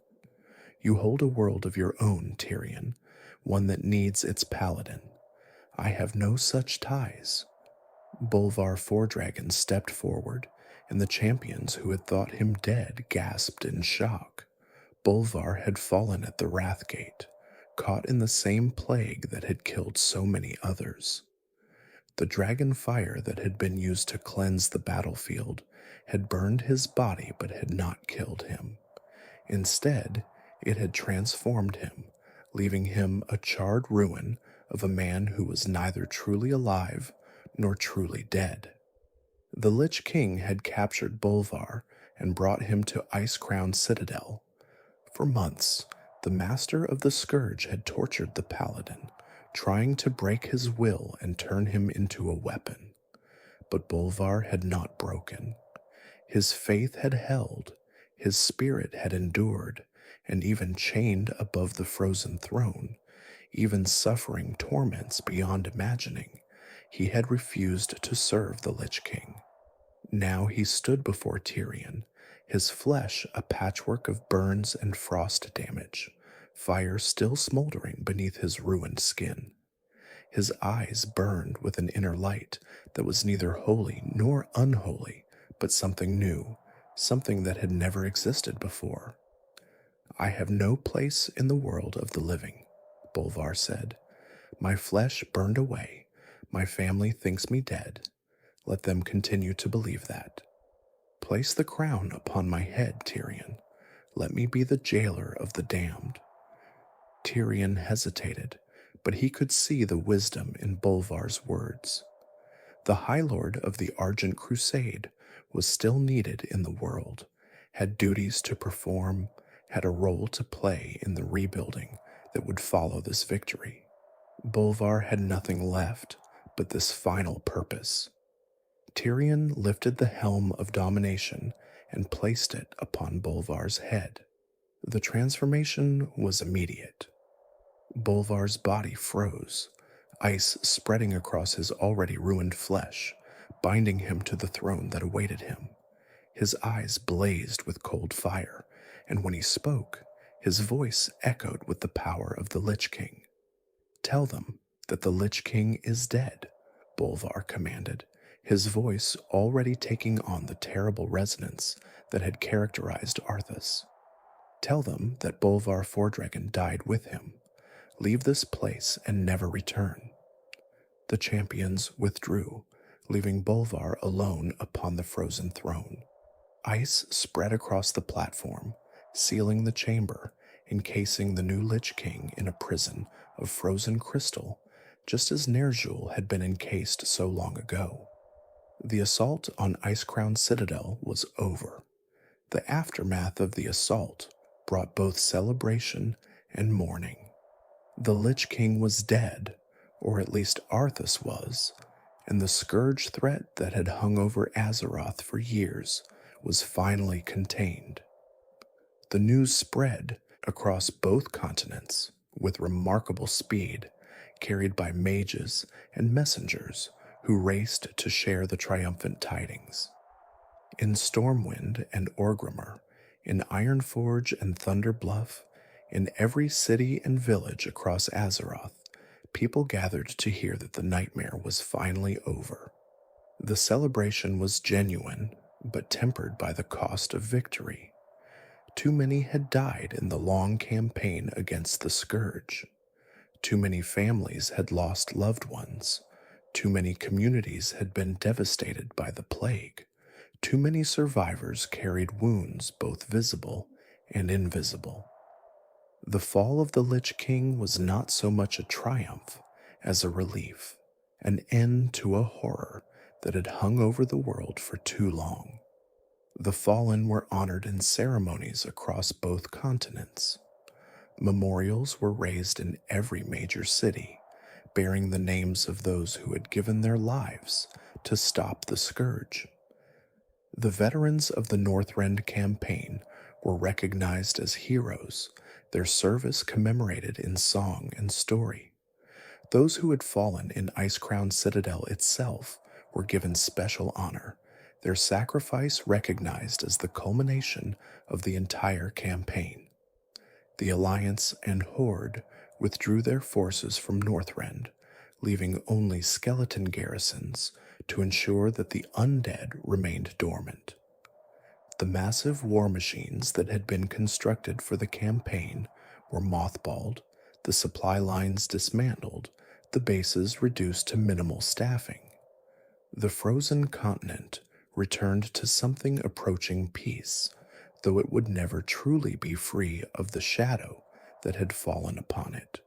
You hold a world of your own, Tyrion, one that needs its paladin. I have no such ties. Bolvar Fourdragon stepped forward, and the champions who had thought him dead gasped in shock. Bolvar had fallen at the Wrathgate, caught in the same plague that had killed so many others. The dragon fire that had been used to cleanse the battlefield had burned his body but had not killed him. Instead, it had transformed him, leaving him a charred ruin of a man who was neither truly alive nor truly dead. The Lich King had captured Bolvar and brought him to Icecrown Citadel. For months, the master of the Scourge had tortured the paladin, trying to break his will and turn him into a weapon. But Bolvar had not broken. His faith had held, his spirit had endured, and even chained above the frozen throne, even suffering torments beyond imagining, he had refused to serve the Lich King. Now he stood before Tyrion, his flesh a patchwork of burns and frost damage, fire still smoldering beneath his ruined skin. His eyes burned with an inner light that was neither holy nor unholy, but something new, something that had never existed before. I have no place in the world of the living, Bolvar said. My flesh burned away. My family thinks me dead. Let them continue to believe that. Place the crown upon my head, Tyrion. Let me be the jailer of the damned. Tyrion hesitated, but he could see the wisdom in Bolvar's words. The High Lord of the Argent Crusade was still needed in the world, had duties to perform, had a role to play in the rebuilding that would follow this victory. Bolvar had nothing left but this final purpose. Tyrion lifted the helm of domination and placed it upon Bolvar's head. The transformation was immediate. Bolvar's body froze, ice spreading across his already ruined flesh, binding him to the throne that awaited him. His eyes blazed with cold fire, and when he spoke, his voice echoed with the power of the Lich King. Tell them that the Lich King is dead, Bolvar commanded, his voice already taking on the terrible resonance that had characterized Arthas. Tell them that Bolvar Fourdragon died with him. Leave this place and never return. The champions withdrew, leaving Bolvar alone upon the frozen throne. Ice spread across the platform, sealing the chamber, encasing the new Lich King in a prison of frozen crystal, just as Ner'zhul had been encased so long ago. The assault on Icecrown Citadel was over. The aftermath of the assault brought both celebration and mourning. The Lich King was dead, or at least Arthas was, and the Scourge threat that had hung over Azeroth for years was finally contained. The news spread across both continents with remarkable speed, carried by mages and messengers who raced to share the triumphant tidings. In Stormwind and Orgrimmar, in Ironforge and Thunderbluff, in every city and village across Azeroth, people gathered to hear that the nightmare was finally over. The celebration was genuine, but tempered by the cost of victory. Too many had died in the long campaign against the Scourge. Too many families had lost loved ones. Too many communities had been devastated by the plague. Too many survivors carried wounds both visible and invisible. The fall of the Lich King was not so much a triumph as a relief, an end to a horror that had hung over the world for too long. The fallen were honored in ceremonies across both continents. Memorials were raised in every major city, bearing the names of those who had given their lives to stop the scourge. The veterans of the Northrend campaign were recognized as heroes, their service commemorated in song and story. Those who had fallen in Icecrown Citadel itself were given special honor, their sacrifice recognized as the culmination of the entire campaign. The Alliance and Horde withdrew their forces from Northrend, leaving only skeleton garrisons to ensure that the undead remained dormant. The massive war machines that had been constructed for the campaign were mothballed, the supply lines dismantled, the bases reduced to minimal staffing. The frozen continent returned to something approaching peace, though it would never truly be free of the shadow that had fallen upon it.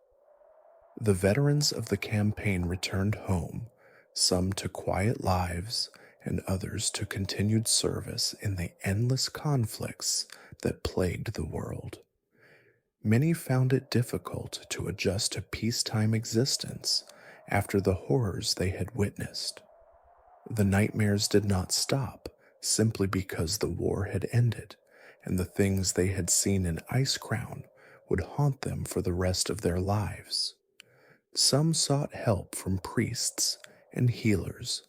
The veterans of the campaign returned home, some to quiet lives and others to continued service in the endless conflicts that plagued the world. Many found it difficult to adjust to peacetime existence after the horrors they had witnessed. The nightmares did not stop simply because the war had ended, and the things they had seen in Icecrown would haunt them for the rest of their lives. Some sought help from priests and healers,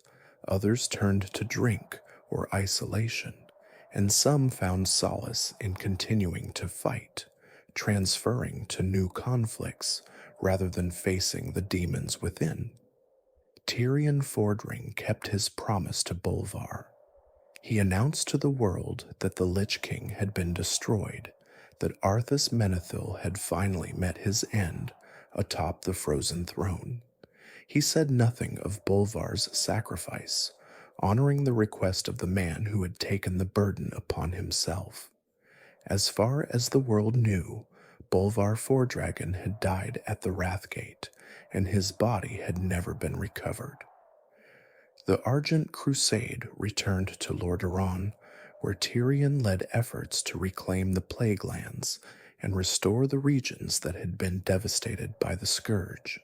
others turned to drink or isolation, and some found solace in continuing to fight, transferring to new conflicts rather than facing the demons within. Tyrion Fordring kept his promise to Bolvar. He announced to the world that the Lich King had been destroyed, that Arthas Menethil had finally met his end atop the frozen throne. He said nothing of Bolvar's sacrifice, honoring the request of the man who had taken the burden upon himself. As far as the world knew, Bolvar Fordragon had died at the Wrathgate, and his body had never been recovered. The Argent Crusade returned to Lordaeron, where Tyrion led efforts to reclaim the Plague Lands and restore the regions that had been devastated by the Scourge.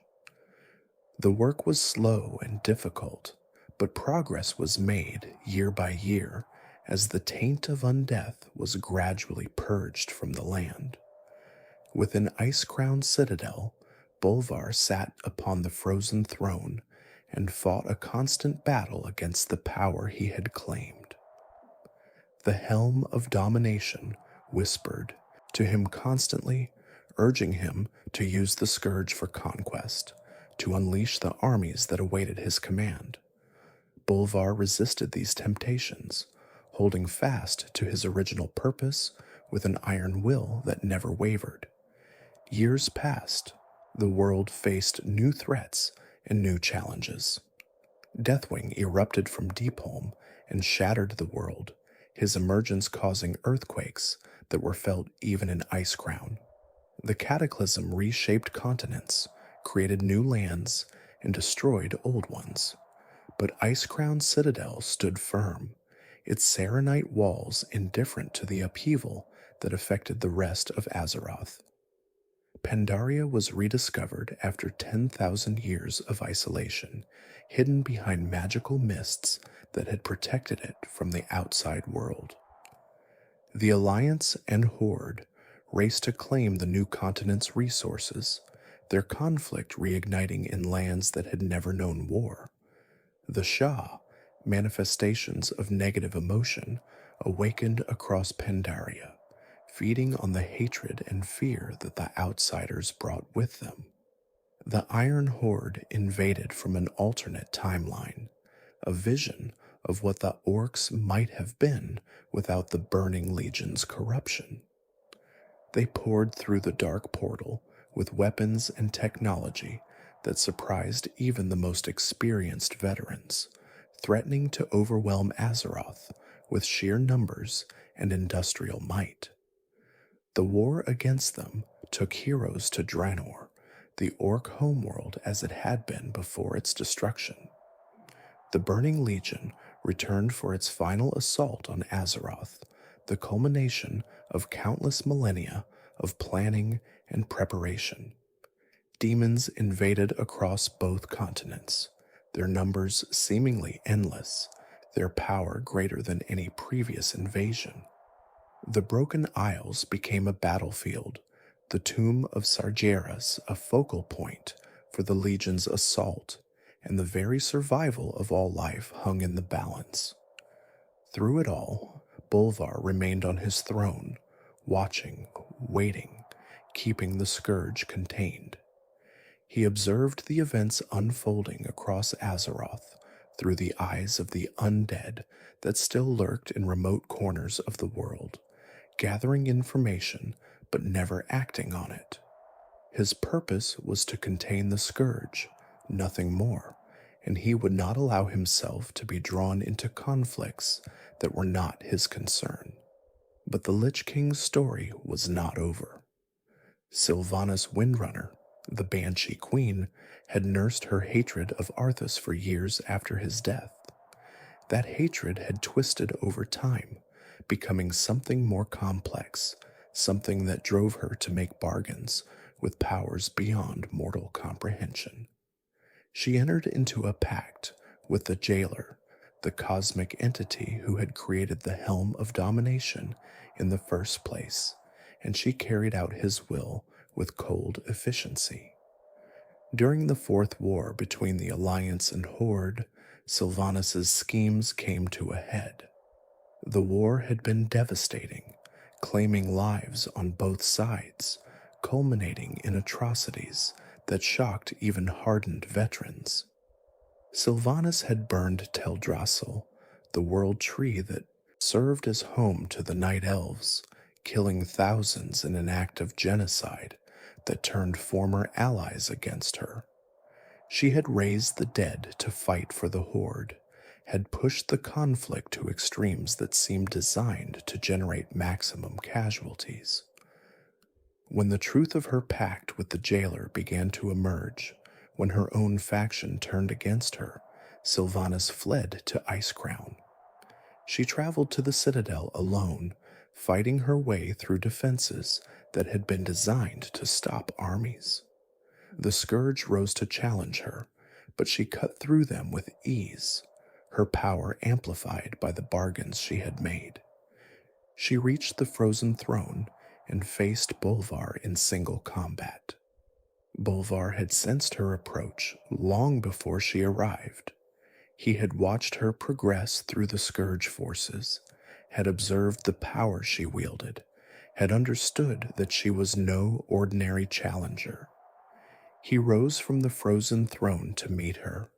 The work was slow and difficult, but progress was made year by year as the taint of undeath was gradually purged from the land. Within Icecrown Citadel, Bolvar sat upon the frozen throne and fought a constant battle against the power he had claimed. The helm of domination whispered to him constantly, urging him to use the Scourge for conquest, to unleash the armies that awaited his command. Bolvar resisted these temptations, holding fast to his original purpose with an iron will that never wavered. Years passed. The world faced new threats and new challenges. Deathwing erupted from Deepholm and shattered the world, his emergence causing earthquakes that were felt even in Icecrown. The cataclysm reshaped continents, created new lands, and destroyed old ones. But Icecrown Citadel stood firm, its saronite walls indifferent to the upheaval that affected the rest of Azeroth. Pandaria was rediscovered after 10,000 years of isolation, hidden behind magical mists that had protected it from the outside world. The Alliance and Horde raced to claim the new continent's resources, their conflict reigniting in lands that had never known war. The Shah, manifestations of negative emotion, awakened across Pandaria, feeding on the hatred and fear that the outsiders brought with them. The Iron Horde invaded from an alternate timeline, a vision of what the Orcs might have been without the Burning Legion's corruption. They poured through the dark portal with weapons and technology that surprised even the most experienced veterans, threatening to overwhelm Azeroth with sheer numbers and industrial might. The war against them took heroes to Draenor, the orc homeworld as it had been before its destruction. The Burning Legion returned for its final assault on Azeroth, the culmination of countless millennia of planning and preparation. Demons invaded across both continents, their numbers seemingly endless, their power greater than any previous invasion. The Broken Isles became a battlefield, the tomb of Sargeras a focal point for the Legion's assault, and the very survival of all life hung in the balance. Through it all, Bolvar remained on his throne, watching, waiting, keeping the Scourge contained. He observed the events unfolding across Azeroth through the eyes of the undead that still lurked in remote corners of the world, gathering information but never acting on it. His purpose was to contain the Scourge, nothing more, and he would not allow himself to be drawn into conflicts that were not his concern. But the Lich King's story was not over. Sylvanas Windrunner, the Banshee Queen, had nursed her hatred of Arthas for years after his death. That hatred had twisted over time, becoming something more complex, something that drove her to make bargains with powers beyond mortal comprehension. She entered into a pact with the Jailer, the cosmic entity who had created the Helm of Domination in the first place, and she carried out his will with cold efficiency. During the Fourth War between the Alliance and Horde, Sylvanas' schemes came to a head. The war had been devastating, claiming lives on both sides, culminating in atrocities that shocked even hardened veterans. Sylvanas had burned Teldrassil, the world tree that served as home to the Night Elves, killing thousands in an act of genocide that turned former allies against her. She had raised the dead to fight for the Horde, had pushed the conflict to extremes that seemed designed to generate maximum casualties. When the truth of her pact with the Jailer began to emerge, when her own faction turned against her, Sylvanas fled to Icecrown. She traveled to the Citadel alone, fighting her way through defenses that had been designed to stop armies. The Scourge rose to challenge her, but she cut through them with ease, her power amplified by the bargains she had made. She reached the Frozen Throne and faced Bolvar in single combat. Bolvar had sensed her approach long before she arrived. He had watched her progress through the Scourge forces, had observed the power she wielded, had understood that she was no ordinary challenger. He rose from the Frozen Throne to meet her,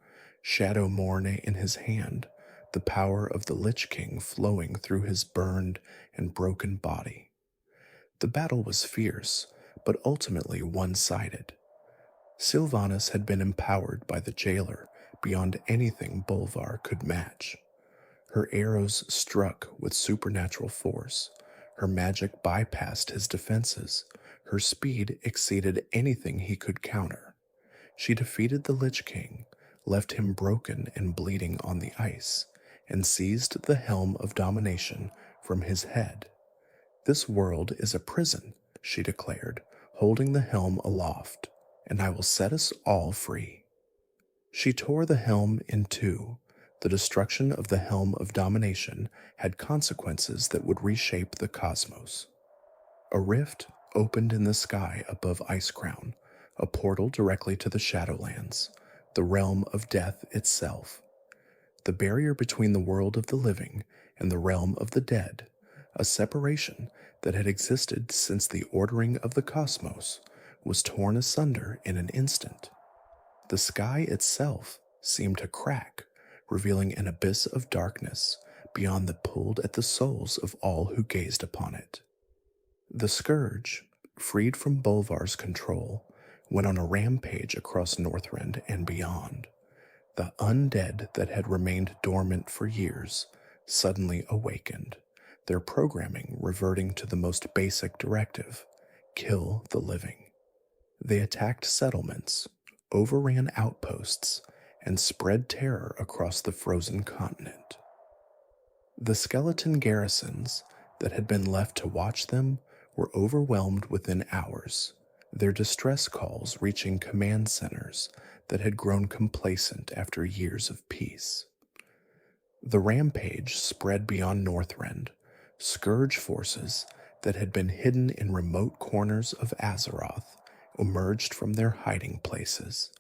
Shadow Morn in his hand, the power of the Lich King flowing through his burned and broken body. The battle was fierce, but ultimately one-sided. Sylvanas had been empowered by the Jailer beyond anything Bolvar could match. Her arrows struck with supernatural force, her magic bypassed his defenses, her speed exceeded anything he could counter. She defeated the Lich King, left him broken and bleeding on the ice, and seized the Helm of Domination from his head. "This world is a prison," she declared, holding the helm aloft, "and I will set us all free." She tore the helm in two. The destruction of the Helm of Domination had consequences that would reshape the cosmos. A rift opened in the sky above Icecrown, a portal directly to the Shadowlands, the realm of death itself. The barrier between the world of the living and the realm of the dead, a separation that had existed since the ordering of the cosmos, was torn asunder in an instant. The sky itself seemed to crack, revealing an abyss of darkness beyond that pulled at the souls of all who gazed upon it. The Scourge, freed from Bolvar's control, went on a rampage across Northrend and beyond. The undead that had remained dormant for years suddenly awakened, their programming reverting to the most basic directive: kill the living. They attacked settlements, overran outposts, and spread terror across the frozen continent. The skeleton garrisons that had been left to watch them were overwhelmed within hours, their distress calls reaching command centers that had grown complacent after years of peace. The rampage spread beyond Northrend. Scourge forces that had been hidden in remote corners of Azeroth emerged from their hiding places,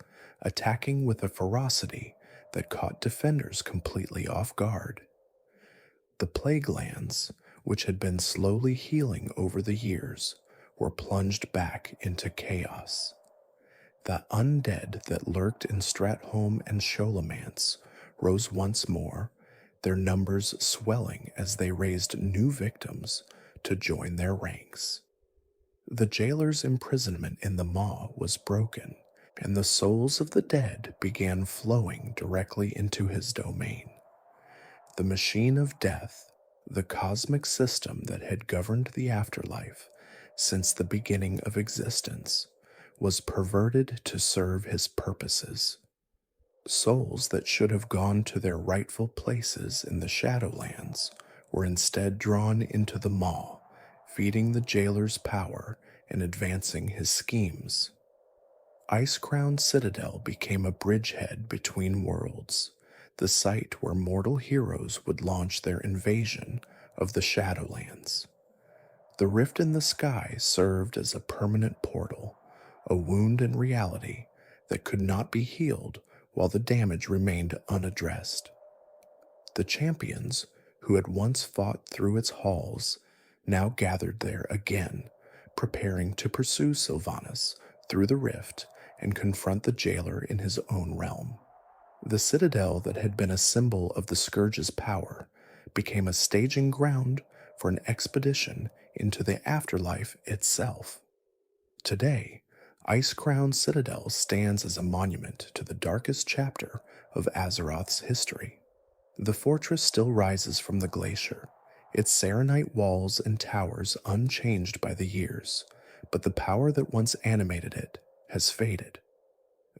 attacking with a ferocity that caught defenders completely off guard. The plague lands, which had been slowly healing over the years, were plunged back into chaos. The undead that lurked in Stratholme and Sholomance rose once more, their numbers swelling as they raised new victims to join their ranks. The jailer's imprisonment in the maw was broken, and the souls of the dead began flowing directly into his domain. The machine of death, the cosmic system that had governed the afterlife since the beginning of existence, was perverted to serve his purposes. Souls that should have gone to their rightful places in the Shadowlands were instead drawn into the maw, feeding the jailer's power and advancing his schemes. Icecrown Citadel became a bridgehead between worlds, the site where mortal heroes would launch their invasion of the Shadowlands. The rift in the sky served as a permanent portal, a wound in reality that could not be healed while the damage remained unaddressed. The champions, who had once fought through its halls, now gathered there again, preparing to pursue Sylvanas through the rift and confront the jailer in his own realm. The citadel that had been a symbol of the Scourge's power became a staging ground for an expedition into the afterlife itself. Today, Icecrown Citadel stands as a monument to the darkest chapter of Azeroth's history. The fortress still rises from the glacier, its saronite walls and towers unchanged by the years, but the power that once animated it has faded.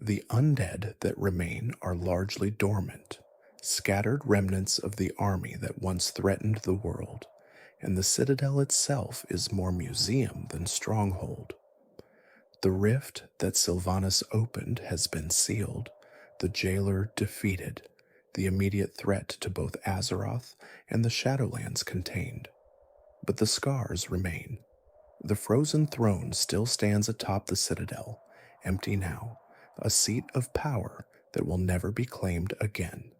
The undead that remain are largely dormant, scattered remnants of the army that once threatened the world, and the citadel itself is more museum than stronghold. The rift that Sylvanas opened has been sealed, the jailer defeated, the immediate threat to both Azeroth and the Shadowlands contained. But the scars remain. The frozen throne still stands atop the citadel, empty now, a seat of power that will never be claimed again.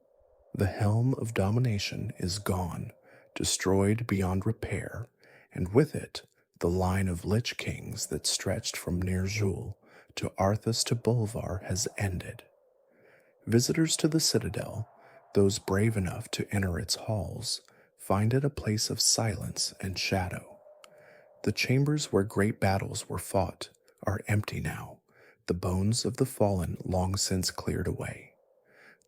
The helm of domination is gone, destroyed beyond repair, and with it, the line of Lich Kings that stretched from Ner'zhul to Arthas to Bolvar has ended. Visitors to the citadel, those brave enough to enter its halls, find it a place of silence and shadow. The chambers where great battles were fought are empty now, the bones of the fallen long since cleared away.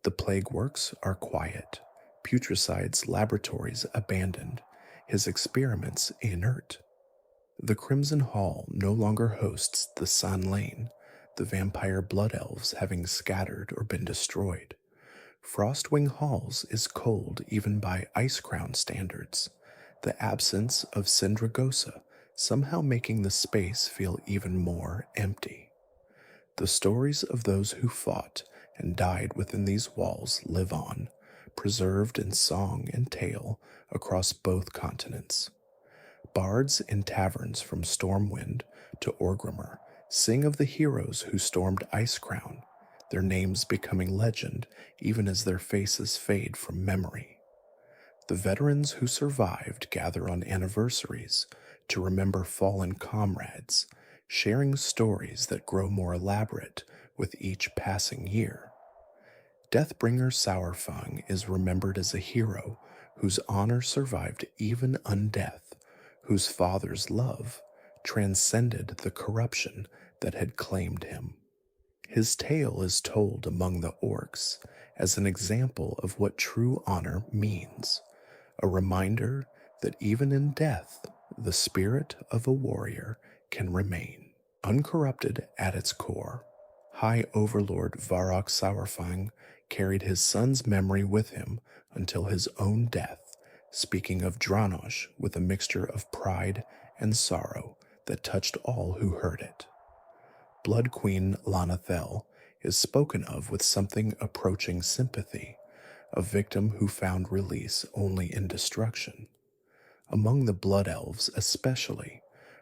The plague works are quiet, Putricide's laboratories abandoned, his experiments inert. The Crimson Hall no longer hosts the Sun Lane, the vampire blood elves having scattered or been destroyed. Frostwing Halls is cold even by Icecrown standards, the absence of Syndragosa somehow making the space feel even more empty. The stories of those who fought and died within these walls live on, preserved in song and tale across both continents. Bards in taverns from Stormwind to Orgrimmar sing of the heroes who stormed Icecrown, their names becoming legend even as their faces fade from memory. The veterans who survived gather on anniversaries to remember fallen comrades, sharing stories that grow more elaborate with each passing year. Deathbringer Saurfang is remembered as a hero whose honor survived even undeath, whose father's love transcended the corruption that had claimed him. His tale is told among the orcs as an example of what true honor means, a reminder that even in death, the spirit of a warrior can remain. Uncorrupted at its core, High Overlord Varrock Saurfang carried his son's memory with him until his own death, speaking of Dranosh with a mixture of pride and sorrow that touched all who heard it. Blood Queen Lanethel is spoken of with something approaching sympathy, a victim who found release only in destruction. Among the Blood Elves especially,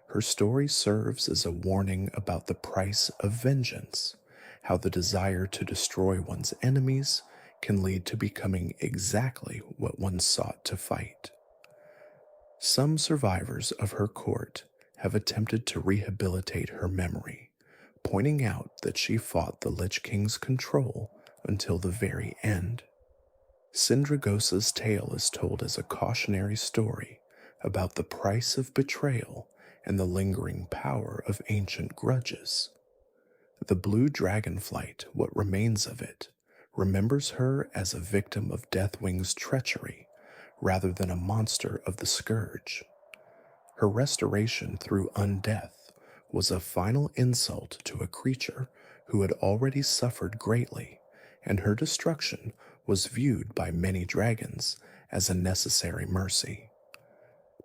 her story serves as a warning about the price of vengeance, how the desire to destroy one's enemies can lead to becoming exactly what one sought to fight. Some survivors of her court have attempted to rehabilitate her memory, pointing out that she fought the Lich King's control until the very end. Syndragosa's tale is told as a cautionary story about the price of betrayal and the lingering power of ancient grudges. The blue dragonflight, what remains of it, remembers her as a victim of Deathwing's treachery rather than a monster of the Scourge. Her restoration through undeath was a final insult to a creature who had already suffered greatly, and her destruction was viewed by many dragons as a necessary mercy.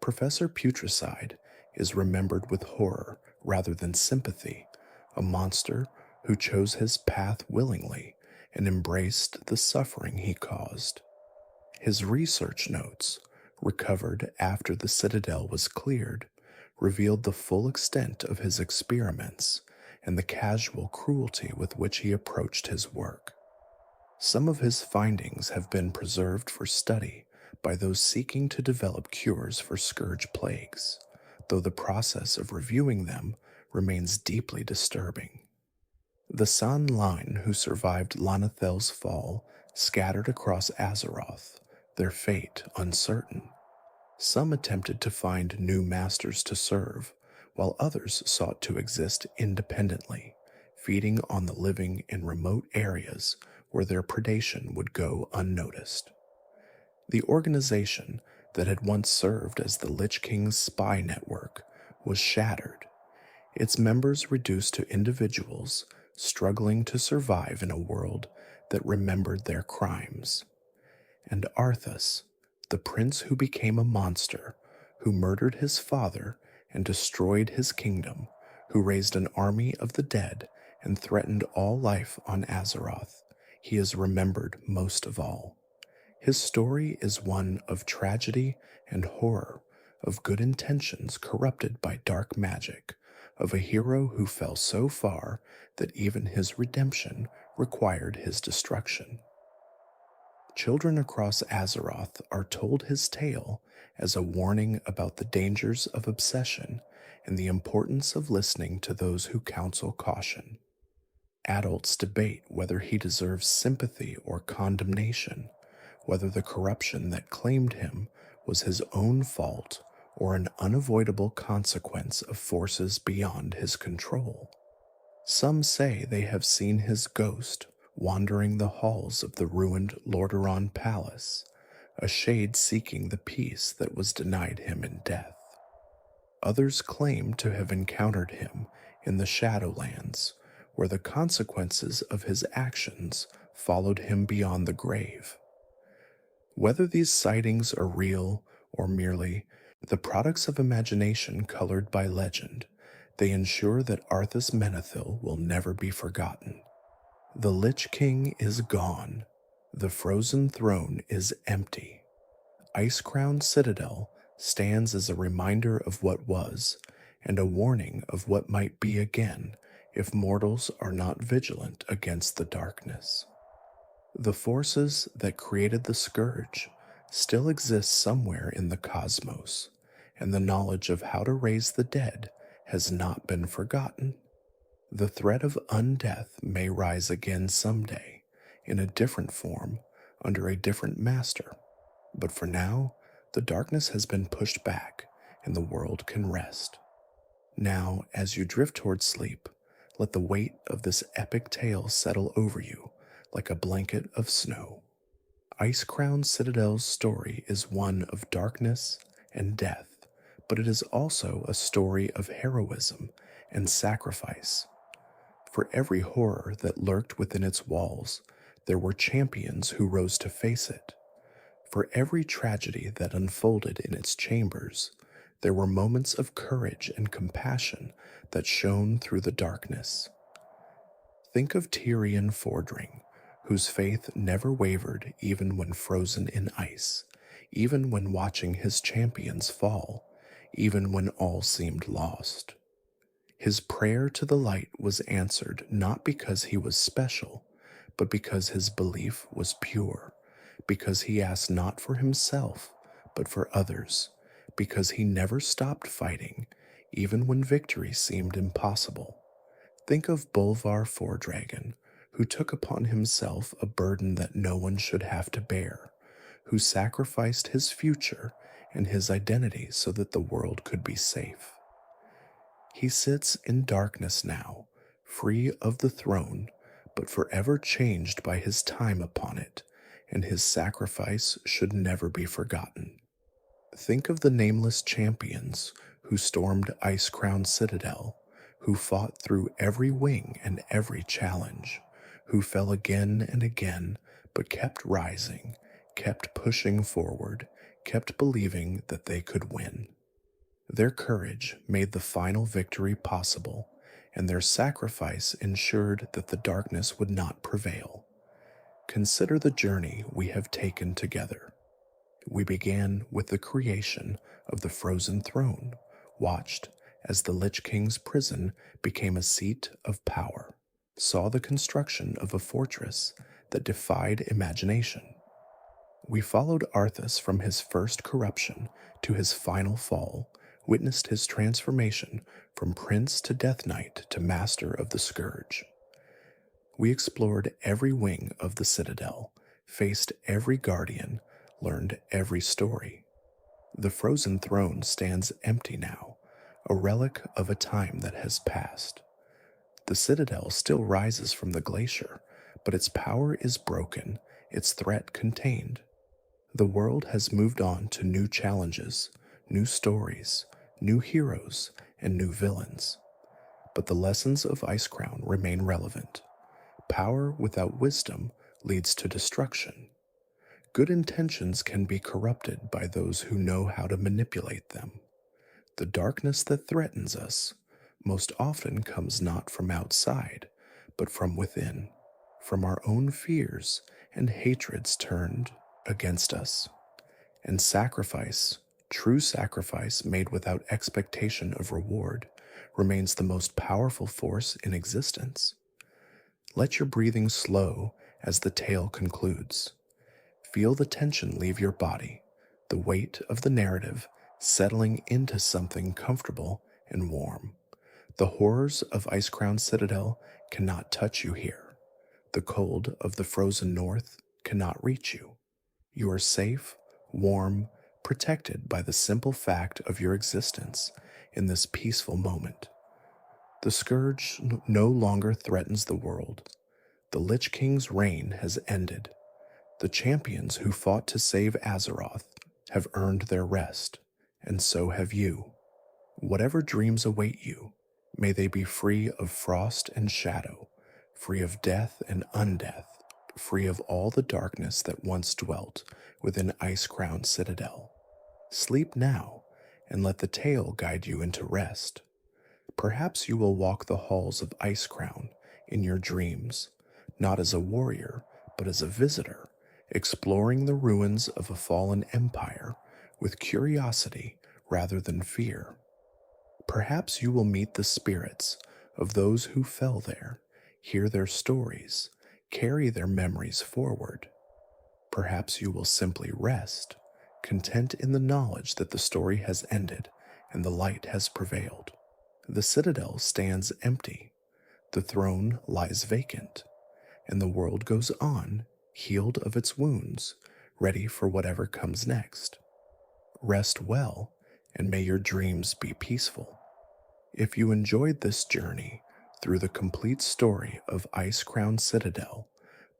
Professor Putricide is remembered with horror rather than sympathy, a monster who chose his path willingly and embraced the suffering he caused. His research notes, recovered after the Citadel was cleared, revealed the full extent of his experiments and the casual cruelty with which he approached his work. Some of his findings have been preserved for study by those seeking to develop cures for scourge plagues, though the process of reviewing them remains deeply disturbing. The San line who survived Lanethel's fall scattered across Azeroth, their fate uncertain. Some attempted to find new masters to serve, while others sought to exist independently, feeding on the living in remote areas where their predation would go unnoticed. The organization that had once served as the Lich King's spy network was shattered, its members reduced to individuals struggling to survive in a world that remembered their crimes. And Arthas, the prince who became a monster, who murdered his father and destroyed his kingdom, who raised an army of the dead and threatened all life on Azeroth, he is remembered most of all. His story is one of tragedy and horror, of good intentions corrupted by dark magic, of a hero who fell so far that even his redemption required his destruction. Children across Azeroth are told his tale as a warning about the dangers of obsession and the importance of listening to those who counsel caution. Adults debate whether he deserves sympathy or condemnation, whether the corruption that claimed him was his own fault or an unavoidable consequence of forces beyond his control. Some say they have seen his ghost wandering the halls of the ruined Lordaeron Palace, a shade seeking the peace that was denied him in death. Others claim to have encountered him in the Shadowlands, where the consequences of his actions followed him beyond the grave. Whether these sightings are real or merely the products of imagination colored by legend, they ensure that Arthas Menethil will never be forgotten. The Lich King is gone. The frozen throne is empty. Icecrown Citadel stands as a reminder of what was and a warning of what might be again if mortals are not vigilant against the darkness. The forces that created the Scourge still exist somewhere in the cosmos, and the knowledge of how to raise the dead has not been forgotten. The threat of undeath may rise again someday, in a different form, under a different master, but for now, the darkness has been pushed back, and the world can rest. Now, as you drift toward sleep, Let the weight of this epic tale settle over you like a blanket of snow. Icecrown Citadel's story is one of darkness and death, but it is also a story of heroism and sacrifice. For every horror that lurked within its walls, there were champions who rose to face it. For every tragedy that unfolded in its chambers, there were moments of courage and compassion that shone through the darkness. Think of Tyrion Fordring, whose faith never wavered even when frozen in ice, even when watching his champions fall, even when all seemed lost. His prayer to the light was answered not because he was special, but because his belief was pure, because he asked not for himself, but for others, because he never stopped fighting, even when victory seemed impossible. Think of Bolvar Fordragon, who took upon himself a burden that no one should have to bear, who sacrificed his future and his identity so that the world could be safe. He sits in darkness now, free of the throne, but forever changed by his time upon it, and his sacrifice should never be forgotten. Think of the nameless champions who stormed Icecrown Citadel, who fought through every wing and every challenge, who fell again and again, but kept rising, kept pushing forward, kept believing that they could win. Their courage made the final victory possible, and their sacrifice ensured that the darkness would not prevail. Consider the journey we have taken together. We began with the creation of the frozen throne, watched as the Lich King's prison became a seat of power, saw the construction of a fortress that defied imagination. We followed Arthas from his first corruption to his final fall, witnessed his transformation from prince to death knight to master of the Scourge. We explored every wing of the citadel, faced every guardian, learned every story. The frozen throne stands empty now, a relic of a time that has passed. The citadel still rises from the glacier, but its power is broken, its threat contained. The world has moved on to new challenges, new stories, new heroes, and new villains. But the lessons of Icecrown remain relevant. Power without wisdom leads to destruction. Good intentions can be corrupted by those who know how to manipulate them. The darkness that threatens us most often comes not from outside, but from within, from our own fears and hatreds turned against us. And sacrifice, true sacrifice made without expectation of reward, remains the most powerful force in existence. Let your breathing slow as the tale concludes. Feel the tension leave your body, the weight of the narrative settling into something comfortable and warm. The horrors of Icecrown Citadel cannot touch you here. The cold of the frozen north cannot reach you. You are safe, warm, protected by the simple fact of your existence in this peaceful moment. The Scourge no longer threatens the world. The Lich King's reign has ended. The champions who fought to save Azeroth have earned their rest, and so have you. Whatever dreams await you, may they be free of frost and shadow, free of death and undeath, free of all the darkness that once dwelt within Icecrown Citadel. Sleep now, and let the tale guide you into rest. Perhaps you will walk the halls of Icecrown in your dreams, not as a warrior, but as a visitor, exploring the ruins of a fallen empire with curiosity rather than fear. Perhaps you will meet the spirits of those who fell there, hear their stories, carry their memories forward. Perhaps you will simply rest, content in the knowledge that the story has ended and the light has prevailed. The citadel stands empty, the throne lies vacant, and the world goes on, healed of its wounds, ready for whatever comes next. Rest well, and may your dreams be peaceful. If you enjoyed this journey through the complete story of Icecrown Citadel,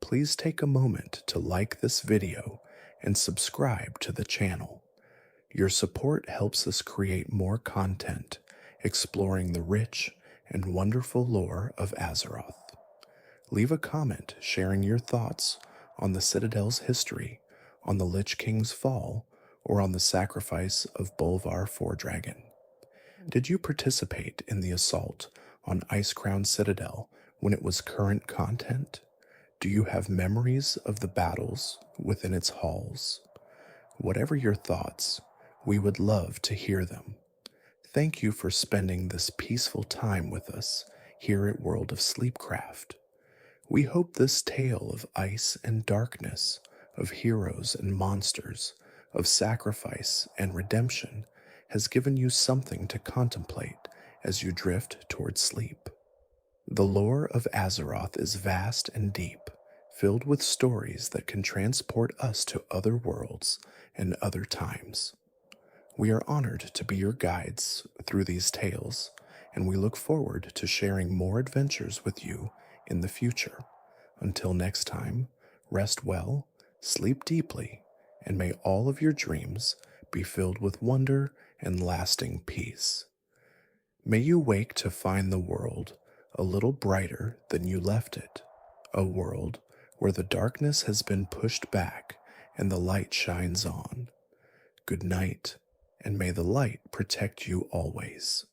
please take a moment to like this video and subscribe to the channel. Your support helps us create more content exploring the rich and wonderful lore of Azeroth. Leave a comment sharing your thoughts on the Citadel's history, on the Lich King's fall, or on the sacrifice of Bolvar Fordragon. Did you participate in the assault on Icecrown Citadel when it was current content? Do you have memories of the battles within its halls? Whatever your thoughts, we would love to hear them. Thank you for spending this peaceful time with us here at World of Sleepcraft. We hope this tale of ice and darkness, of heroes and monsters, of sacrifice and redemption has given you something to contemplate as you drift towards sleep. The lore of Azeroth is vast and deep, filled with stories that can transport us to other worlds and other times. We are honored to be your guides through these tales, and we look forward to sharing more adventures with you in the future. Until next time, rest well, sleep deeply, and may all of your dreams be filled with wonder and lasting peace. May you wake to find the world a little brighter than you left it, a world where the darkness has been pushed back and the light shines on. Good night, and may the light protect you always.